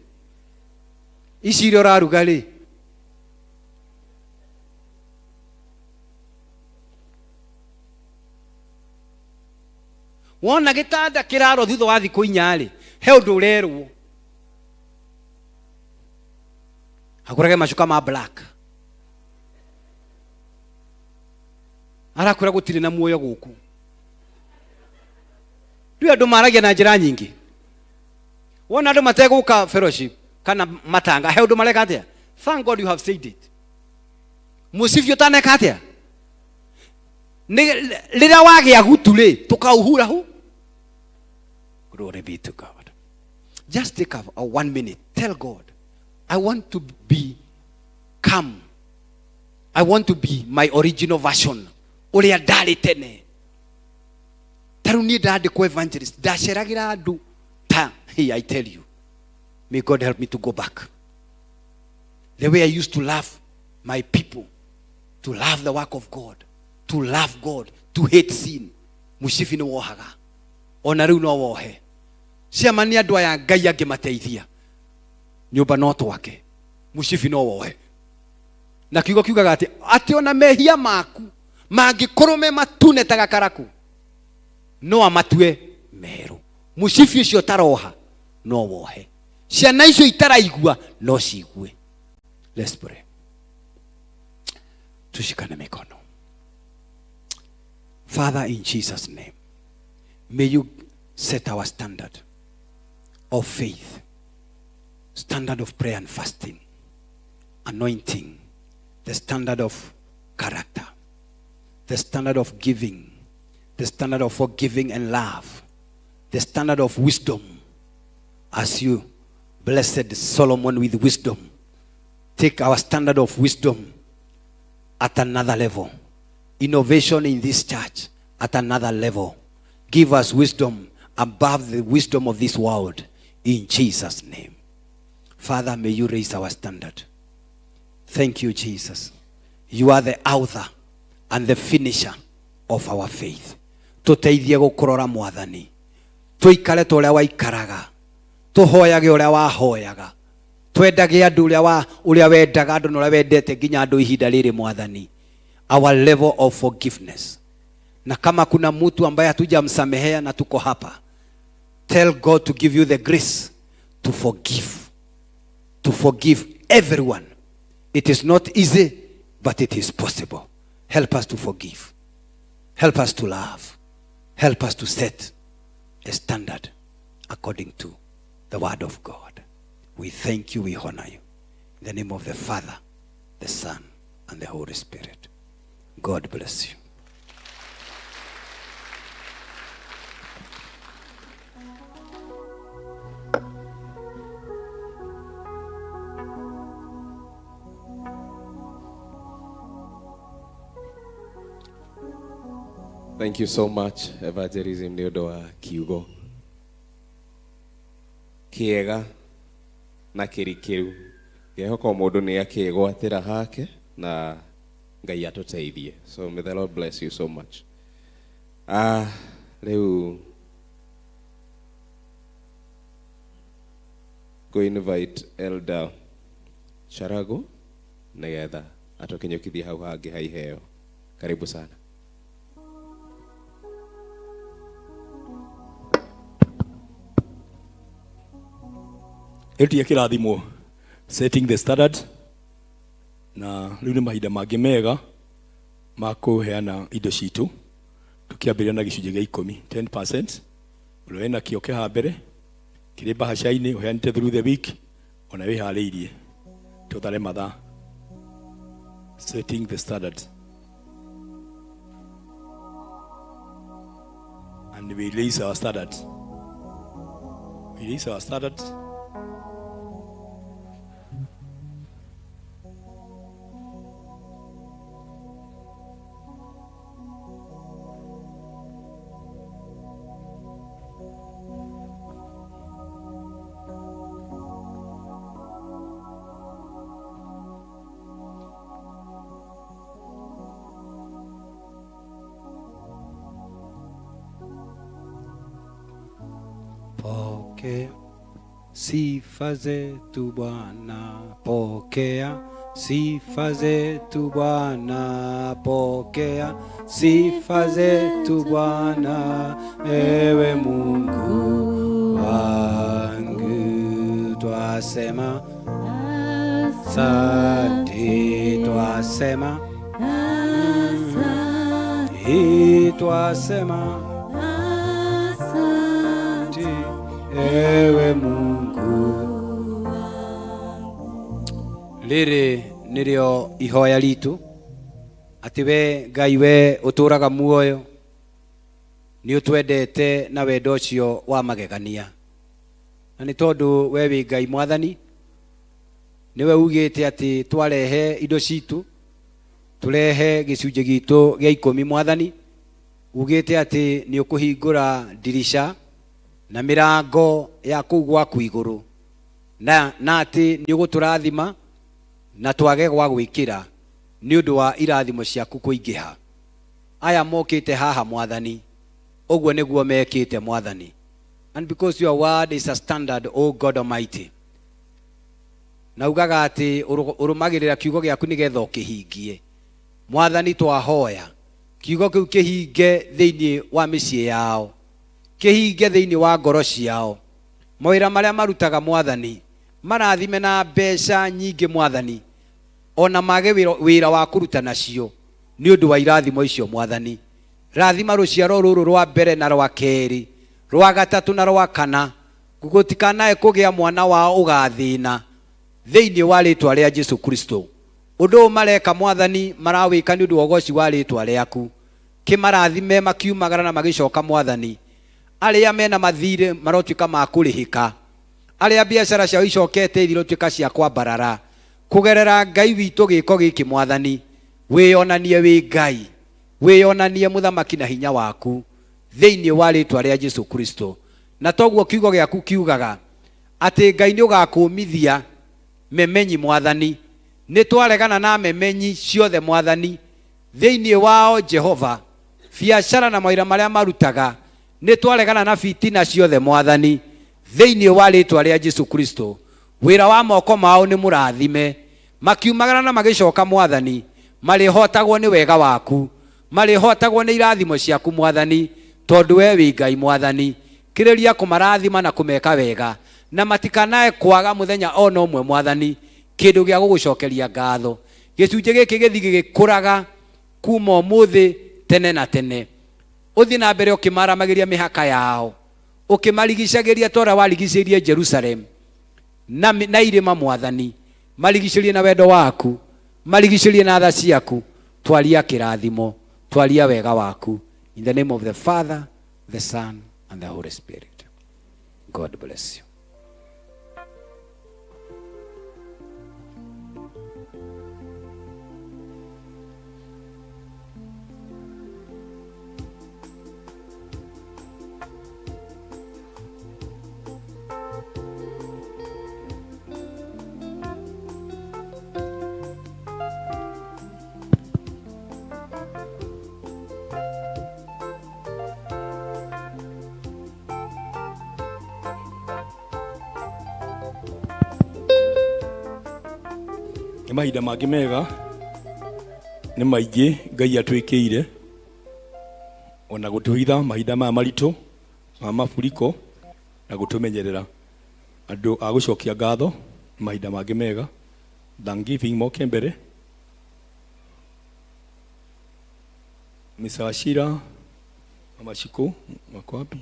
ici irio raruga ri wona gitanda kiraro thutha wa thiku 4 ri he undu urerwo akurage macuka ma black arakura gutiri na muoyo guku ndio andu maragia na njira nyingi wona andu mateguka fellowship kana matanga he undu mareka atia. Thank God you have said it. Mucibi utaneka atia ni rira wagia gutu ri tukauhura hu. Glory be to God. Just take a 1 minute. Tell God, I want to be calm. I want to be my original version. Uria ndari tene. Taru ni ndandikwo evangelist. Ndaceragira andu ta. Hey, I tell you. May God help me to go back. The way I used to love my people. To love the work of God. to love God, to hate sin. Mushifi ni wohaga. Ona riu no wohe. Ciama ni andu aya Ngai angimateithia. Nyumba no twake. Mushifi no wohe. Na kiugo kiugaga ati ona mehia maku mangikorwo me matune ta gakaraku no amatue meru. Mushifi ucio taroha no wohe. Ciana icio itaraigua no cigue. Let's pray. Tushikane mikono. Father, in Jesus' name, may you set our standard of faith, standard of prayer and fasting, anointing, the standard of character, the standard of giving, the standard of forgiving and love, the standard of wisdom. As you blessed Solomon with wisdom, take our standard of wisdom at another level. Innovation in this church at another level. Give us wisdom above the wisdom of this world. In Jesus' name. Father, may you raise our standard. Thank you, Jesus. You are the author and the finisher of our faith. Tuteithie gukurora mwathani. Tuikare ta uria waikaraga. Tuhoyage uria wahoyaga. Twendage andu uria wendaga andu na uria wendete nginya andu ihinda riri mwathani. Our level of forgiveness. Na kama kuna mtu ambaye hatujamsamehea na tuko hapa, tell God to give you the grace to forgive. To forgive everyone. It is not easy, but it is possible. Help us to forgive. Help us to love. Help us to set a standard according to the word of God. We thank you, we honor you. In the name of the Father, the Son, and the Holy Spirit. God bless you. Thank you so much, Evangelism nĩ ũndũ wa kiugo kĩega na kĩrikĩru. Ngĩhoka mũndũ nĩ akĩgwatĩra hake na Ngai atũteithie. So may the Lord bless you so much. Rĩu go invite Elder Charago nĩgetha atũkinyũkithie hau hangĩ ha iheo. Karibu sana. Etia kirathimo, setting the standard, na rĩu nĩ mahinda mangĩ mega ma kũheana indo citũ tũkĩambĩrĩria na gĩcunjĩ gĩa 10%. Ũrĩa wĩna kĩo kĩhaha mbere kĩrĩ bahaca-inĩ ũheanĩte through the week, ona wĩharĩirie tũthare mathaa. Setting the standard. And we raise our standard. We raise our standard. Pokea sifa zetu Bwana, pokea sifa zetu Bwana, pokea sifa zetu Bwana, ewe Mungu wangu. Twasema asante, twasema asante, twasema ewe Mungu. Rĩrĩ nĩrĩo ihoya ritũ, atĩ we Ngai we ũtũraga muoyo, nĩ ũtwendete na wendo ũcio wa magegania. Na nĩ tondũ we wĩ Ngai mwathani, nĩwe ugĩte atĩ twarehe indo citũ, tũrehe gĩcunjĩ gitũ gĩa 10 mwathani. Ugĩte atĩ nĩ ũkũhingũra dirisha na mirango ya kũu gwaku igũrũ, na atĩ nĩ ũgũtũrathima na twage gwa gwĩkĩra nĩ ũndũ wa irathimo ciaku kũingĩha. aya mokite haha mwathani ogwo niguo mekite mwathani, and because your word is a standard, O God Almighty, na ugaga ati urumagirira kiugo giaku nigetha ukihingie mwathani, twahoya kiugo kiu kihinge thiini wa micii yao, kihinge thiini wa ngoro ciao, mawira maria marutaga mwathani marathime na mbeca nyingi mwathani, ona mage wira wa kuruta nacio ni undu wa irathimo icio mwathani. Rathima ruciaro ruru rwa mbere na rwa keri, rwa gatatu na rwa kana, gugutikanae kugia mwana wao ugathina thiini wa ritwa ria Jesu Kristo. Undu mareka mwathani marawika ni undu wa ugoci wa ritwa riaku, kimarathime makiumagara na magicoka mwathani. Aria mena mathire marotuika ma kurihika, aria biashara ciao icokete irotuika cia kwambarara kugerera Ngai witu giko giki mwathani. Wionanie wi Ngai, wionanie muthamaki na hinya waku thiini wa ritwa ria Jesu Kristo. Na toguo kiugo giaku kiugaga ati Ngai ni ugakumithia memenyi mwathani, ni twaregana na memenyi ciothe mwathani thiini wao Jehova. Biashara na mawira maria marutaga ni twaregana na fitina ciothe mwathani thiini wa ritwa ria Jesu Kristo. Wira wa moko mao ni murathime, makiumagara na magicoka mwathani, marihotagwo ni wega waku, marihotagwo ni irathimo ciaku mwathani, tondu we wi Ngai mwathani. Kiriria kumarathima na kumeka wega, na matikanae kwaga muthenya ona umwe mwathani kindu gia gugucokeria ngatho. Gicunje giki githi gikuraga kuma umuthi tene na tene. Uthi na mbere ukimaramagiria mihaka yao, ukimarigicagiria tora warigicirie Jerusalem na irima mwathani, marigicerie na wendo waku, marigicerie na tha ciaku. Twaria kirathimo, twaria wega waku. In the name of the Father, the Son, and the Holy Spirit. God bless you. Mahinda mangĩ mega nĩ maingĩ Ngai atwĩkĩire ona gũtũhitha mahinda maya maritũ ma mafuriko na gũtũmenyerera. Andũ a gũcokia ngatho mahinda mangĩ mega. Thanksgiving moke mbere. Mr. Ashira Mama Shiko wako wapi?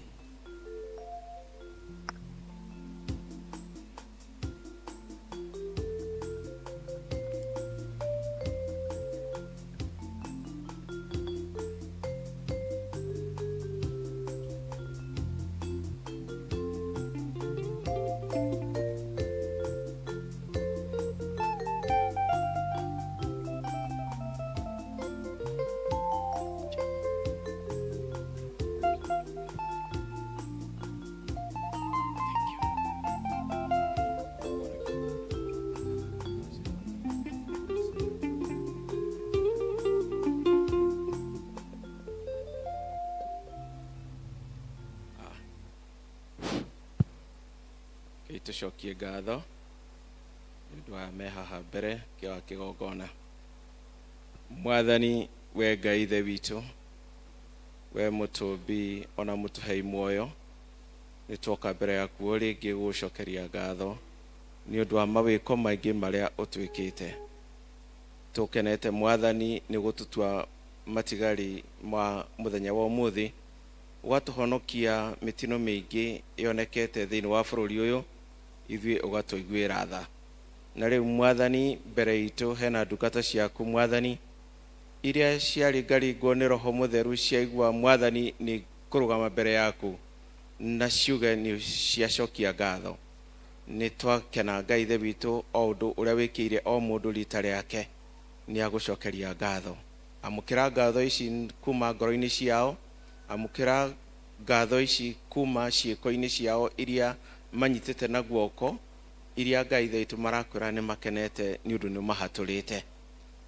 Tucokie ngatho nĩũndũ wa me haha mbere kĩa kĩgongona. Mwathani we Ngai ithe witũ, we mũtũmbi ona mũtũhei muoyo, nĩ twoka mbere yaku rĩngĩ gũcokeria ngatho nĩ ũndũ wa mawĩko maingĩ marĩa ũtwĩkĩte. Tũkenete Mwathani nĩ gũtũtua matigari ma mũthenya wa ũmũthĩ, ũgatũhonokia mĩtino mĩingĩ yonekete thĩinĩ wa bũrũri ũyũ, ithuĩ ũgatũiguĩra tha. Na rĩu Mwathani mbere itũ hena ndungata ciaku Mwathani iria ciaringaringwo nĩ Roho Mũtheru, ciaigua Mwathani nĩ kũrũgama mbere yaku na ciuge nĩ ciacokia ngatho. Nĩ twakena Ngai ithe witũ o ũndũ ũrĩa wĩkĩire o mũndũ rita rĩake nĩ agũcokeria ngatho. Amũkĩra ngatho ici kuma ngoro-inĩ ciao, amũkĩra ngatho ici kuma ciĩko-inĩ ciao iria manyitĩte na guoko, iria Ngai ithe witũ marakwĩra nĩ makenete nĩ ũndũ nĩ mahatũrĩte.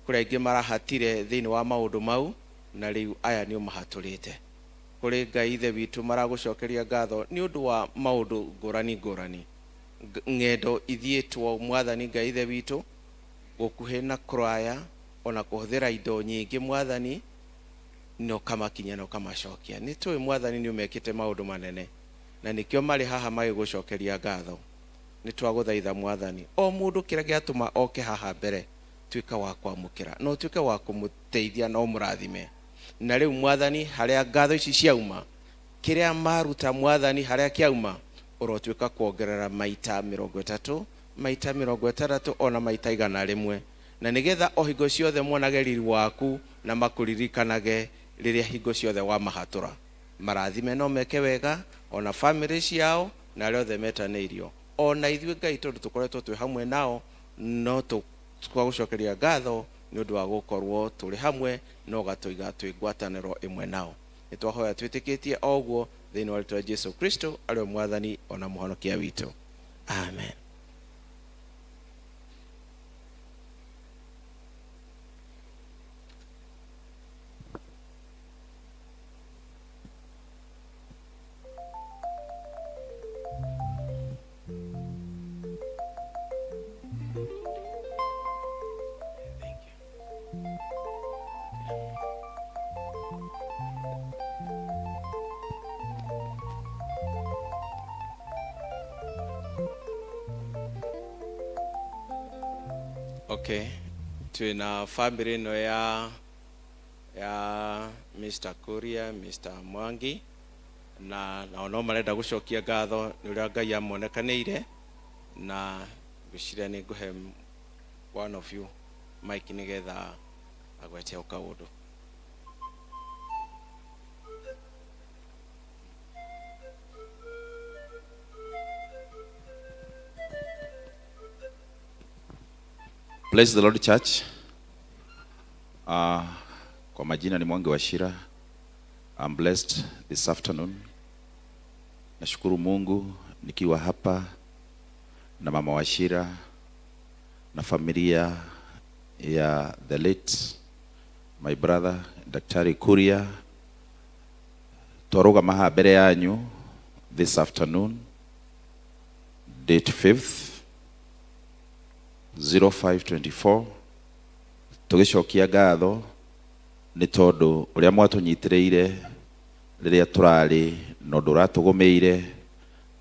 Kũrĩa aingĩ marahatire thĩinĩ wa maũndũ mau, na riu aya ni umahatulite kuri Ngai ithe witu maragucokeria ngatho ni undu wa maundu ngurani ng'endo ithiĩtwo Mwathani Ngai ithe witu gukuhe na kuraya ona kuhuthira indo nyingi Mwathani no kamakinya no kamacokia ni tui Mwathani ni umekite maundu manene na nikio mari haha magigucokeria ngatho ni twaguthaitha Mwathani o mundu kira giatuma oke haha mbere tuika wa kwamukira no tuike wa kumuteithia no murathime na riu Mwathani haria ngatho ici ciauma kiria maruta Mwathani haria kiauma urotuika kuongerera maita 30 maita 60 ona maita 100 na nigetha o hingo ciothe monage riri waku na makuririkanage riria hingo ciothe wa mahatura marathime no meke wega ona family ciao na riothe metaneirio ona ithuĩ Ngai tondu tukoretwo twi hamwe nao no twagucokeria ngatho ni undu wa gukorwo turi hamwe no gatuiga twi ngwatanĩro imwe nao ni twahoya twitikitie oguo thiini wa rĩĩtwa Jesu Kristo ariwe Mwathani ona muhonokia witu, amen. Okay, twina family no ya Mr. Kuria, Mr. Mwangi na no marenda gucokia ngatho ni uria Ngai amonekanire na gwiciria ni nguhe one of you Mike nigetha agwete o kaundu. Bless the Lord Church. Kwa majina ni Mwangi Wachira. I'm blessed this afternoon. Nashukuru Mungu nikiwa hapa na mama Wachira na familia ya the late my brother Daktari Kuria. Twaruga maha mbere yanyu this afternoon, date 5th 0524 tugicokia ngatho ni tondu uria mwatunyitireire riria turari no nduratugumeire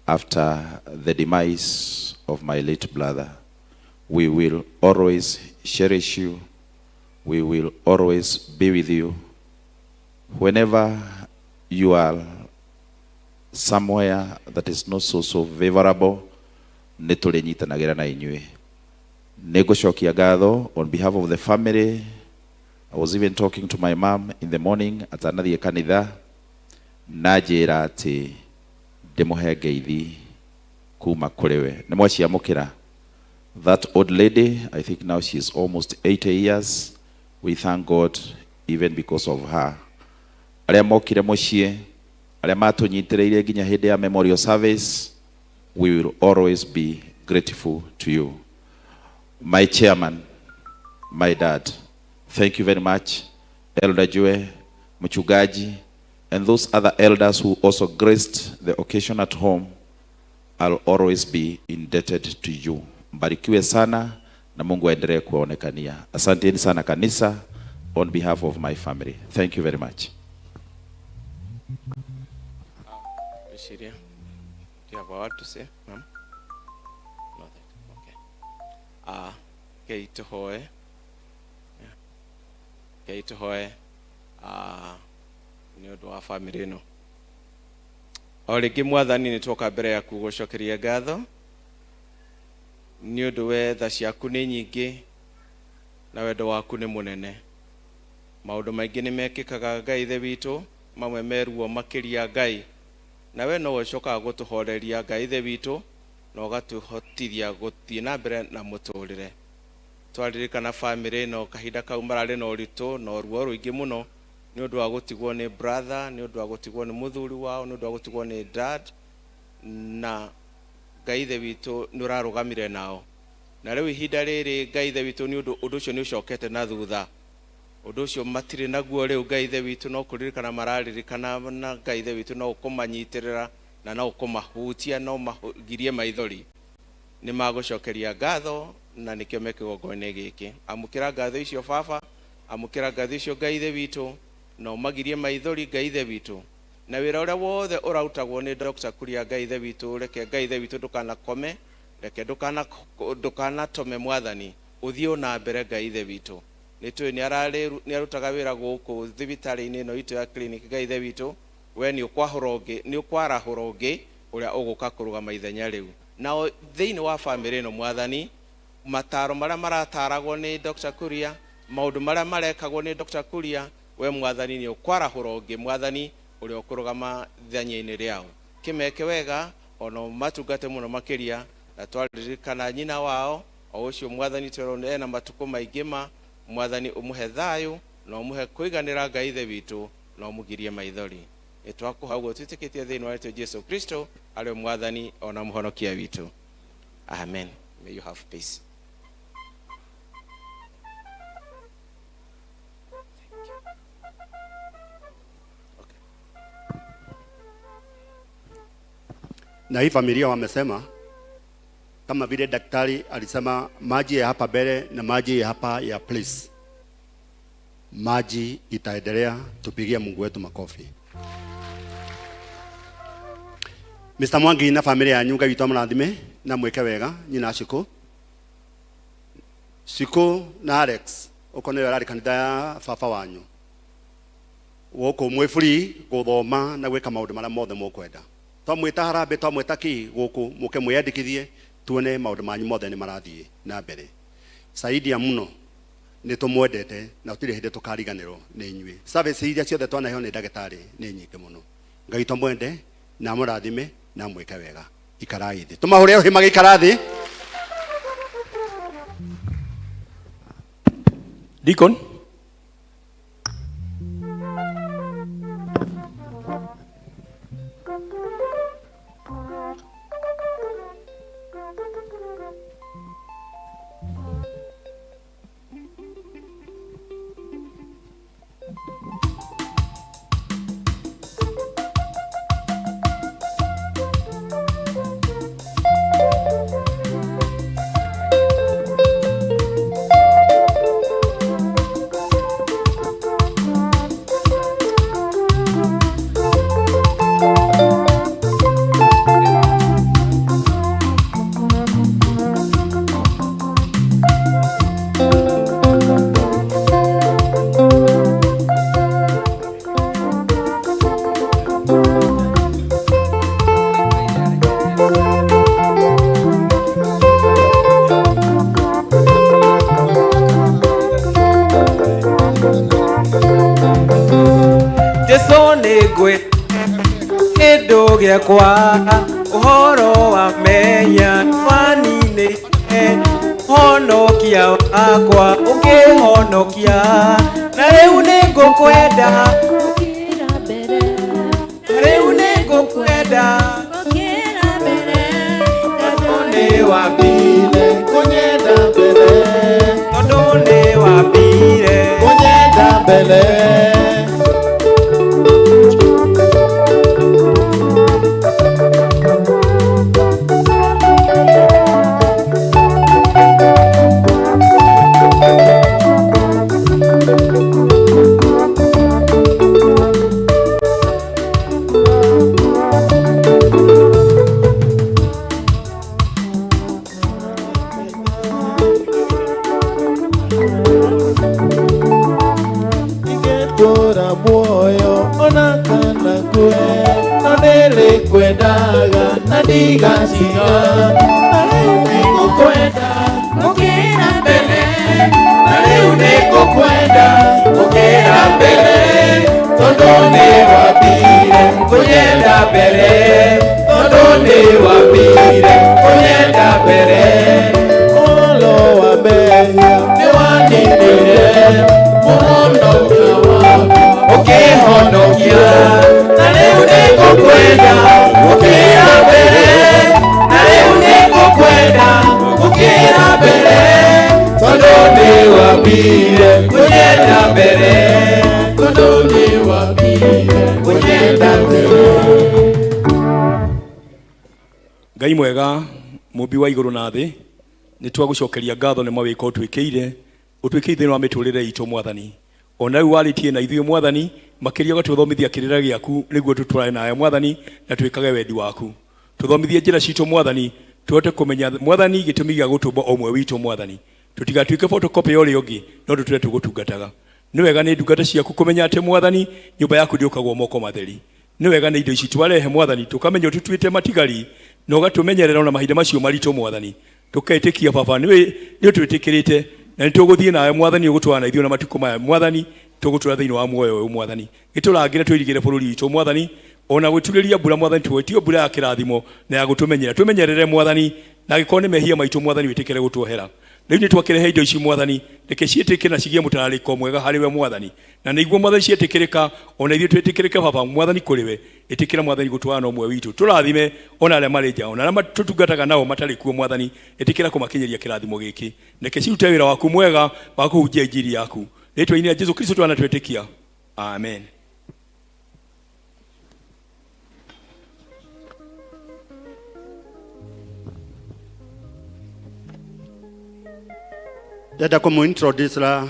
after the demise of my late brother. We will always cherish you. We will always be with you. Whenever you are somewhere that is not so favorable, niturinyitanagĩra na inyuĩ. Negotiakia ngatho on behalf of the family. I was even talking to my mom in the morning at another kanitha najira ati ndemuhe ngeithi kuma kuriwe nimwaciamukira. That old lady, I think now she is almost 80 years. We thank God even because of her. Aria mokire mucie, aria matunyitireire nginya hindi ya memorial service, we will always be grateful to you. My chairman, my dad, thank you very much. Elder Joe, Mchungaji, and those other elders who also graced the occasion at home, I'll always be indebted to you. Mbarikiwe sana na Mungu aendelee kuonekania. Asanteni sana kanisa on behalf of my family. Thank you very much. Do you have a word to say, ma'am? Okay. Okay, tuhoe. Okay, tuhoe. Ni undu wa family ino. O ringi Mwathani ni twoka mbere yaku gucokeria ngatho. Ni undu we tha ciaku ni nyingi na wendo waku ni munene. Maundu maingi ni mekikaga Ngai ithe witu, mamwe meruo makiria Ngai. Na we no ucoka gutuhoreria Ngai ithe witu no gatuhotithia guthii na mbere na muturire. Twaririkana family no kahinda kau marari no ritu no ruo ruingi muno ni undu wa gutigwo ni brother, ni undu wa gutigwo ni muthuri wao, ni undu wa gutigwo ni dad, na Ngai ithe witu nurarugamire nao. Na riu ihinda riri Ngai ithe witu ni undu ucio ni ucokete na thutha. Undu ucio matire naguo riu Ngai ithe witu no kuririkana mararirikana na Ngai ithe witu no ukumanyitirira na no ukumahutia no magirie maithori ni magucokeria ngatho na nikio mekigongone giki amukira ngatho icio baba amukira ngatho icio Ngai ithe witu no magirie maithori Ngai ithe witu na wira uria wothe urautagwo ni Dr. Kuria Ngai ithe witu reke Ngai ithe witu ndukanakome reke ndukanatome mwathani uthio na mbere Ngai ithe witu nitwe ni arutaga wira guku thibitari-ini no itu ya clinic Ngai ithe witu we ni ukwahoroge ni ukwarahoroge uria uguka kurugama ithenya riu na thiini wa family no mwathani mataro maria marataragwo ni Dr. Kuria maundu maria marekagwo ni Dr. Kuria we mwathani ni ukwarahoroge mwathani uria ukurugama ithenya-ini riao kimeke wega ono matungate muno makiria na twaririkana nyina wao o ucio mwathani twerone na matuko maingima mwathani umuhe thayu na umuhe kuiganira Ngai ithe witu na umugirie maithori nitwakuhagwo twitikitie thiini wa Jesu Kristo ari mwathani ona muhonokia witu amen. May you have peace. Na hii familia wamesema kama vile daktari alisema maji ya hapa mbele na maji ya hapa ya please. Maji itaendelea, tupigie Mungu wetu makofi. Mr. Mwangi na familia ya nyunga witwa mrathime na mweke wega nyina Shiko. Shiko na Alex ukoneyo arari kanitha ya baba wanyu. Woko mwe free guthoma na gwika maundu maria mothe mukwenda. Twamwita harambe twamwita ki guku muke mwiyandikithie tuone maundu manyu mothe ni marathie na mbere. Saidi ya muno ni tumwendete na tutire hindi tukariganirwo ni inyui. Service iria ciothe twanaheo ni ndagitari ni nyingi muno. Ngai tumwende na murathime na mweke wega. Ikarai thi. Tumahure uhi magikara thi. Deacon. Kwa uhoro wa menya wanine honokia wakwa ungihonokia na riu ningukwenda ukira mbere riu ningukwenda ukira mbere tondu ni wambire kunyenda mbere tondu ni wambire kunyenda mbere. Kunyenda gũthiĩra mbere tondũ nĩ wambire gũnyenda mbere. Ngai mwega mũmbi wa igũrũ na thĩ nĩ twagũcokeria ngatho nĩ mawĩko ũtwĩkĩire thĩinĩ wa mĩtũrĩre itũ Mwathani. Ona rĩu warĩtie na ithuĩ Mwathani, makĩria ũgatũthomithia kĩrĩra gĩaku nĩguo tũtũrane nawe Mwathani na twĩkage wendi waku. Tũthomithie njĩra citũ Mwathani, tũhote kũmenya Mwathani gĩtũmi gĩa gũtũmba o ũmwe witũ Mwathani. Tũtigatuĩke photocopy ya ũrĩa ũngĩ, no tũtũre tũgũtungataga. Nĩ wega nĩ ndungata ciaku kũmenya atĩ Mwathani nyũmba yaku ndĩũkagwo moko matheri. Nĩ wega nĩ indo ici twarehe Mwathani, tũkamenya tũtuĩte matigari na ũgatũmenyerera ona mahinda macio maritũ Mwathani. Tũkaĩtĩkia Baba nĩ ũtwĩtĩkĩrĩte na nĩ tũgũthiĩ nawe Mwathani, ũgũtwara ithuĩ na matukũ maya Mwathani, tũgũtũra thĩinĩ wa muoyo ũyũ Mwathani. Gĩtũrangĩre twĩrigĩre bũrũri witũ Mwathani, ona gwĩturĩria mbura Mwathani, twĩtio mbura ya kĩrathimo na ya gũtũmenyera. Twĩmenyerere Mwathani, na angĩkorwo nĩ mehia maitũ Mwathani wĩtĩkĩre gũtuohera. Rĩu nĩ twakĩrehe indo ici Mwathani, reke ciĩtĩkĩre na cigĩe mũtararĩko mwega harĩ we Mwathani. Na nĩiguo Mwathani ciĩtĩkĩrĩka, ona ithuĩ twĩtĩkĩrĩke Baba Mwathani kũrĩ we. Ĩtĩkĩra Mwathani gũtwarana ũmwe witũ. Tũrathime ona arĩa marĩ nja, ona arĩa tũtungataga nao matarĩ kuo Mwathani, ĩtĩkĩra kũmakinyĩria kĩrathimo gĩkĩ. Reke cirute wĩra waku mwega wa kũhunjia injili yaku. Rĩĩtwa-inĩ rĩa Jesũ Kristo twanatwĩtĩkia. Amen. Ndenda kũmũintroduce la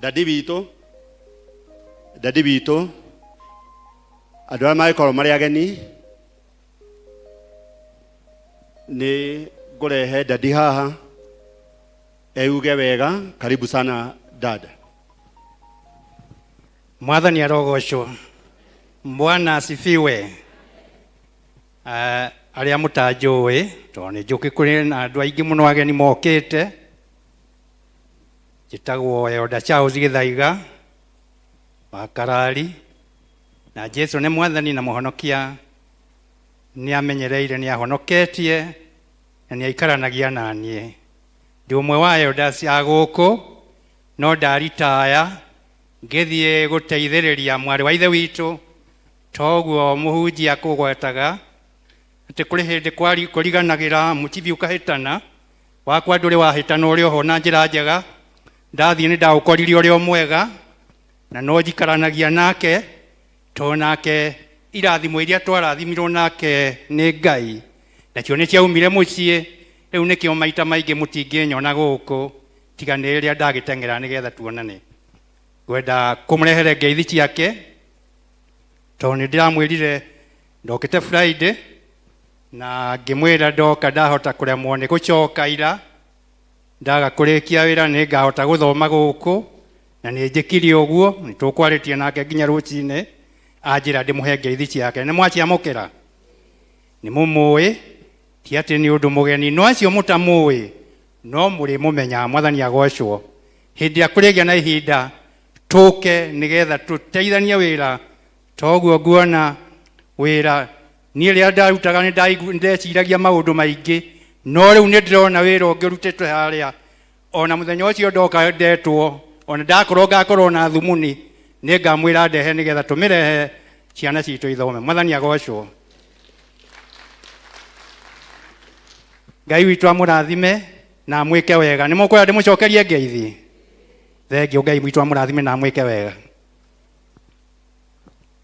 dadi witũ andũ arĩa magĩkorwo marĩ ageni. Nĩ ngũrehe dadi haha euge wega. Karibu sana dada. Mwathani arogocwo. Bwana asifiwe. Arĩa mũtanjũĩ tondũ nĩ njũkĩ kũrĩ na andũ aingĩ mũno ageni mokĩte. Njĩtagwo Elder Charles Gĩthaiga wa Karari, na Jesũ nĩ Mwathani na Mũhonokia. Nĩ amenyereire, nĩ ahonoketie na nĩ aikaranagia na niĩ. Ndĩ ũmwe wa elders a gũkũ, no ndaritaya ngĩthiĩ gũteithĩrĩria mwarĩ wa ithe witũ, toguo mũhunjia kũgwetaga atĩ kũrĩ hĩndĩ kũriganagĩra mũcibi ũkahĩtana, wakwa ndũrĩ wahĩtana ũrĩ oho na njĩra njega. Ndathiĩ nĩ ndaũkorire ũrĩ o mwega na no njikaranagia nake, tondũ nake irathimo iria twarathimirwo nake nĩ Ngai, nacio nĩ ciaumire mũciĩ. Rĩu nĩkĩo maita maingĩ mũtingĩnyona gũkũ, tiga nĩ rĩrĩa ndagĩteng'era nĩgetha tuonane. Ngwenda kũmũrehere ngeithi ciake, tondũ nĩ ndĩramwĩrire ndokĩte Friday na ngĩmwĩra ndoka ndahota kũremwo nĩ gũcoka ira, ndaga kũrĩkia wĩra nĩ ngahota gũthoma gũkũ, na nĩ njĩkire ũguo. Nĩ tũkwarĩtie nake nginya rũcinĩ, anjĩra ndĩmũhe ngeithi ciake. Nĩ mwaciamũkĩra? Nĩ mũmũĩ, ti atĩ nĩ ũndũ mũgeni, no acio mũtamũĩ no mũrĩ mũmenya. Mwathani agocwo. Hĩndĩ ĩrĩa kũrĩgĩa na ihinda tũke nĩgetha tũteithanie wĩra, toguo nguona wĩra. Niĩ rĩrĩa ndarutaga nĩ ndeciragia maũndũ maingĩ, no rĩu nĩ ndĩrona wĩra ũngĩ ũrutĩtwo harĩa. Ona mũthenya ũcio ndoka ndetwo, ona ngakorwo na thumuni, nĩ ngamwĩra ndehe nĩgetha tũmĩrehe ciana citũ ithome. Mwathani agocwo. Ngai witũ amũrathime na mwĩke wega. Nĩ mũkwenda ndĩmũcokerie ngeithi? Thengiũ. Ngai witũ amũrathime na mwĩke wega.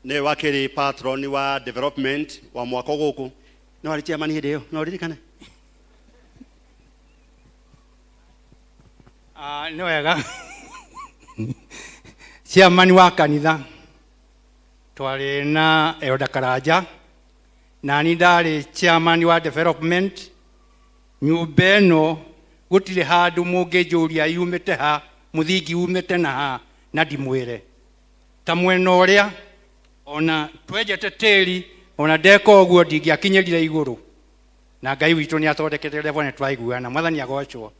Nĩ wakĩrĩ patron wa development wa mwaka gũkũ. Nĩ warĩ chairman hĩndĩ ĩyo? No ririkane? Nĩ wega. Chairman wa kanitha twarĩ na Elder Karanja, na ni ndarĩ chairman wa development. Nyũmba ĩno gũtirĩ handũ mũngĩnjũria yumĩte ha, mũthingi umĩte na ha, na ndimwĩre. Ta mwena ũrĩa ona twenjete tĩri, ona ndeka ũguo ndingĩakinyĩrire igũrũ, na Ngai witũ nĩ athondekete level nĩ twaiguana. Mwathani agocwo.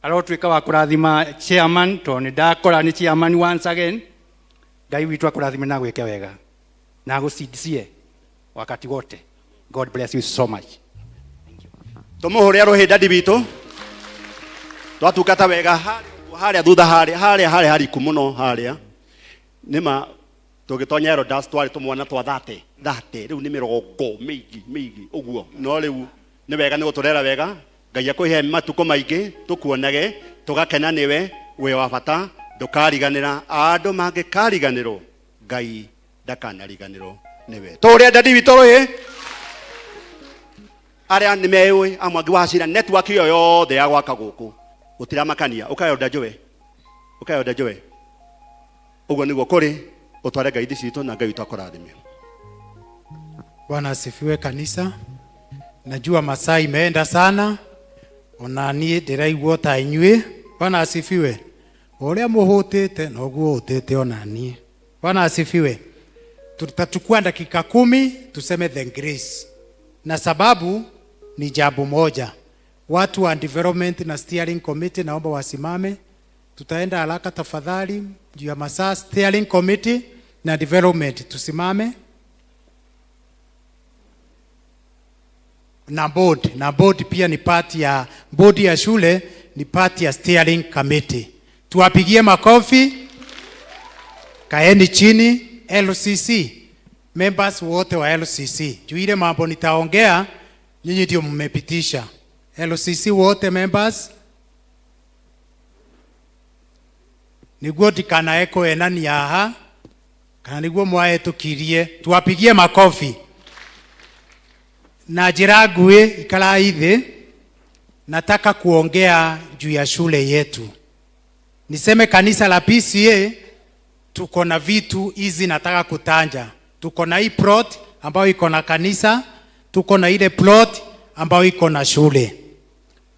Arotuĩka wa kũrathima chairman, tondũ nĩ ndakora nĩ chairman once again. Ngai witũ akũrathime na gwĩke wega na gũcindicie wakati wote. God bless you so much. Tũmũhũre arũhĩ dadi witũ. Twatungata wega harĩa thutha harĩa hariku mũno harĩa. Nĩma tũgĩtonya Elders twarĩ tũmwana twa 30 rĩu nĩ mĩrongo mĩingĩ ũguo. No rĩu nĩ wega nĩ gũtũrera wega. Ngai akũhe matukũ maingĩ tũkuonage, tũgakena nĩwe, we wa bata ndukariganira andu mangikariganirwo Ngai ndakanariganirwo niwe tore ndadi witoro aria ni mewe amwangi wacira network yo yothe ya gwaka guku utiramakania ukayonda njowe uguo niguo kuri utware Ngai thicito na Ngai utakurathime. Bwana asifiwe kanisa. Najua masaa imeenda sana, ona niĩ ndĩraigua ta inyuĩ. Bwana asifiwe. Ũrĩa mũhũtĩte noguo ũtĩte ona niĩ. Bwana asifiwe. Tutachukua dakika 10 tuseme the grace, na sababu ni jambo moja. Watu wa development na steering committee naomba wasimame. Tutaenda haraka tafadhali juu ya masaa. Steering committee na development tusimame. Na board pia ni part ya board ya shule, ni part ya steering committee. Tuwapigie makofi. Kaeni chini. LCC members wote wa LCC, juu ile mambo nitaongea nyinyi ndio mmepitisha. LCC wote members niguo dikana eko enani yaha kana niguo mwae tukirie. Tuwapigie makofi. Na jirague ikala ithe, nataka kuongea juu ya shule yetu. Niseme kanisa la PCA tuko na vitu hizi nataka kutanja. Tuko na hii plot ambayo iko na kanisa, tuko na ile plot ambayo iko na shule.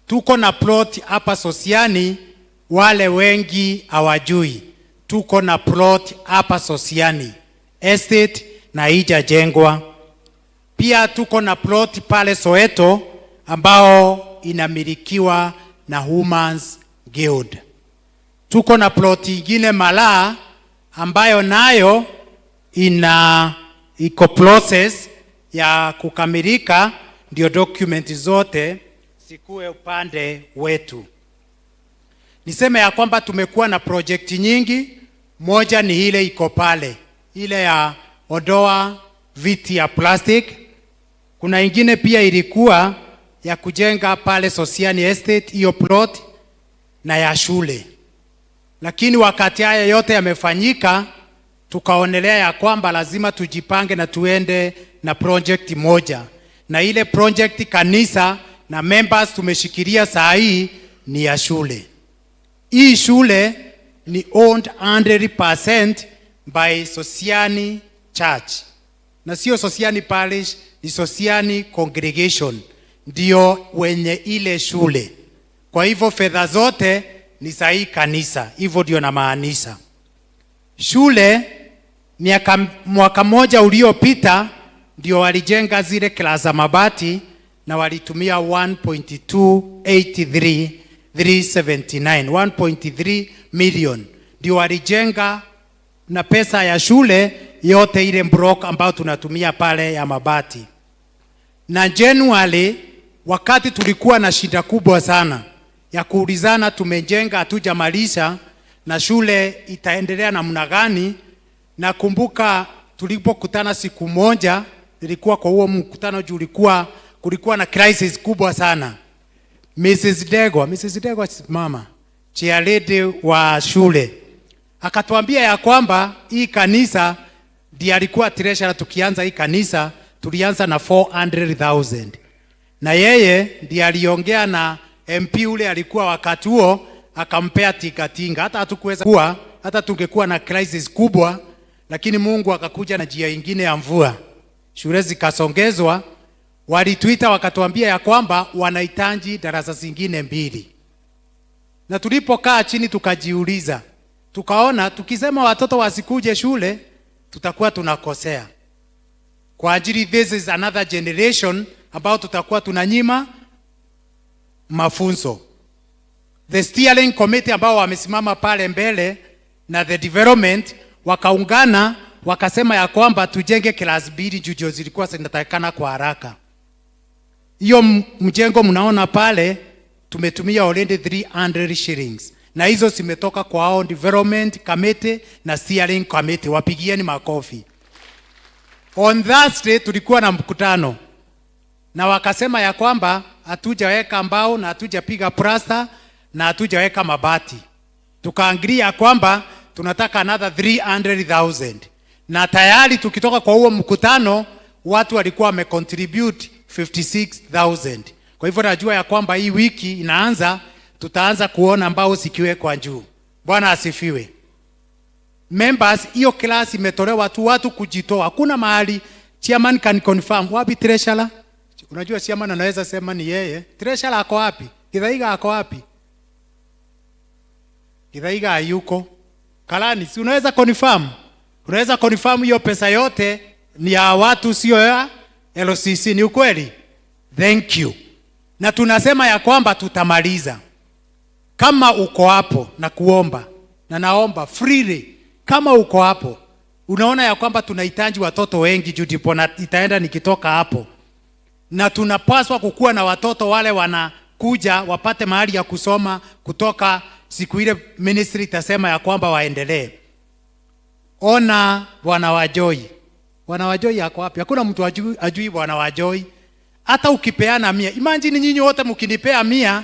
Tuko na plot hapa Sosiani, wale wengi hawajui. Tuko na plot hapa Sosiani estate na haijajengwa. Pia tuko na plot pale Soweto ambao inamilikiwa na Humans Guild. Tuko na plot ingine Malaa ambayo nayo iko process ya kukamilika, ndio document zote sikue upande wetu. Niseme ya kwamba tumekuwa na project nyingi. Moja ni ile iko pale, ile ya ondoa viti ya plastic. Kuna ingine pia ilikuwa ya kujenga pale Sosiani Estate, hiyo plot na ya shule. Lakini wakati haya yote yamefanyika, tukaonelea ya kwamba lazima tujipange na tuende na project moja. Na ile project kanisa na members tumeshikilia saa hii ni ya shule. Hii shule ni owned 100% by Sosiani Church. Na sio Sosiani Parish, ni Sosiani Congregation ndio wenye ile shule. Kwa hivyo fedha zote ni za hii kanisa. Hivyo ndio na maanisha. Shule mwaka moja uliopita ndio walijenga zile klasa za mabati na walitumia 1.3 million ndio walijenga, na pesa ya shule yote ile block ambao tunatumia pale ya mabati. Na January wakati tulikuwa na shida kubwa sana ya kuulizana tumejenga hatujamaliza na shule itaendelea namna gani, na kumbuka tulipokutana siku moja, ilikuwa kwa huo mkutano juu kulikuwa na crisis kubwa sana. Mrs. Dego mama chairlady wa shule akatuambia ya kwamba hii kanisa ndiye alikuwa treasurer. Tukianza hii kanisa tulianza na 400,000 na yeye ndiye aliongea na MP ule alikuwa wakati huo, akampea tinga. Hata hatukuweza kuwa, hata tungekuwa na crisis kubwa, lakini Mungu akakuja na njia nyingine ya mvua, shule zikasongezwa. Walituita wakatuambia ya kwamba wanahitaji darasa zingine 2. Na tulipokaa chini tukajiuliza, tukaona tukisema watoto wasikuje shule tutakuwa tunakosea. Kwa ajili this is another generation ambao tutakuwa tunanyima mafunzo. The steering committee ambao wamesimama pale mbele na the development wakaungana wakasema ya kwamba tujenge class 2 juu zilikuwa zinatakikana kwa haraka. Hiyo mjengo mnaona pale tumetumia already 300 shillings. Na hizo zimetoka kwa hao development committee na steering committee. Wapigieni makofi. On Thursday tulikuwa na mkutano na wakasema ya kwamba hatujaweka mbao na hatujapiga plasta na hatujaweka mabati. tukaangalia kwamba tunataka another 300,000, na tayari tukitoka kwa huo mkutano watu walikuwa wamecontribute 56,000. Kwa hivyo najua ya kwamba hii wiki inaanza, tutaanza kuona mbao zikiwekwa juu. Bwana asifiwe. Members, hiyo class imetolewa tu watu kujitoa. Hakuna mahali chairman can confirm. Wapi treasurer? Unajua chairman anaweza sema ni yeye. Treasurer ako wapi? Githaiga ako wapi? Githaiga hayuko. Kalani, si unaweza confirm? Unaweza confirm hiyo pesa yote ni ya watu, sio ya LCC. Ni ukweli? Thank you. Na tunasema ya kwamba tutamaliza. Kama uko hapo na kuomba, na naomba freely, kama uko hapo unaona ya kwamba tunahitaji watoto wengi juu ndipo itaenda nikitoka hapo, na tunapaswa kukuwa na watoto wale wanakuja wapate mahali ya kusoma kutoka siku ile ministry itasema ya kwamba waendelee. Ona Bwana Wajoi. Bwana Wajoi yako wapi? Hakuna mtu ajui Bwana Wajoi. Hata ukipeana 100, imagine nyinyi wote mkinipea 100,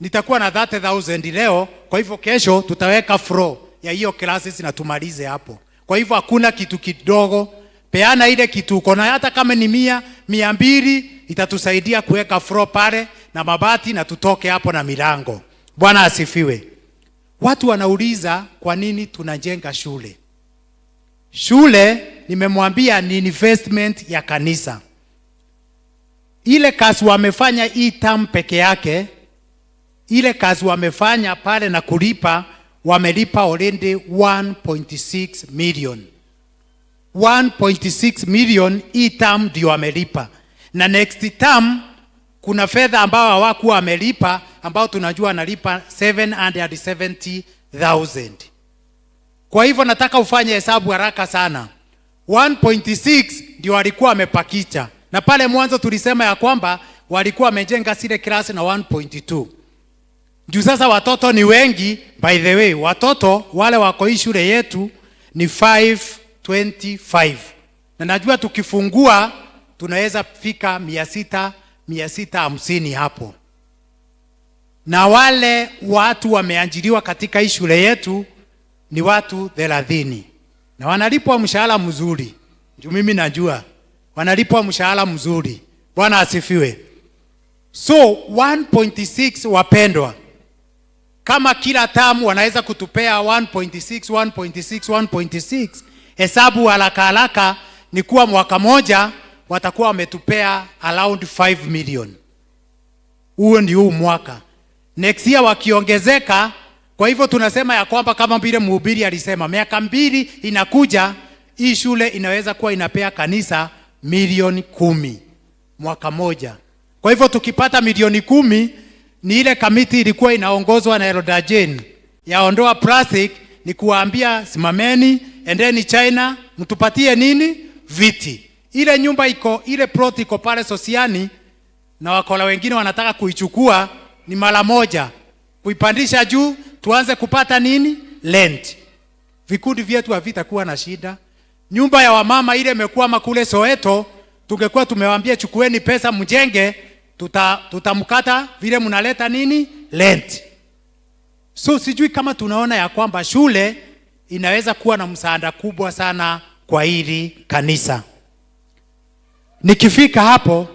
nitakuwa na 30,000 leo. Kwa hivyo kesho tutaweka flow ya hiyo classes na tumalize hapo. Kwa hivyo hakuna kitu kidogo, peana ile kitu uko na, hata kama ni 100, 200 itatusaidia kuweka flow pale na mabati na tutoke hapo na milango. Bwana asifiwe. Watu wanauliza kwa nini tunajenga shule. Shule nimemwambia ni investment ya kanisa. Ile kazi wamefanya hii term peke yake, ile kazi wamefanya pale na kulipa, wamelipa already 1.6 million. 1.6 million hii term ndio wamelipa. Na next term kuna fedha ambao hawakuwa wamelipa, ambao tunajua analipa 770,000. Kwa hivyo nataka ufanye hesabu haraka sana. 1.6 ndio walikuwa wamepakisha. Na pale mwanzo tulisema ya kwamba walikuwa wamejenga zile class na 1.2. Juu sasa watoto ni wengi, by the way, watoto wale wako hii shule yetu ni 525. Na najua tukifungua tunaweza fika 650 hapo. Na wale watu wameajiriwa katika hii shule yetu ni watu 30. Na wanalipwa mshahara mzuri. Juu mimi najua wanalipwa mshahara mzuri. Bwana asifiwe. So 1.6 wapendwa, kama kila tamu wanaweza kutupea 1.6, hesabu haraka haraka ni kuwa mwaka moja watakuwa wametupea around 5 million. Huo ndio huu mwaka. Next year wakiongezeka. Kwa hivyo tunasema ya kwamba kama vile mhubiri alisema, miaka 2 inakuja hii shule inaweza kuwa inapea kanisa milioni 10 mwaka moja. Kwa hivyo tukipata milioni 10, ni ile kamiti ilikuwa inaongozwa na Elder Jane ya ondoa plastic, ni kuambia simameni, endeni China, mtupatie nini? Viti. Ile nyumba iko, ile plot iko pale Sosiani, na wakola wengine wanataka kuichukua, ni mara moja kuipandisha juu, tuanze kupata nini? Rent. Vikundi vyetu havitakuwa na shida. Nyumba ya wamama ile imekuwa makule Soweto, tungekuwa tumewaambia chukueni pesa mjenge, tutamkata vile mnaleta nini? Rent. So sijui kama tunaona ya kwamba shule inaweza kuwa na msaada kubwa sana kwa hili kanisa. Nikifika hapo,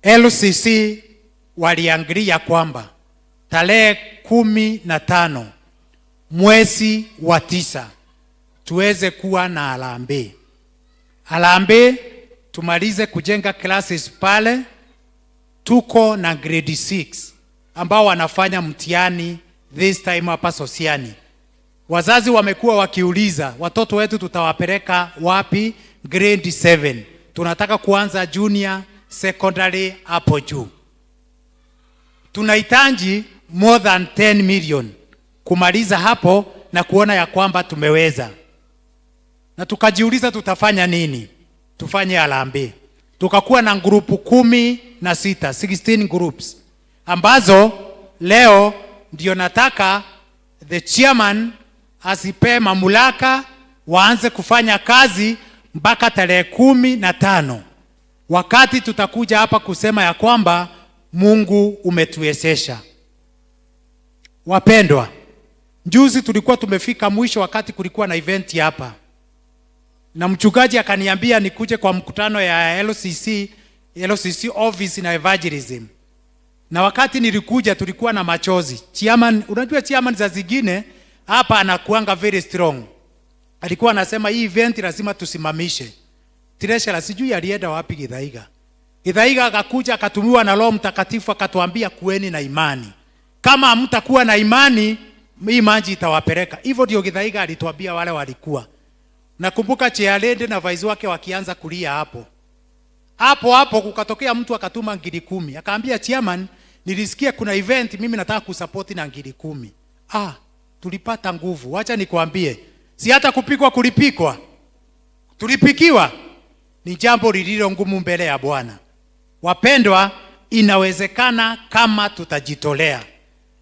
LCC waliangalia kwamba tarehe 15 mwezi wa 9 tuweze kuwa na harambee. Harambee tumalize kujenga classes pale. Tuko na grade 6 ambao wanafanya mtihani this time hapa Sosiani. Wazazi wamekuwa wakiuliza watoto wetu tutawapeleka wapi grade 7. Tunataka kuanza junior secondary hapo juu. Tunahitaji more than 10 million kumaliza hapo na kuona ya kwamba tumeweza. Na tukajiuliza tutafanya nini? Tufanye harambee. Tukakuwa na grupu 16 groups ambazo leo ndio nataka the chairman asipe mamlaka waanze kufanya kazi mpaka tarehe 15, wakati tutakuja hapa kusema ya kwamba Mungu umetuwezesha. Wapendwa, Juzi tulikuwa tumefika mwisho wakati kulikuwa na event hapa. Na mchungaji akaniambia nikuje kwa mkutano ya LCC office na evangelism. Na wakati nilikuja tulikuwa na machozi. Chairman, unajua chairman za zingine hapa anakuanga very strong. Alikuwa anasema hii event lazima tusimamishe. Treasurer sijui alienda wapi Githaiga. Githaiga akakuja akatumiwa na Roho Mtakatifu akatuambia kueni na imani. Kama hamtakuwa na imani, hii maji itawapeleka. Hivyo ndio Githaiga alituambia wale walikuwa. Nakumbuka Chealende na vice wake wakianza kulia hapo. Hapo kukatokea mtu akatuma 10,000. Akaambia chairman, nilisikia kuna event mimi nataka kusupport na 10,000. Tulipata nguvu. Wacha nikwambie, si hata kupikwa kulipikwa. Tulipikiwa. Ni jambo lililo ngumu mbele ya Bwana. Wapendwa, inawezekana kama tutajitolea.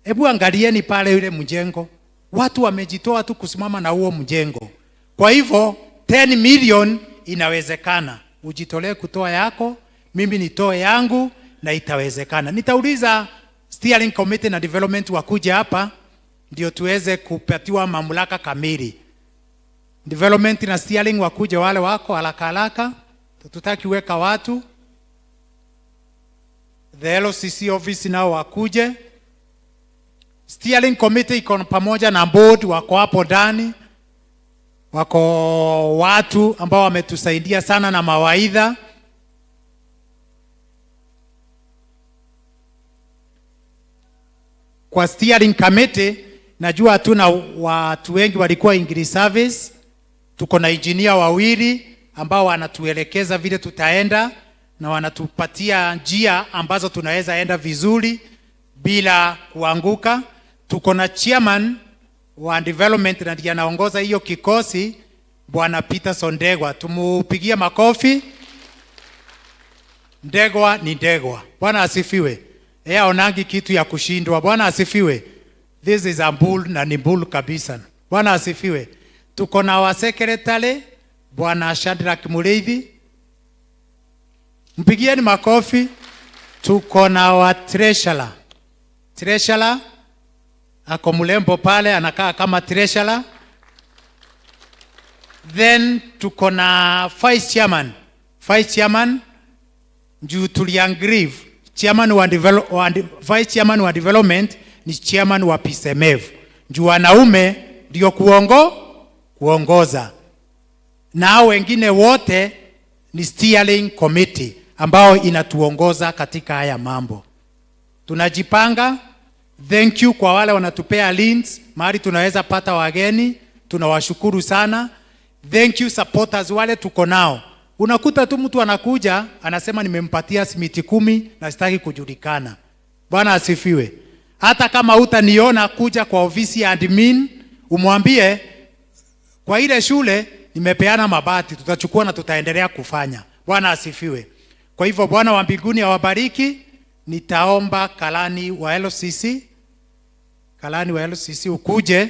Hebu angalieni pale yule mjengo. Watu wamejitoa tu kusimama na huo mjengo. Kwa hivyo 10 million inawezekana. Ujitolee kutoa yako, mimi nitoe yangu na itawezekana. Nitauliza steering committee na development wakuja hapa ndio tuweze kupatiwa mamlaka kamili. Development na steering wakuja wale wako haraka. Tutaki weka watu. The LCC office nao wakuje. Steering committee iko pamoja na board wako hapo ndani. Wako watu ambao wametusaidia sana na mawaidha. Kwa steering committee najua hatuna watu wengi walikuwa English service. Tuko na engineer wawili ambao wanatuelekeza vile tutaenda na wanatupatia njia ambazo tunaweza enda vizuri bila kuanguka. Tuko na chairman wa development na ndiye anaongoza hiyo kikosi, Bwana Peterson Ndegwa. Tumupigie makofi. Ndegwa ni Ndegwa. Bwana asifiwe. Yeye onangi kitu ya kushindwa. Bwana asifiwe. This is a bull na ni bull kabisa. Bwana asifiwe. Tuko na wa secretary Bwana Shadrack Mureithi. Mpigieni makofi. Tuko na wa treasurer. Treasurer ako mlembo pale anakaa kama treasurer. Then tuko na vice chairman. Vice chairman juu tuliangrieve. Chairman wa vice chairman wa development ni chairman wa PSMF. Juu wanaume ndio kuongoza. Na wengine wote ni steering committee ambao inatuongoza katika haya mambo. Tunajipanga. Thank you kwa wale wanatupea links mahali tunaweza pata wageni, tunawashukuru sana. Thank you supporters wale tuko nao. Unakuta tu mtu anakuja anasema nimempatia simiti 10 na sitaki kujulikana. Bwana asifiwe. Hata kama utaniona kuja kwa ofisi ya admin, umwambie kwa ile shule nimepeana mabati, tutachukua na tutaendelea kufanya. Bwana asifiwe. Kwa hivyo Bwana wa mbinguni awabariki. Nitaomba Kalani wa LCC ukuje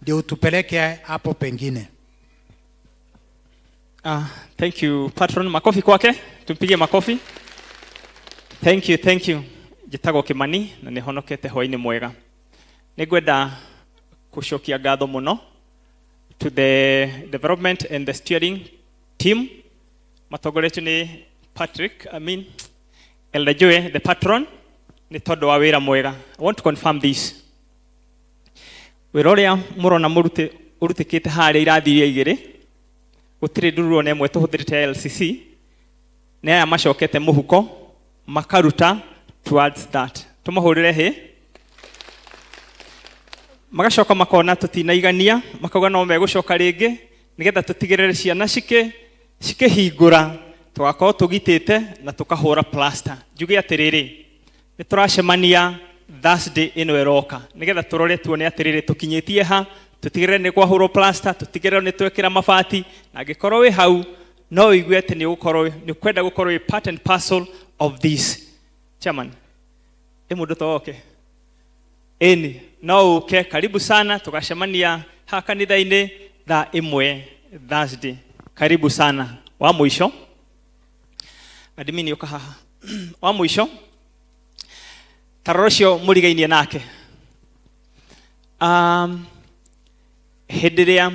ndio utupeleke hapo pengine. Thank you patron, makofi kwake, tumpige makofi. Thank you. Jitago Kimani na nihonokete hoini mwega. Nigwenda kushokia ngatho muno to the development and the steering team. Matongoretio ni Patrick, Elder Joe, the patron, ni tondu wa wira mwega. I want to confirm this. Wira uria murona urutikite haria irathi igiri gutiri ndururo nemwe tuhuthirite LCC ne aya mashokete muhuko makaruta towards that. Tumahurire he magashoka makona tutinaigania makauga no megushoka ringi nigetha tutigirire ciana cikihingura tugakorwo tugitite na tukahura plaster. Njuge atiriri ni turacemania Thursday ino eroka nigetha turore tuone atiriri tukinyitie ha tutigirire ni kwahurwo plaster, tutigirire ni twekira mabati na angikorwo wi hau no igue ati ni kwenda gukorwo part and parcel of this. Chairman, mundu toke eni no uke karibu sana, tukacemania ha kanitha-ini thaa 1 Thursday. Karibu sana. Wa mwisho admin yuka haha wa mwisho tarorosho murigainie nake hĩndĩ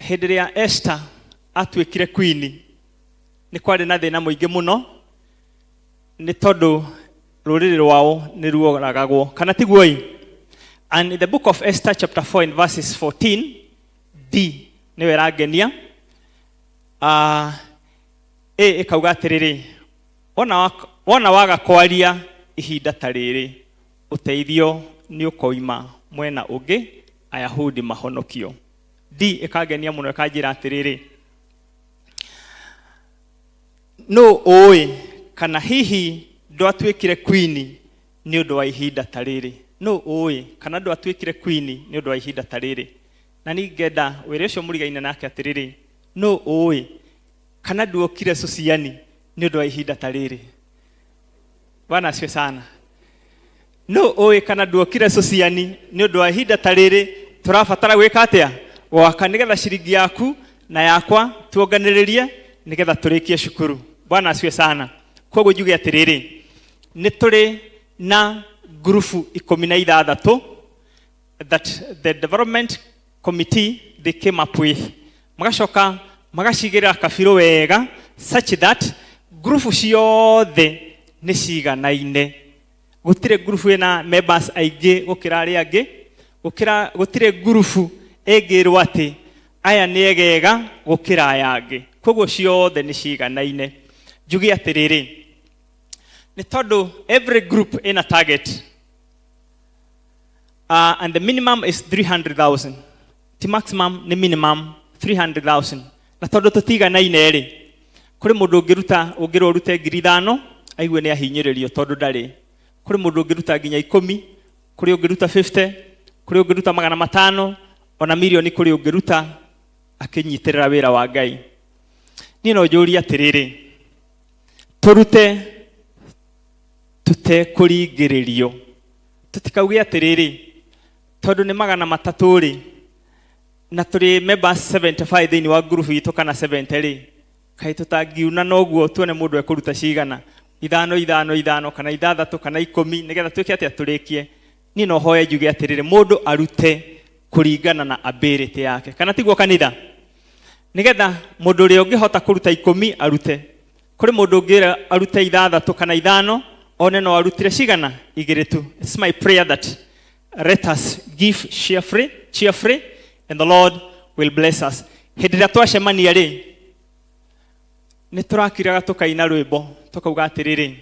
ĩrĩa Esther atuĩkire queen nĩ kwarĩ na thĩna mũingĩ mũno, nĩ tondũ rũrĩrĩ rwao nĩ ruoragagwo, kana tiguo ĩ? And in the book of Esther chapter 4 and verses 14 D nĩwe rangenia ĩkauga atĩrĩrĩ, wona waga kwaria ihinda ta rĩrĩ, ũteithio nĩ ũkoima mwena ũngĩ, Ayahudi mahonokio. D ĩkangenia mũno, ĩkanjĩra atĩrĩrĩ, no ũĩ kana hihi ndwatuĩkire queen nĩ ũndũ wa ihinda ta rĩrĩ? No ũĩ kana ndwatuĩkire queen nĩ ũndũ wa ihinda ta rĩrĩ? Na ningenda wĩra ũcio mũrigaine nake atĩrĩrĩ, no ũĩ kana nduokire Susiani nĩ ũndũ wa ihinda ta rĩrĩ? Bwana asifiwe sana. No ũĩ kana nduokire Susiani nĩ ũndũ wa ihinda ta rĩrĩ? Tũrabatara gwĩka atĩa? Gwaka nĩgetha ciringi yaku na yakwa tuonganĩrĩrie nĩgetha tũrĩkie cukuru. Bwana asifiwe sana. Koguo njuge atĩrĩrĩ, nĩ tũrĩ na grupu 16 that the development committee they came up with. Magacoka magacigĩrĩra kabirũ wega such that grupu ciothe nĩ ciganaine. Gũtirĩ grupu ĩna members aingĩ gũkĩra arĩa angĩ, gũtirĩ grupu ĩngĩrwo atĩ aya nĩ egega gũkĩra aya angĩ. Koguo ciothe nĩ ciganaine. Njuge atĩrĩrĩ, nĩ tondũ every group in a target and the minimum is 300,000. The maximum ni minimum 300,000. Na tondũ tũtiganaine rĩ, kũrĩ mũndũ ũngĩrwo ũrute 5,000 aigue nĩ ahinyĩrĩrio tondũ ndarĩ. Kũrĩ mũndũ ũngĩruta nginya 10, kũrĩ ũngĩruta 50, kũrĩ ũngĩruta 500, ona milioni kũrĩ ũngĩruta akĩnyitĩrĩra wĩra wa Ngai. Niĩ no njũrie atĩrĩrĩ, tũrute tutekũringĩrĩrio. Tũtikauge atĩrĩrĩ, tondũ nĩ 300 rĩ, na tũrĩ members 75 thĩinĩ wa group itũ kana 70 rĩ, kaĩ tũtangiuna noguo tuone mũndũ ekũruta cigana 5 kana 6 kana 10 nĩgetha twĩke atĩa tũrĩkie. Niĩ no hoye njuge atĩrĩrĩ, mũndũ arute kũringana na ability yake, kana tiguo kanitha? Nĩgetha mũndũ ũrĩa ũngĩhota kũruta 10 arute, kũrĩ mũndũ ũngĩ arute 6 kana 5 one no arutire cigana 2 tu. It's my prayer that let us give cheerfully and the Lord will bless us. Hĩndĩ ĩrĩa twacemania rĩ, nĩ tũrakiraga tũkaina rwĩmbo tũkauga atĩrĩrĩ,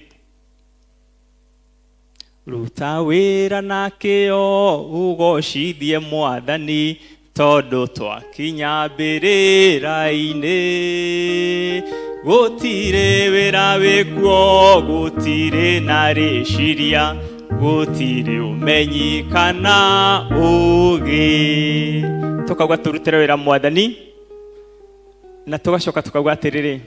ruta wĩra na kĩo ũgocithie Mwathani tondũ twakinya mbĩrĩra-inĩ. Gũtirĩ wĩra wĩkuo, gũtirĩ na rĩciria, gũtirĩ ũmenyi kana ũũgĩ. Tũkauga tũrutĩre wĩra Mwathani na tũgacoka tũkauga atĩrĩrĩ,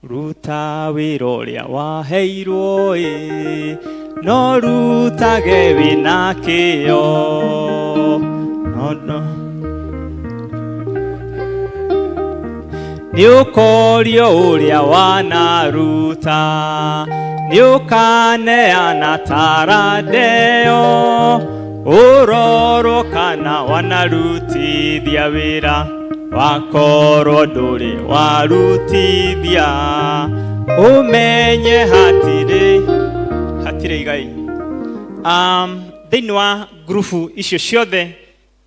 ruta wĩra ũrĩa waheirwo ĩ, no rutage wĩna kĩo. Nĩ ũkorio ũrĩa wanaruta, nĩ ũkaneana tarandeyo, ũrorwo kana wanarutithia wĩra, wakorwo ndũrĩ warutithia, ũmenye hatirĩ igai. Thĩinĩ wa grupu icio ciothe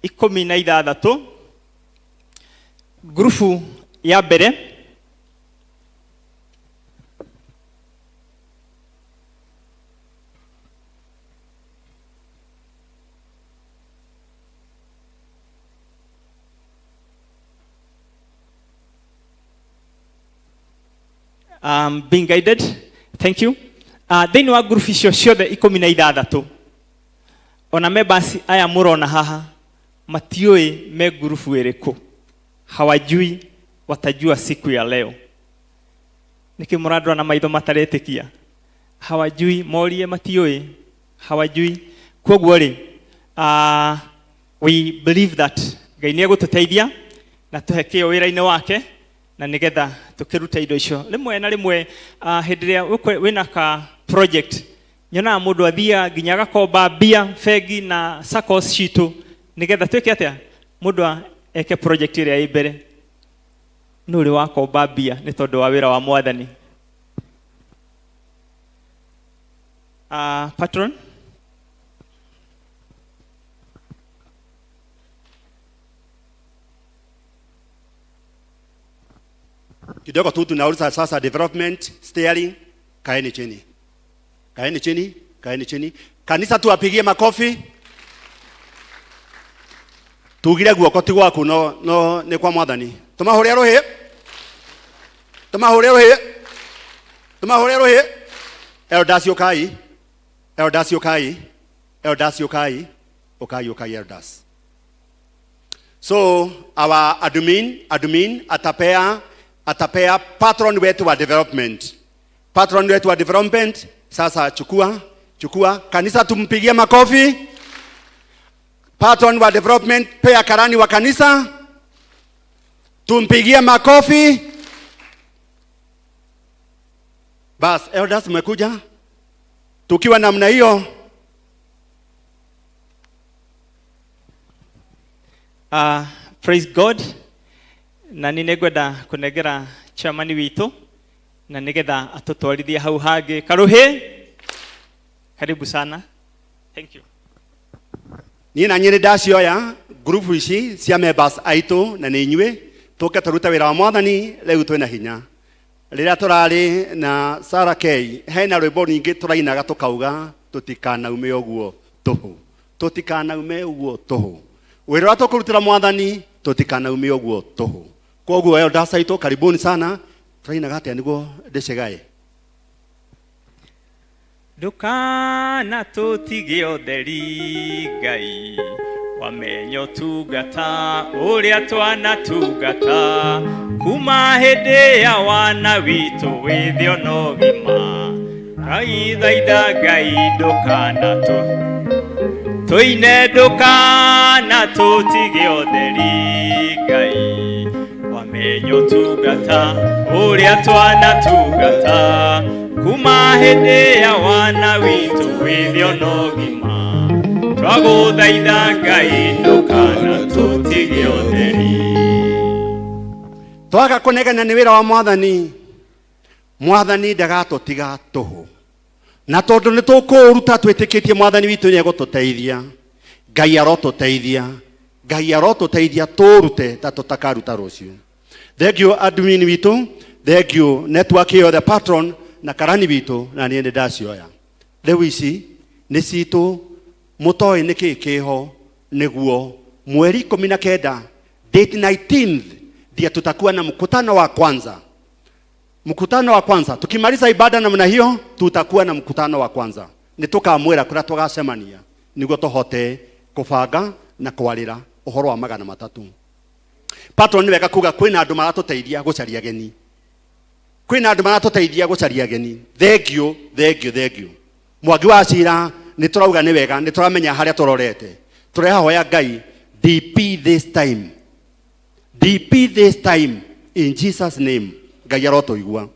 16, grupu ya mbere being guided. Thank you. Thĩinĩ wa grupu icio ciothe 16, ona members aya mũrona haha matiũĩ me grupu ĩrĩkũ, hawajui watajua siku ya leo. Niki mũrandwa na maitho mataretĩkia, hawajui, morie matiũĩ, hawajui. Koguo rĩ, we believe that Ngai nĩ egũtũteithia na tũhe kĩo wĩra-inĩ wake, na nĩgetha tũkĩruta indo icio. Rĩmwe na rĩmwe hĩndĩ ĩrĩa wĩna ka project, nyonaga mũndũ athiaga nginya agakomba mbia bengi na SACCOs citũ nĩgetha twĩke atĩa mundu eke project ĩrĩa ĩ mbere nĩ ũrĩ wakomba mbia nĩ tondũ wa wĩra wa mwathani. Patron. Kidogo tu tunauliza sasa development steering, kaeni chini. Kaeni chini, kaeni chini. Kanisa tuwapigie makofi. Tugire guoko ti gwaku no ni kwa mwathani. Tumahũrĩre rũhĩ. Tumahũrĩre rũhĩ. Tumahũrĩre rũhĩ. Elders yokai. Elders yokai. Elders yokai. Yokai elders. So our admin atapea patron wetu wa development. Patron wetu wa development sasa chukua kanisa tumpigie makofi. Patron wa development pea karani wa kanisa tumpigie makofi. Bas elders mmekuja tukiwa namna hiyo. Praise God. Na ninegwenda kunegera chairman witũ na nigetha atutwarithie hau hangĩ karuhi. Karibu sana. Thank you. Niĩ na nyĩrĩ ndacioya group ici cia members aitũ na nĩ inyuĩ tũke tũrute wĩra wa mwathani rĩu twĩna hinya. Rĩrĩa tũrarĩ na Sarah K hena rwĩmbo ningĩ tũrainaga tũkauga tũtikanaume ũguo tũhũ. Tũtikanaume ũguo tũhũ. Wĩra wa tũkũrutĩra mwathani tũtikanaume ũguo tũhũ. Koguo elders aitũ karibuni sana. Tũrainaga atĩa nĩguo ndĩcegae. Ndũkana tũtige ũtheri Ngai wamenyo tungata ũrĩa twanatungata kuma hĩndĩ ya wana witũ wĩthio na ũgima. Ngai thaitha Ngai ndũkana tũine ndũkana tũtige ũtheri Ngai wamenyo tungata ũrĩa twanatungata kuma hĩndĩ ya wana witũ wĩthio na ũgima. Twagũthaitha Ngai ndũkana tũtige ũtheri. Twaga kũnegena nĩ wĩra wa mwathani. Mwathani ndagatũtiga tũhũ. Na tondũ nĩ tũkũũruta twĩtĩkĩtie mwathani witũ nĩ egũtũteithia. Ngai arotũteithia. Ngai arotũteithia tũrute ta tũtakaruta rũciũ. Thank you admin witũ. Thank you network yothe patron na karani witũ na niĩ nĩ ndacioya. Rĩu ici nĩ citũ mũtoĩ nĩkĩ kĩho nĩguo mweri 19 date 19th ndio tutakuwa na mkutano wa kwanza. Mkutano wa kwanza tukimaliza ibada namna hiyo tutakuwa na mkutano wa kwanza. Nĩtũkamwĩra kũrĩa tũgacemania nĩguo tũhote kũbanga na kwarĩra ũhoro wa 300. Patron nĩ wega kuga kwĩna andũ maratũteithia gũcaria ageni. Kwĩna andũ maratũteithia gũcaria ageni. Thank you. Mwangi wa cira nĩ tũrauga nĩ wega nĩ tũramenya harĩa tũrorete. Tũrehoya Ngai DP this time. DP this time in Jesus name. Ngai arotũigua.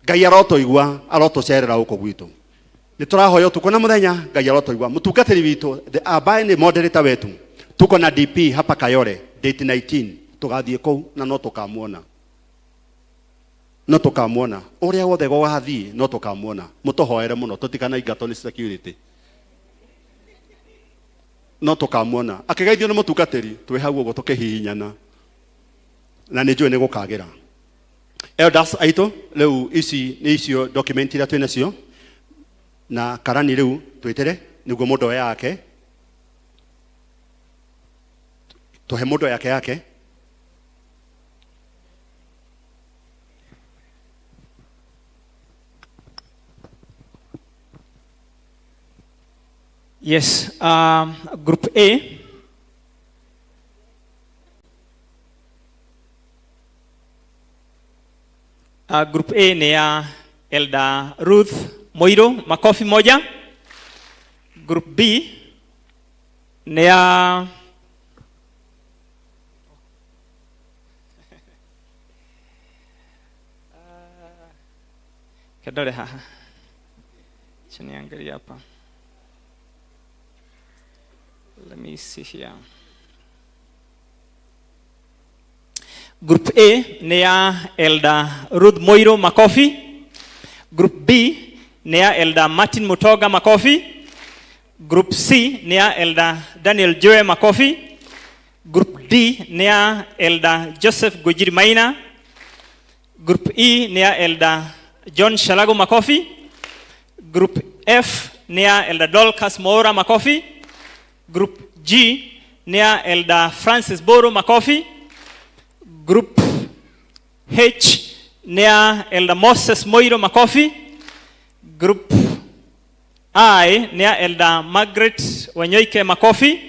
Ngai arotũigua arotũcerera gũkũ gwitũ. Nĩ tũrahoya ũtukũ na mũthenya Ngai arotũigua. Mũtungatĩri witũ ambaye nĩ moderator wetu. Tuko na DP hapa Kayole date 19 tũgathiĩ kũu na no tũkamuona. No tũkamuona. Ũrĩa wothe gũgathiĩ no tũkamuona. Mũtũhoere mũno tũtikanaingatwo nĩ security. No tũkamuona. Akĩgeithio nĩ mũtungatĩri twĩ hau ũguo tũkĩhihinyana. Na nĩ njũĩ nĩ gũkagĩra. Elders aitũ rĩu ici nĩ icio document iria twĩ nacio. Na karani rĩu twĩtere nĩguo mũndũ yake. Tũhe mũndũ yake. Yes, group A. Group A ni ya Elda Ruth Moiro, makofi moja. Group B ni ya kadole haha. Chini angalia hapa. Let me see here. Group A nĩ ya Elder Ruth Moiro makofi. Group B nĩ ya Elder Martin Mutoga makofi. Group C nĩ ya Elder Daniel Joe makofi. Group D nĩ ya Elder Joseph Gujiri Maina. Group E nĩ ya Elder John Shalago makofi. Group F nĩ ya Elder Dorcas Moura makofi. Group G nĩ ya Elder Francis Boro makofi. Group H nĩ ya Elder Moses Moiro makofi. Group I nĩ ya Elder Margaret Wanyoike makofi.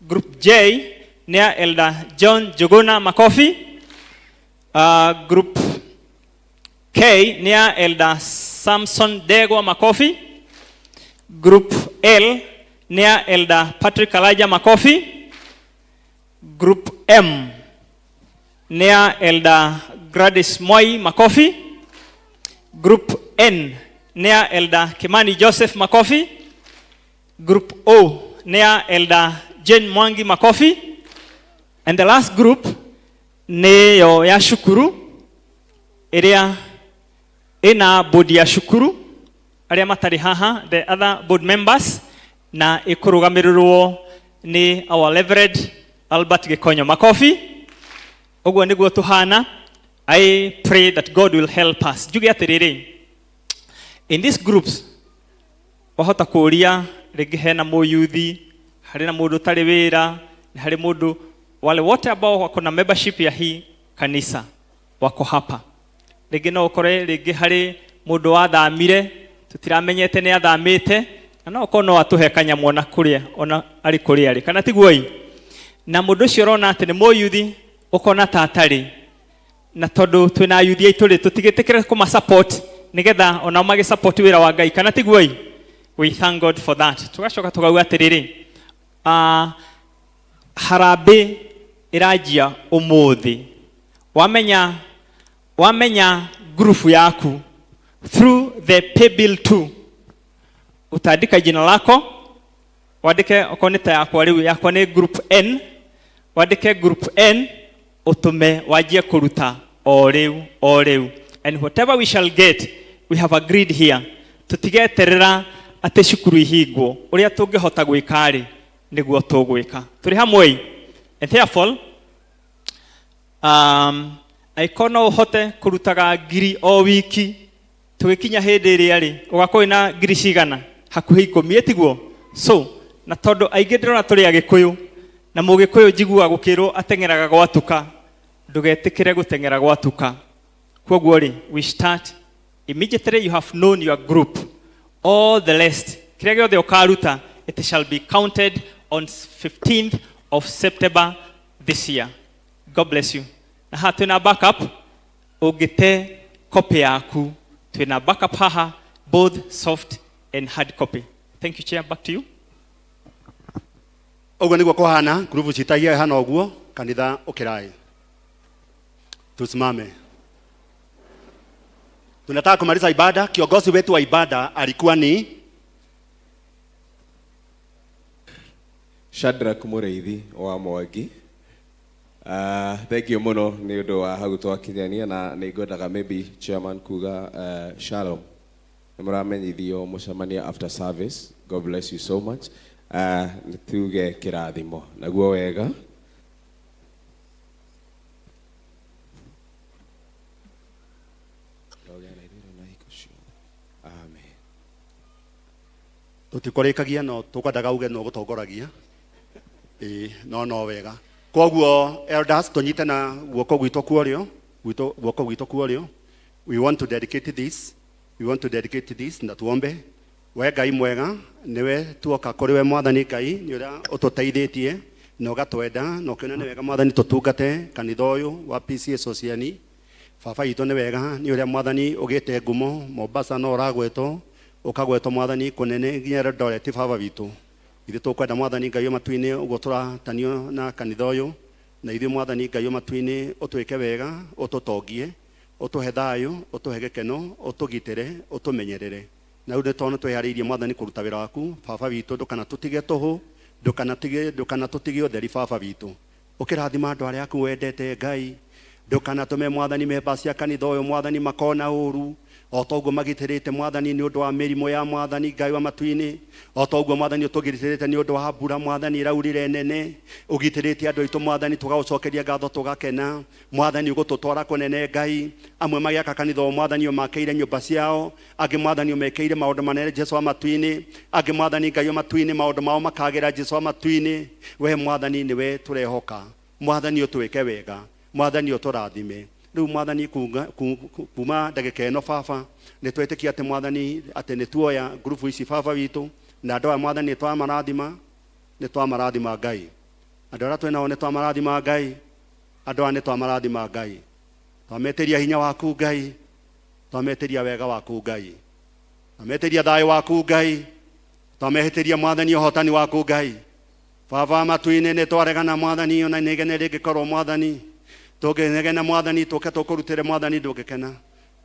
Group J nĩ ya Elder John Jogona makofi. Group K nĩ ya Elder Samson Degwa makofi. Group L nĩ ya Elder Patrick Alaja makofi. Group M nĩ ya Elder Gladys Moi makofi. Group N nĩ ya Elder Kimani Joseph makofi. Group O nĩ ya Elder Jane Mwangi makofi. And the last group nĩ yo ya shukuru ĩrĩa ĩna bodi ya shukuru arĩa matarĩ haha, the other board members, na ĩkũrũgamĩrĩrwo nĩ our Reverend Albert Gikonyo makofi. Ũguo nĩguo tũhana. I pray that God will help us. Njuge atĩrĩrĩ, in these groups wahota kũria rĩngĩ hena mũyuthi, harĩ na mũndũ ũtarĩ wĩra, na harĩ mũndũ, wale wote ambao wako na membership ya hii kanisa wako hapa. Rĩngĩ no ũkore rĩngĩ harĩ mũndũ wathamire, tũtiramenyete nĩ athamĩte, na no ũkorwo no atũhe kanyamũ ona kũrĩa, ona arĩ kũrĩa arĩ, kana tiguo? Na mũndũ ũcio ũrona atĩ nĩ mũyuthi, ũkona ta atarĩ, na tondũ twĩna ayuthi aitũ rĩ, tũtigĩtĩkĩre kũmasupport nĩgetha ona magĩsupport wĩra wa Ngai, kana tiguo? We thank God for that. Tugacoka tũgauga atĩrĩrĩ, harambĩ ĩranjia ũmũthĩ. Wamenya group yaku through the paybill 2, utaandika jina lako, wandike okorwo nĩ ta yakwa rĩu, yakwa nĩ group N, wandike group N, utume wajie kuruta o rĩu. And whatever we shall get, we have agreed here, tutigeterera atĩ cukuru ihingwo, ũrĩa tũngĩhota gwĩka rĩ nĩguo tũgwĩka. Tũrĩ hamwe? And therefore aiko no ũhote kũrutaga ngiri o wiki, tũgĩkinya hĩndĩ ĩrĩa rĩ ũgakorwo na ngiri cigana hakuhĩ 10, tiguo? So na tondũ aingĩ ndĩrona tũrĩ Agĩkũyũ, na Mũgĩkũyũ njiguaga gũkĩrwo ateng'eraga gwatuka, ndũgetĩkĩre gũteng'era gwatuka. Kwoguo rĩ, we start immediately you have known your group. All the rest, kĩrĩa gĩothe ũkaruta, it shall be counted on 15th of September this year. God bless you. Na haha twĩna backup, ũngĩte copy yaku, twĩna backup haha, both soft and hard copy. Thank you, Chair. Back to you. Ũguo nĩguo kũhana, group citagia hana ũguo, kanitha ũkĩrai. Tusimame. Tunataka kumaliza ibada. Kiongozi wetu wa ibada alikuwa ni Shadrack Mũrĩithi wa Mwangi. Thank you muno nĩ ũndũ wa hau twakinyania, na nĩ ngwendaga maybe chairman kuga Shalom. Nĩmũramenyithio mũcemanio after service. God bless you so much. Tuge kĩrathimo naguo wega. tutikũrĩkagia no tũkwendaga uge no gũtongoragia no wega. Koguo elders tũnyite na guoko gwitũ kuorio. We want to dedicate this na tuombe. We Ngai mwega, niwe tuoka kũrĩ we Mwathani Ngai, nĩ ũrĩa ũtũteithĩtie na ũgatwenda na ũkĩona nĩ wega Mwathani tũtungate kanitha ũyũ wa PCA Sociani. Baba witũ nĩ wega, nĩ ũrĩa Mwathani ũgĩte ngumo Mombasa no ũragwetwo, ũkagwetwo Mwathani kũnene nginya Eldoret. Baba witũ, ithuĩ tũkwenda Mwathani Ngai matu-inĩ ũguo tũratanio na kanitha ũyũ, na ithuĩ Mwathani Ngai matu-inĩ ũtwĩke wega, ũtũtongie, ũtũhe thayũ, ũtũhe gĩkeno, ũtũgitĩre, ũtũmenyerere. Na rĩu nĩtwana twĩharĩirie Mwathani kũruta wĩra waku. Baba witũ, ndũkanatũtige tũhũ, ndũkanatũtige ũtheri Baba witũ. Ũkĩrathima andũ arĩa aku wendete Ngai, ndukanatume mwathani memba cia kanitha uyu mwathani makona uru o toguo magitirite mwathani ni undu wa mirimo ya mwathani Ngai wa matu-ini o toguo mwathani utugitirite ni undu wa mbura mwathani iraurire nene ugitirite andu aitu mwathani tugagucokeria ngatho tugakena mwathani ugututwara kunene Ngai amwe magiaka kanitha o mwathani umakeire nyumba ciao angi mwathani umekeire maundu manene Jesu wa matu-ini angi mwathani Ngai wa matu-ini maundu mao makagira Jesu wa matu-ini we mwathani niwe turehoka mwathani utwike wega mwathani uturathime riu mwathani kuma ndagika ino baba ni twetikia ati mwathani ati ni tuoya grupu ici baba witu na andu aya mwathani ni twamarathima Ngai andu aria twinao ni twamarathima Ngai andu aya ni twamarathima Ngai twametiria hinya waku Ngai twametiria wega waku Ngai twametiria thayo waku Ngai twamehitiria mwathani uhotani waku Ngai baba matu-ini ni twaregana mwathani ona negene ringikorwo mwathani tugenegena mwathani tuke tukurutire mwathani ndungikena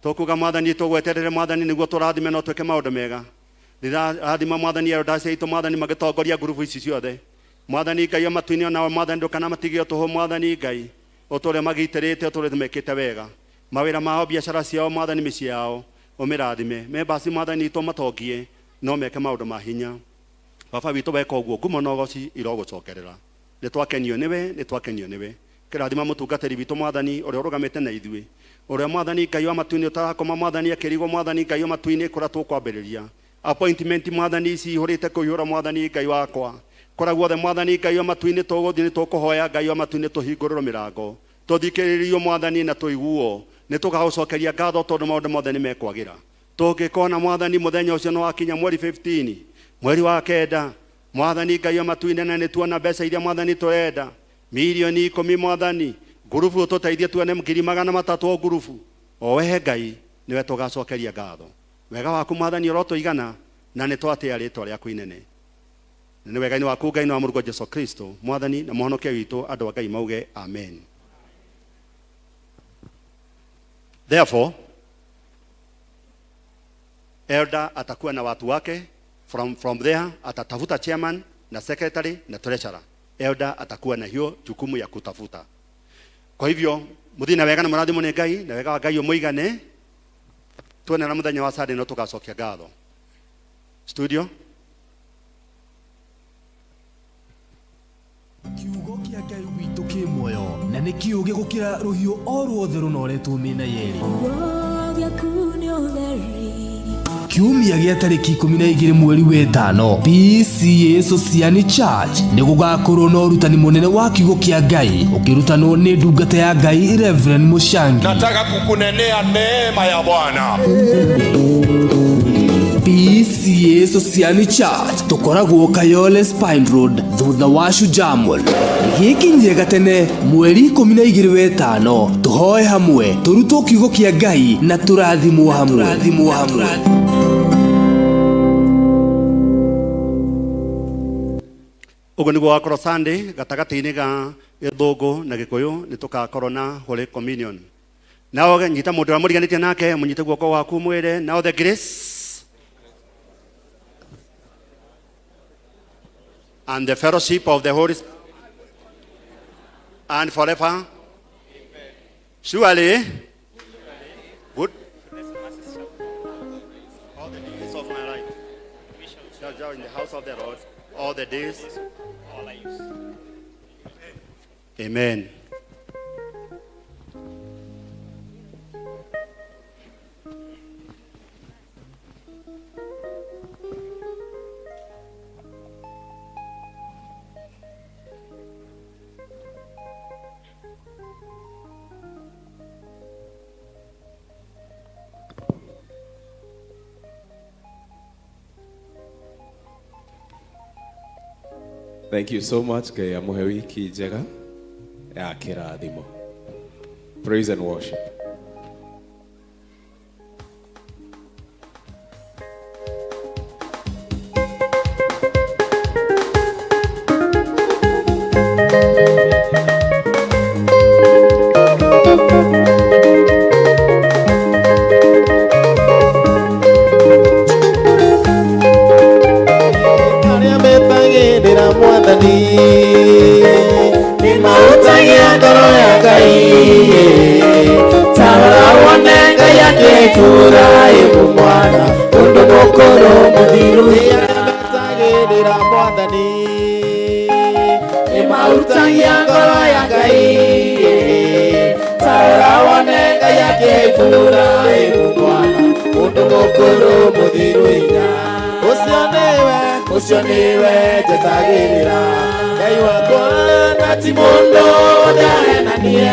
tukuga mwathani tugweterere mwathani niguo turathime no tweke maundu mega rathima mwathani eldasi aitu mwathani magitongoria grupu ici ciothe mwathani Ngai matu-ini ona mwathani ndukana matigio tuhu mwathani Ngai utore magiitirite utore mekite wega mawira mao biashara ciao mwathani micii yao umirathime membasi mwathani to matongie no meke maundu ma hinya baba witu weka uguo ngumo no goci irogucokerera ni twakenio niwe kirathima mutungatiri witu mwathani uria urugamite na ithui uria mwathani Ngai wa matu-ini utarakoma mwathani akirigwo mwathani Ngai wa matu-ini kura tukwambiriria appointment mwathani ici ihurite kuihura mwathani Ngai wakwa kura guothe mwathani Ngai wa matu-ini tuguthii ni tukuhoya Ngai wa matu-ini tuhinguriro mirango tuthikiririo mwathani na tuiguo ni tugagucokeria ngatho tondu maundu mothe ni mekwagira tungikona mwathani muthenya ucio no wakinya mweri 15 mweri wa kenda mwathani Ngai wa matu-ini na ni tuona mbeca iria mwathani turenda milioni 10 mwathani ngurubu tuteithie tuone 300,000 o ngurubu o wehe Ngai niwe tugacokeria ngatho wega waku mwathani urotuigana na ni twatia ritwa riaku inene ni wega-ini waku Ngai na wa Mũrungu Jesu Kristo mwathani na muhonokia witu andu a Ngai mauge amen. Therefore elder atakuwa na watu wake from there atatafuta chairman na secretary na treasurer. Elder atakuwa na hiyo jukumu ya kutafuta. Kwa hivyo muthii na wega na murathimo ni Ngai na wega wa Ngai umuigane tuone na muthenya wa Sunday no tugacokia ngatho. Studio kiugo kia Ngai witu ki muoyo na ni kiuge gukira ruhiu o ruothe runoretwo mina yeri kiumia gĩa tarĩki 12 mweri wa ĩtano PCA Society Church nĩ gũgakorwo na ũrutani mũnene wa kiugo kĩa Ngai ũkĩrutanwo nĩ ndungata ya Ngai Reverend Mushangi. Nataka kukunenea neema ya Bwana. PCA Society Church tukoragwo Kayole Spine Road thutha wa Shujaa Mall. Gĩkinyie gatene mweri 12 wa ĩtano tuhoe hamwe turutwo kiugo kĩa Ngai na turathimwo hamwe. Ugo niguo wakorwo Sunday gatagati-ini ga Githungu na Gikuyu ni tugakorwo na Holy Communion. Nao nyita mundu wa muriganitie nake munyite guoko waku mwire now the grace and the fellowship of the Holy Spirit and forever. Surely good all the days of my life shall dwell in the house of the Lord all the days. Amen. Thank you so much. Ngai amuhe wiki njega ya kirathimo. Praise and worship. Ni mautagia ngoro ya Ngai yakefurahi mumwana mundu mukuru muthiru tagirira mwathani nimautagia ngoro ya Ngai taura wone Ngai yakefurahi mumwana mundu mukuru muthiru ucio niwe njetagirira Ngai wakwa na ti mundu ndahenanie